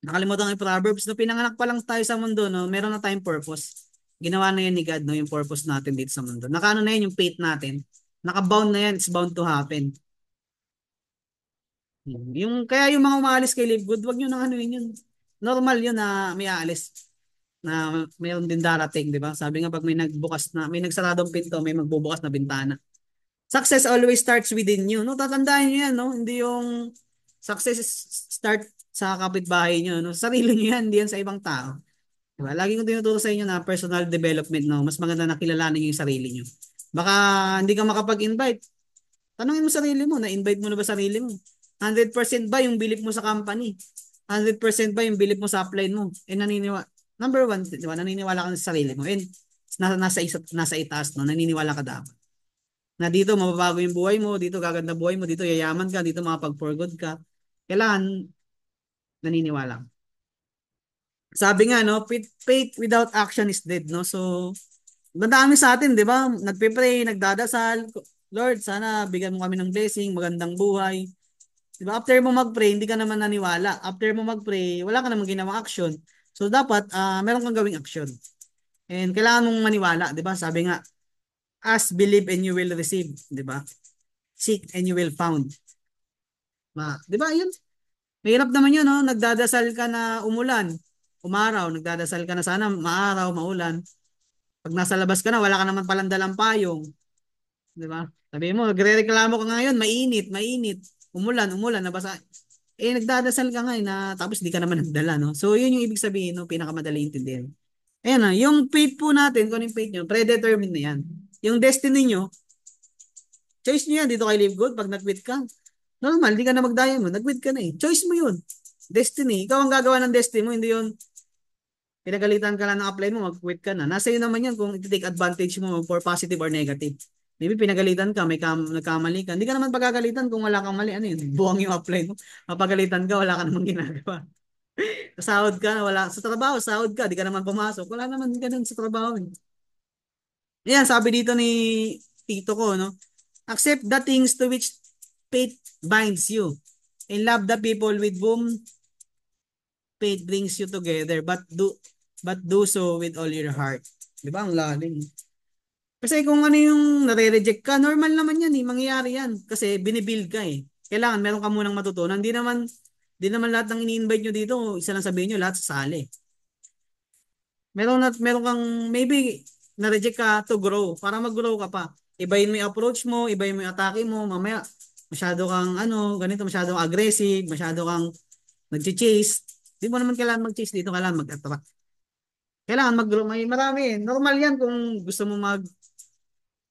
nakalimutan ko yung Proverbs, no? Pinanganak pa lang tayo sa mundo, no? Meron na tayong purpose. Ginawa na yan ni God, no? Yung purpose natin dito sa mundo. Nakaano na yan yung fate natin. Nakabound na yan, it's bound to happen. Kaya yung mga umaalis kay Live Good, wag nyo nang ano yun. Normal yun na may aalis na mayroon din darating, di ba? Sabi nga pag may nagsaradong pinto, may magbubukas na bintana. Success always starts within you. No, tatandaan niyo 'yan, no? Hindi yung success start sa kapitbahay niyo, no? Sarili niyo 'yan, hindi yan sa ibang tao. Diba? Lagi kong tinuturo sa inyo na personal development, no? Mas maganda na kilalanin niyo yung sarili niyo. Baka hindi ka makapag-invite. Tanungin mo sarili mo, na-invite mo na ba sarili mo? 100% ba yung bilip mo sa company? 100% ba yung bilip mo sa upline mo? Number one, di ba? Naniniwala ka sa sarili mo. And nasa itaas, no? Naniniwala ka dapat na dito mababago yung buhay mo, dito gaganda buhay mo, dito yayaman ka, dito makapag-for good ka. Kailangan naniniwala. Sabi nga, no, faith without action is dead, no? So, madami sa atin, di ba? Nagpe-pray, nagdadasal, Lord, sana bigyan mo kami ng blessing, magandang buhay. Di ba? After mo mag-pray, hindi ka naman naniwala. After mo mag-pray, wala ka namang ginawang action. So, dapat, meron kang gawing action. And kailangan mong maniwala, di ba? Sabi nga, ask, believe, and you will receive, di ba? Seek, and you will found. Di ba? Yun. Mahirap naman yun, no? Nagdadasal ka na umulan, umaraw, nagdadasal ka na sana maaraw, maulan. Pag nasa labas ka na, wala ka naman palang dalang payong. Di ba? Sabi mo, nagre-reklamo ka ngayon, mainit, mainit. Umulan, umulan, nabasa. Nagdadasal ka ngayon na tapos di ka naman nagdala, no? So, yun yung ibig sabihin, no? Pinakamadali intindihin. Ayan na, yung fate po natin, kung yung fate nyo, predetermined na yan. Yung destiny nyo, choice nyo yan dito kay Live Good pag nag-quit ka. Normal, di ka na mag-diamond. Nag-quit ka na eh. Choice mo yun. Destiny. Ikaw ang gagawa ng destiny mo. Hindi yun, pinagalitan ka lang ng apply mo, mag-quit ka na. Nasa iyo naman yan kung i-take advantage mo for positive or negative. Maybe pinagalitan ka, nagkamali ka. Hindi ka naman pagagalitan kung wala kang mali. Ano yun? Buwang yung apply mo. Mapagalitan ka, wala ka namang ginagawa. Sa sahod ka, wala. Sa trabaho, sahod ka, di ka naman pumasok. Wala naman ganun sa trabaho. Yan, sabi dito ni tito ko, no? Accept the things to which faith binds you. And love the people with whom faith brings you together. But do so with all your heart. Di ba? Ang lalim. Kasi kung ano yung nare-reject ka, normal naman yan eh. Mangyayari yan. Kasi binibuild ka eh. Kailangan meron ka munang matutunan. Di naman lahat ng ini-invite nyo dito, isa lang sabihin nyo, lahat sasali. Meron kang, maybe, na-reject ka to grow. Para mag-grow ka pa. Ibayin mo yung approach mo, ibayin mo yung atake mo. Mamaya, masyado kang, ganito, masyado kang aggressive, masyado kang nag-chase. Di mo naman kailangan mag-chase dito, kailangan mag-attract. Kailangan mag-grow. Marami. Normal yan kung gusto mo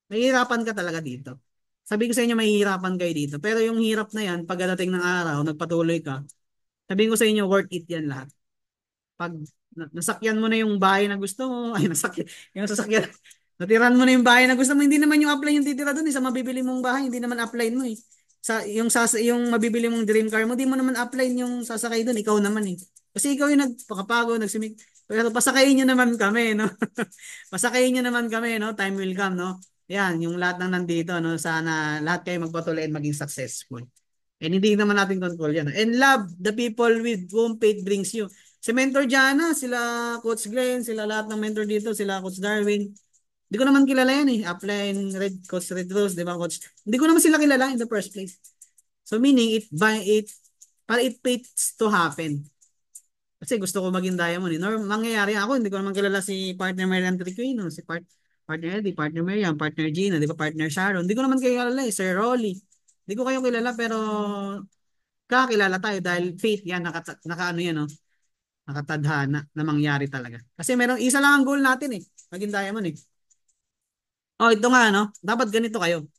mahihirapan ka talaga dito. Sabi ko sa inyo, mahihirapan kayo dito. Pero yung hirap na yan, pagdating ng araw, nagpatuloy ka, sabihin ko sa inyo, worth it yan lahat. Pag nasakyan mo na yung bahay na gusto mo, yung sasakyan, natiran mo na yung bahay na gusto mo, hindi naman yung upline yung titira doon, sa mabibili mong bahay, hindi naman upline mo eh. Yung mabibili mong dream car mo, di mo naman upline yung sasakay doon, ikaw naman eh. Kasi ikaw yung nagpakapagod, nagsimik. Pero pasakayin nyo naman kami, no? Pasakayin nyo naman kami, no? Time will come, no? Yan, yung lahat ng nandito, no? Sana lahat kayo magpatuloy at maging successful. And hindi naman natin control yan. And love the people with whom faith brings you. Si Mentor Jana, sila Coach Glenn, sila lahat ng mentor dito, sila Coach Darwin. Hindi ko naman kilala yan eh. Upline, Coach Red Rose, di ba, Coach? Hindi ko naman sila kilala in the first place. So meaning, para it fates to happen. Kasi gusto ko maging diamond eh. Mangyayari ako, hindi ko naman kilala si partner Marian Triquino, partner Eddie, partner Marian, partner Gina, di ba, partner Sharon. Hindi ko naman kayo kilala eh, Sir Rolly. Hindi ko kayo kilala pero kakilala tayo dahil faith yan, naka ano yan, no? Nakatadhana na mangyari talaga. Kasi meron, isa lang ang goal natin eh, maging diamond eh. Oh, ito nga, no? Dapat ganito kayo.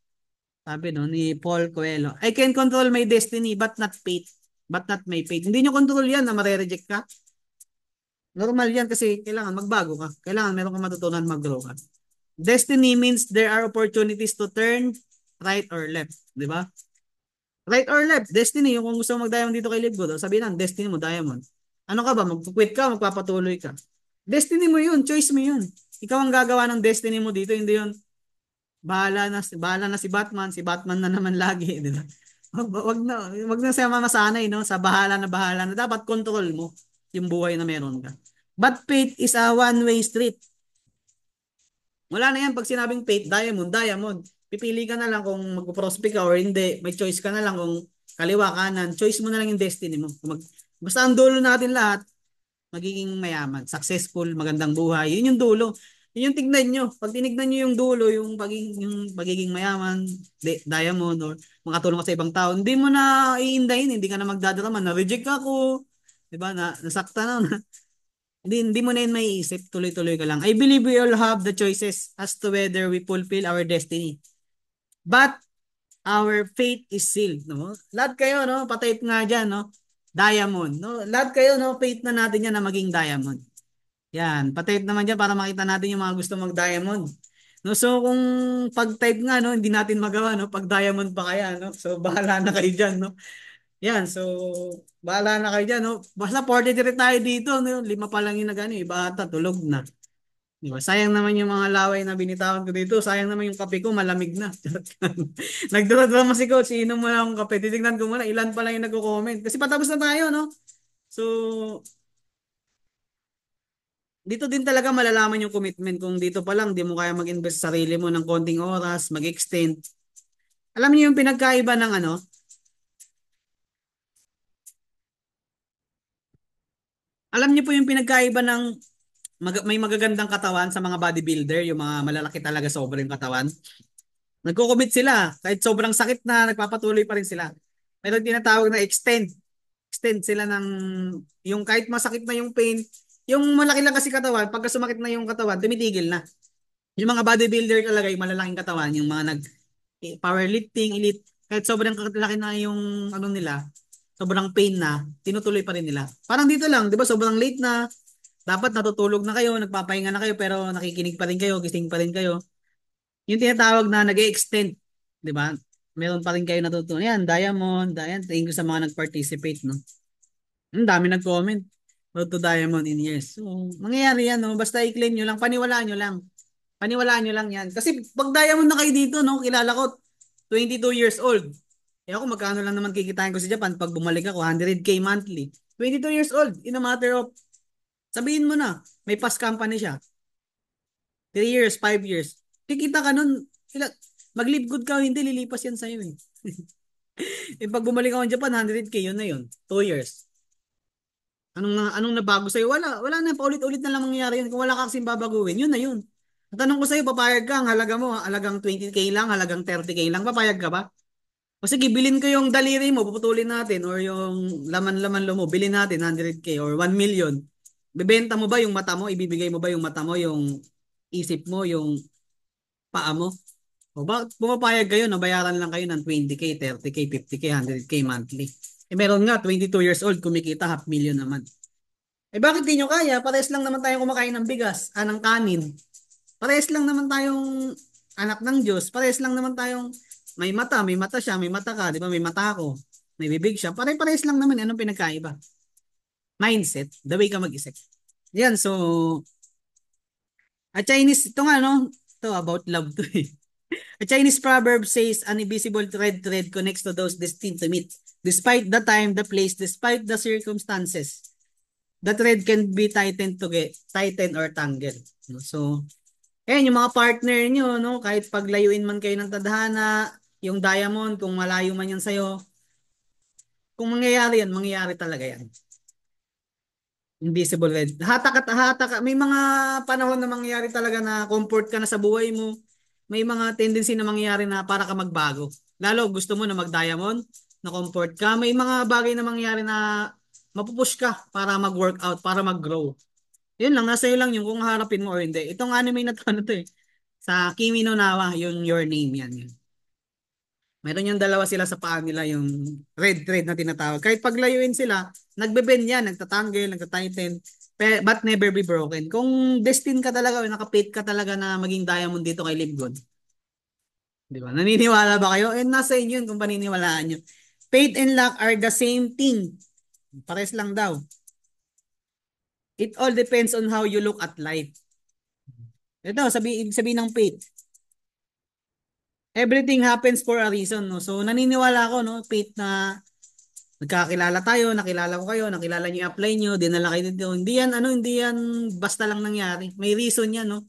Sabi no, ni Paul Coelho. I can control my destiny but not fate. But not my fate. Hindi nyo control yan na mare-reject ka. Normal yan kasi kailangan magbago ka. Kailangan meron kang matutunan mag-grow ka. Destiny means there are opportunities to turn right or left. Di ba? Right or left. Destiny. Yung kung gusto mo mag-diamond dito kay Libgo, sabihin lang, destiny mo, diamond. Ano ka ba? Mag-quit ka, magpapatuloy ka. Destiny mo yun. Choice mo yun. Ikaw ang gagawa ng destiny mo dito. Hindi yun, bahala na si Batman na naman lagi, di ba? Wag na siya mamasanay, no? Sa bahala na. Dapat control mo yung buhay na meron ka. But fate is a one-way street. Wala na yan pag sinabing fate, diamond, diamond. Pipili ka na lang kung mag-prospect ka or hindi. May choice ka na lang kung kaliwa, kanan. Choice mo na lang yung destiny mo. Basta ang dulo natin lahat, magiging mayaman, successful, magandang buhay. Yun yung dulo. Yun yung tignan nyo. Pag tinignan nyo yung dulo, yung pagiging mayaman, diamond, or makatulong ka sa ibang tao, hindi mo na iindahin, hindi ka na magdadrama, na-reject ako, di ba, nasakta na. Hindi mo na yun maiisip, tuloy-tuloy ka lang. I believe we all have the choices as to whether we fulfill our destiny. But our fate is sealed, no? Lahat kayo, no? Patayip nga dyan, no? Diamond, no? Lahat kayo, no? Fate na natin yan na maging diamond. Yan, pa-type naman dyan para makita natin yung mga gusto mag-diamond. No, so kung pag-type nga, no, hindi natin magawa, no, pag-diamond pa kaya, no? So bahala na kayo dyan, no? Yan, so bahala na kayo dyan, no? Basta 43 tayo dito, no? 5 pa lang yung nagano, iba ata tulog na. Di ba? Sayang naman yung mga laway na binitawan ko dito. Sayang naman yung kape ko, malamig na. Nagdura-drama si Coach, inom mo lang ang kape. Titignan ko muna, ilan pa lang yung nagko-comment. Kasi patapos na tayo, no? So, dito din talaga malalaman yung commitment kung dito pa lang di mo kaya mag-invest sa sarili mo ng konting oras, mag-extend. Alam niyo yung pinagkaiba ng ano? Alam niyo po yung pinagkaiba ng may magagandang katawan sa mga bodybuilder, yung mga malalaki talaga sobrang katawan. Nagko-commit sila kahit sobrang sakit na nagpapatuloy pa rin sila. Meron tinatawag na extend. Extend sila ng yung kahit masakit na yung pain, yung malaki lang kasi katawan, pagka sumakit na yung katawan, tumitigil na. Yung mga bodybuilder talaga, yung malalaking katawan, yung mga powerlifting, elite, kahit sobrang laki na yung ano nila, sobrang pain na, tinutuloy pa rin nila. Parang dito lang, 'di ba? Sobrang late na, dapat natutulog na kayo, nagpapahinga na kayo pero nakikinig pa rin kayo, gising pa rin kayo. Yung tinatawag na nag-extend, 'di ba? Meron pa rin kayo natutunan. Yan, Diamond, thank you sa mga nag-participate, no. Ang dami nag-comment. Road to Diamond in years. So, mangyayari yan, no? Basta i-claim nyo lang, paniwalaan nyo lang. Paniwalaan nyo lang yan. Kasi pag diamond na kayo dito, no, kilala ko, 22 years old. Eh ako, magkano lang naman kikitain ko sa Japan pag bumalik ako, 100K monthly. 22 years old, in a matter of, sabihin mo na, may past company siya. 3 years, 5 years. Kikita ka nun, mag-live good ka, hindi lilipas yan sa'yo eh. Eh pag bumalik ako sa Japan, 100K, yun na yun. 2 years. Anong nabago sa'yo? Wala na, paulit-ulit na lang mangyayari yun. Kung wala ka kasing babaguhin, yun na yun. Tanong ko sa'yo, papayag ka, ang halaga mo, halagang 20K lang, halagang 30K lang, papayag ka ba? O sige, bilhin ko yung daliri mo, puputulin natin, or yung laman-laman mo, bilhin natin 100K or 1 million. Bibenta mo ba yung mata mo? Ibibigay mo ba yung mata mo, yung isip mo, yung paa mo? O ba, pumapayag kayo, nabayaran lang kayo ng 20K, 30K, 50K, 100K monthly. Eh meron nga, 22 years old, kumikita 500,000 naman. Eh bakit di nyo kaya? Parehas lang naman tayong kumakain ng bigas, ng kanin. Parehas lang naman tayong anak ng Diyos. Parehas lang naman tayong may mata siya, may mata ka, di ba? May mata ako, may bibig siya. Parehas lang naman. Anong pinagkaiba? Mindset, the way ka mag-isip. Yan, so, a Chinese, ito nga, no? Ito, about love to eh. A Chinese proverb says, an invisible thread connects to those destined to meet. Despite the time, the place, despite the circumstances. the thread can be tightened or tangled. No? So, ayan, yung mga partner nyo, no? Kahit paglayuin man kayo ng tadhana, yung diamond, kung malayo man yan sa'yo, kung mangyayari yan, mangyayari talaga yan. Invisible red. Hatak at hatak. May mga panahon na mangyayari talaga na comfort ka na sa buhay mo. May mga tendency na mangyayari na para ka magbago. Lalo gusto mo na mag-diamond, na comfort ka. May mga bagay na mangyayari na mapupush ka para mag-workout, para mag-grow. Yun lang, nasa iyo lang yung kung harapin mo or hindi. Itong anime na to, ano to eh. Sa Kimi no Nawa, yung Your Name yan. Yun. Meron yung dalawa sila sa paa nila, yung red thread na tinatawag. Kahit paglayuin sila, nagbe-bend yan, nagtatangle, nagtatighten, but never be broken. Kung destined ka talaga o nakapit ka talaga na maging diamond dito kay Live God, di ba? Naniniwala ba kayo? Eh, nasa inyo yun kung paniniwalaan nyo. Fate and luck are the same thing. Pares lang daw. It all depends on how you look at life. Ito, sabi ng fate. Everything happens for a reason, no? So, naniniwala ako, no? Fate na nagkakilala tayo, nakilala ko kayo, nakilala niyo yung apply niyo, dinala kayo dito. Hindi yan basta lang nangyari. May reason yan, no?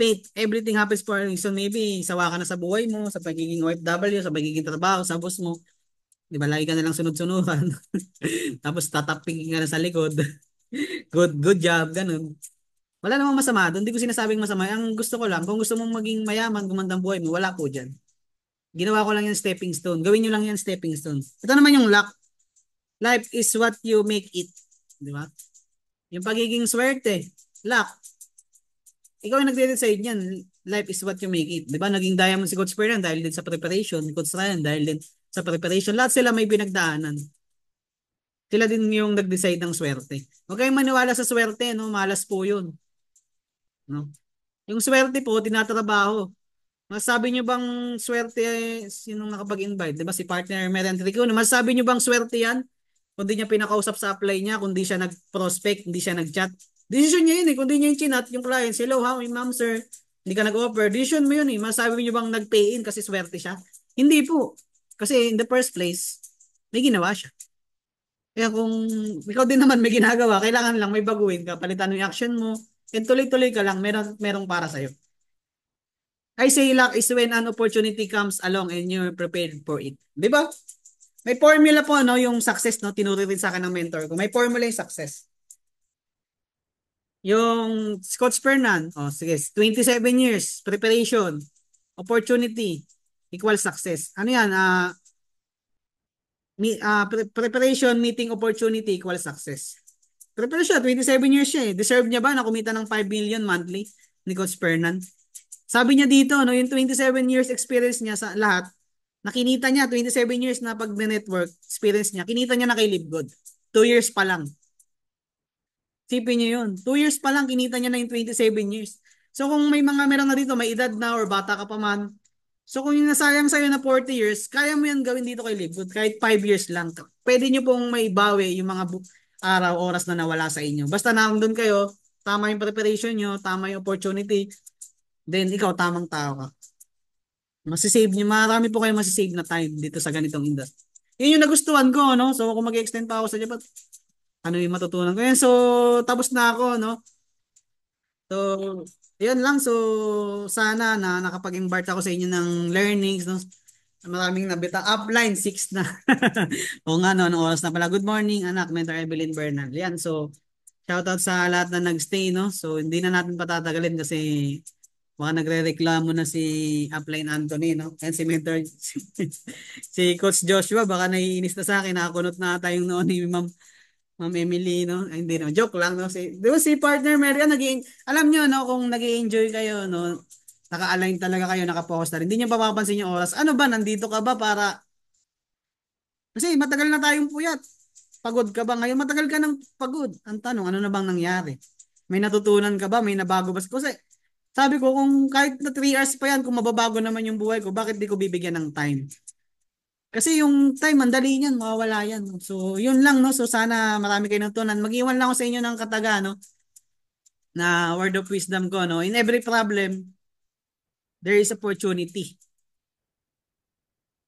Fate, everything happens for a reason. Maybe sawa ka na sa buhay mo, sa pagiging OFW, sa pagiging trabaho, sa boss mo. Di ba, lagi ka na lang sunod-sunuran. Tapos tataping ka na sa likod. Good job, ganun. Wala namang masama doon. Hindi ko sinasabing masama. Ang gusto ko lang, kung gusto mong maging mayaman, gumandang buhay mo, wala po dyan. Ginawa ko lang yung stepping stone. Gawin nyo lang yung stepping stone. Ito naman yung luck. Life is what you make it. Di ba? Yung pagiging swerte, luck. Ikaw yung nagde-decide niyan. Life is what you make it. Di ba? Naging diamond si Coach Ferdinand dahil din sa preparation. Coach Ryan dahil din sa preparation. Lahat sila may pinagdaanan. Sila din yung nag-decide ng swerte. Huwag kayong maniwala sa swerte, no? Malas po yun. No? Yung swerte po, tinatrabaho. Masasabi nyo bang swerte, sinong nakapag-invite? Di ba si partner Merian Trico? Masasabi nyo bang swerte yan? Kung di niya pinakausap sa apply niya, kung di siya nag-prospect, hindi siya nag-chat. Decision niya yun eh. Kung di niya yung chinat, yung client, hello, how, ma'am, sir, hindi ka nag-offer. Decision mo yun eh. Masasabi niyo bang nag-pay in kasi swerte siya? Hindi po. Kasi in the first place, may ginawa siya. Kaya kung ikaw din naman may ginagawa, kailangan lang may baguhin ka, palitan mo yung action mo, and tuloy-tuloy ka lang, merong para sa'yo. I say luck is when an opportunity comes along and you're prepared for it. Di ba? May formula po, no, yung success, no, tinuro rin sa akin ng mentor ko. May formula yung success. Yung Coach Fernan, oh, sige, 27 years, preparation, opportunity, equal success. Ano yan? Preparation, meeting, opportunity, equal success. Preparation, 27 years siya eh. Deserve niya ba na kumita ng 5 million monthly ni Coach Fernan? Sabi niya dito, no, yung 27 years experience niya sa lahat, nakinita niya, 27 years na pag-network experience niya, kinita niya na kay Live Good. 2 years pa lang. Sipin niyo yun. 2 years pa lang, kinita niya na yung 27 years. So kung meron na dito, may edad na or bata ka pa man, so kung yung nasayang sa'yo na 40 years, kaya mo yan gawin dito kay Live Good, kahit 5 years lang. Pwede niyo pong maibawi yung mga araw, oras na nawala sa inyo. Basta nandun kayo, tama yung preparation nyo, tama yung opportunity, then ikaw tamang tao ka. Masisave niyo, marami po kayo masisave na time dito sa ganitong industry. Yun yung nagustuhan ko, no? So kung mag-extend pa ako sa Japan, ano yung matutunan ko yan. So, tapos na ako, no? So, yun lang. So, sana na nakapag-impart ako sa inyo ng learnings, no? Maraming nabita. Upline, 6 na. O nga, no? Anong oras na pala? Good morning, anak. Mentor Evelyn Bernal. Yan. So, shoutout sa lahat na nagstay, no? So, hindi na natin patatagalin kasi baka nagre-reklamo na si Upline Anthony, no? And si Mentor, si Coach Joshua, baka naiinis na sa akin. Nakakunot na tayong noon ni Ma'am Emily, no? Ay, hindi no, joke lang, no? Di ba si partner Mary, alam nyo, no, kung nag-i-enjoy kayo, no, naka-align talaga kayo, naka-focus na rin. Hindi nyo papapansin yung oras. Ano ba, nandito ka ba para, kasi matagal na tayong puyat. Pagod ka ba ngayon? Matagal ka ng pagod. Ang tanong, ano na bang nangyari? May natutunan ka ba? May nabago ba? Kasi, sabi ko, kung kahit na 3 hours pa yan, kung mababago naman yung buhay ko, bakit di ko bibigyan ng time? Kasi yung time, mandali yan, mawawala yan. So, yun lang, no? So, sana marami kayong natutunan. Mag-iwan lang ako sa inyo ng kataga, no? Na word of wisdom ko, no? In every problem, there is opportunity.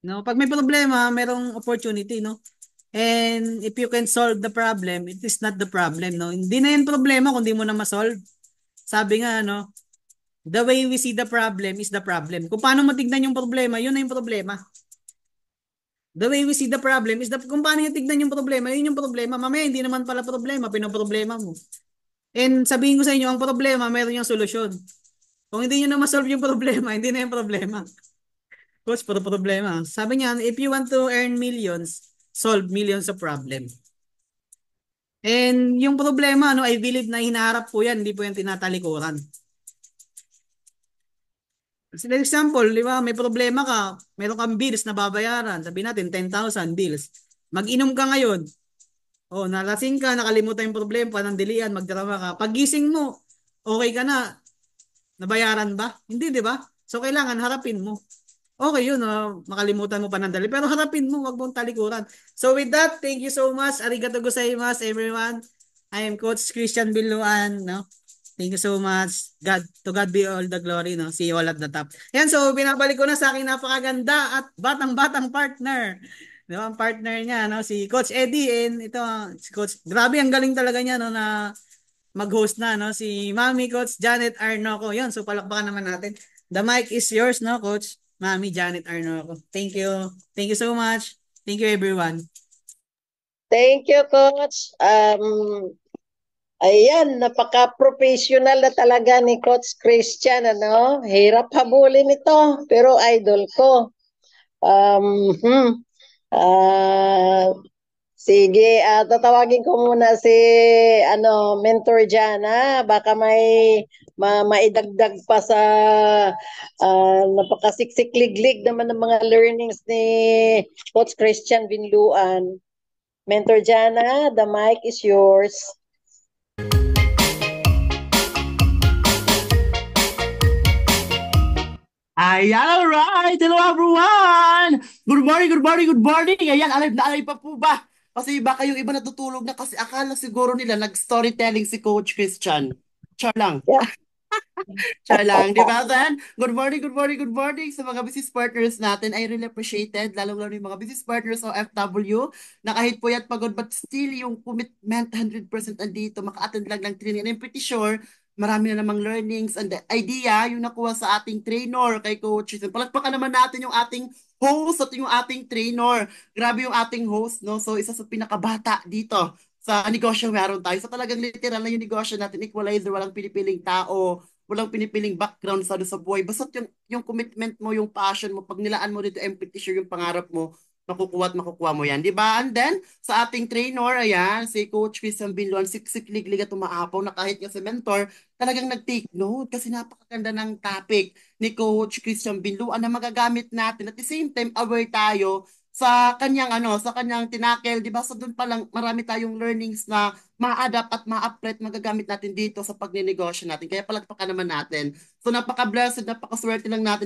No? Pag may problema, merong opportunity, no? And if you can solve the problem, it is not the problem, no? Hindi na yan problema kung di mo na ma-solve. Sabi nga, no, the way we see the problem is the problem. Kung paano mo tignan yung problema, yun na yung problema. The way we see the problem is kung paano yung tignan yung problema, yun yung problema. Mamaya, hindi naman pala problema, pinoproblema mo. And sabihin ko sa inyo, ang problema, meron yung solusyon. Kung hindi nyo na ma-solve yung problema, hindi na yung problema. Coach, puro problema. Sabi niya, if you want to earn millions, solve millions of problems. And yung problema, ano, I believe na hinaharap po yan, hindi po yan tinatalikuran. For example, di ba, may problema ka, meron kang bills na babayaran, sabi natin 10,000 bills. Mag-inom ka ngayon, oh, nalasing ka, nakalimutan yung problema, panandilian, magdrama ka. Pagising mo, okay ka na, nabayaran ba? Hindi, di ba? So, kailangan harapin mo. Okay yun, makalimutan mo panandali. Pero harapin mo, wag mong talikuran. So with that, thank you so much. Arigato gozaimasu, everyone. I am Coach Christian Biluan, no? Thank you so much. To God be all the glory, no? See you all at the top. Yan, so binabalik ko na sa aking napakaganda at batang-batang partner. Di ba, ang partner niya, no? Si Coach Eddie and ito, si Coach, grabe, ang galing talaga niya, no, na mag-host na, no? Si Mami Coach Janet Arnoco. Yun, so palakpakan naman natin. The mic is yours, no, Coach Mami Janet Arnoco. Thank you. Thank you so much. Thank you, everyone. Thank you, Coach. Ayan, napaka-professional na talaga ni Coach Christian, ano? Hirap habulin ito, pero idol ko. Sige, tatawagin ko muna si mentor Jana, baka may maidagdag pa sa napakasiksik-liglig naman ng mga learnings ni Coach Christian Binluan. Mentor Jana, the mic is yours. Ayan, alright! Hello everyone! Good morning, good morning, good morning! Ayan, alive na alive pa po ba? Kasi baka yung iba natutulog na kasi akala siguro nila nag-storytelling si Coach Christian. Char lang. Yeah. Char lang, di ba, Then? Good morning, good morning, good morning sa mga business partners natin. I really appreciated, lalo-lalo yung mga business partners o FW, na kahit po yan pagod, but still yung commitment 100% andito, maka-attend lang ng training. And I'm pretty sure, marami na namang learnings and the idea yung nakuha sa ating trainer kay Coach. Palagpakan naman natin yung ating host at yung ating trainer. Grabe yung ating host, no? So, isa sa pinakabata dito sa negosyo meron tayo. So, talagang literal na yung negosyo natin, equalizer, walang pinipiling tao, walang pinipiling background sa buhay. Basta yung commitment mo, yung passion mo, pag nilaan mo dito, I'm pretty sure yung pangarap mo, makukuha at makukuha mo yan. Di ba? And then, sa ating trainer, ayan, si Coach Christian Binluan, siksik-liglig at umaapaw na kahit nga si mentor, talagang nag-take note kasi napakaganda ng topic ni Coach Christian Binluan na magagamit natin. At the same time, aware tayo sa kanyang tinakel, di ba? So doon pa lang marami tayong learnings na ma-adapt at ma-apply magagamit natin dito sa pagninegosyo natin. Kaya palagpakan naman natin. So napaka-blessed, napaka-swerte lang natin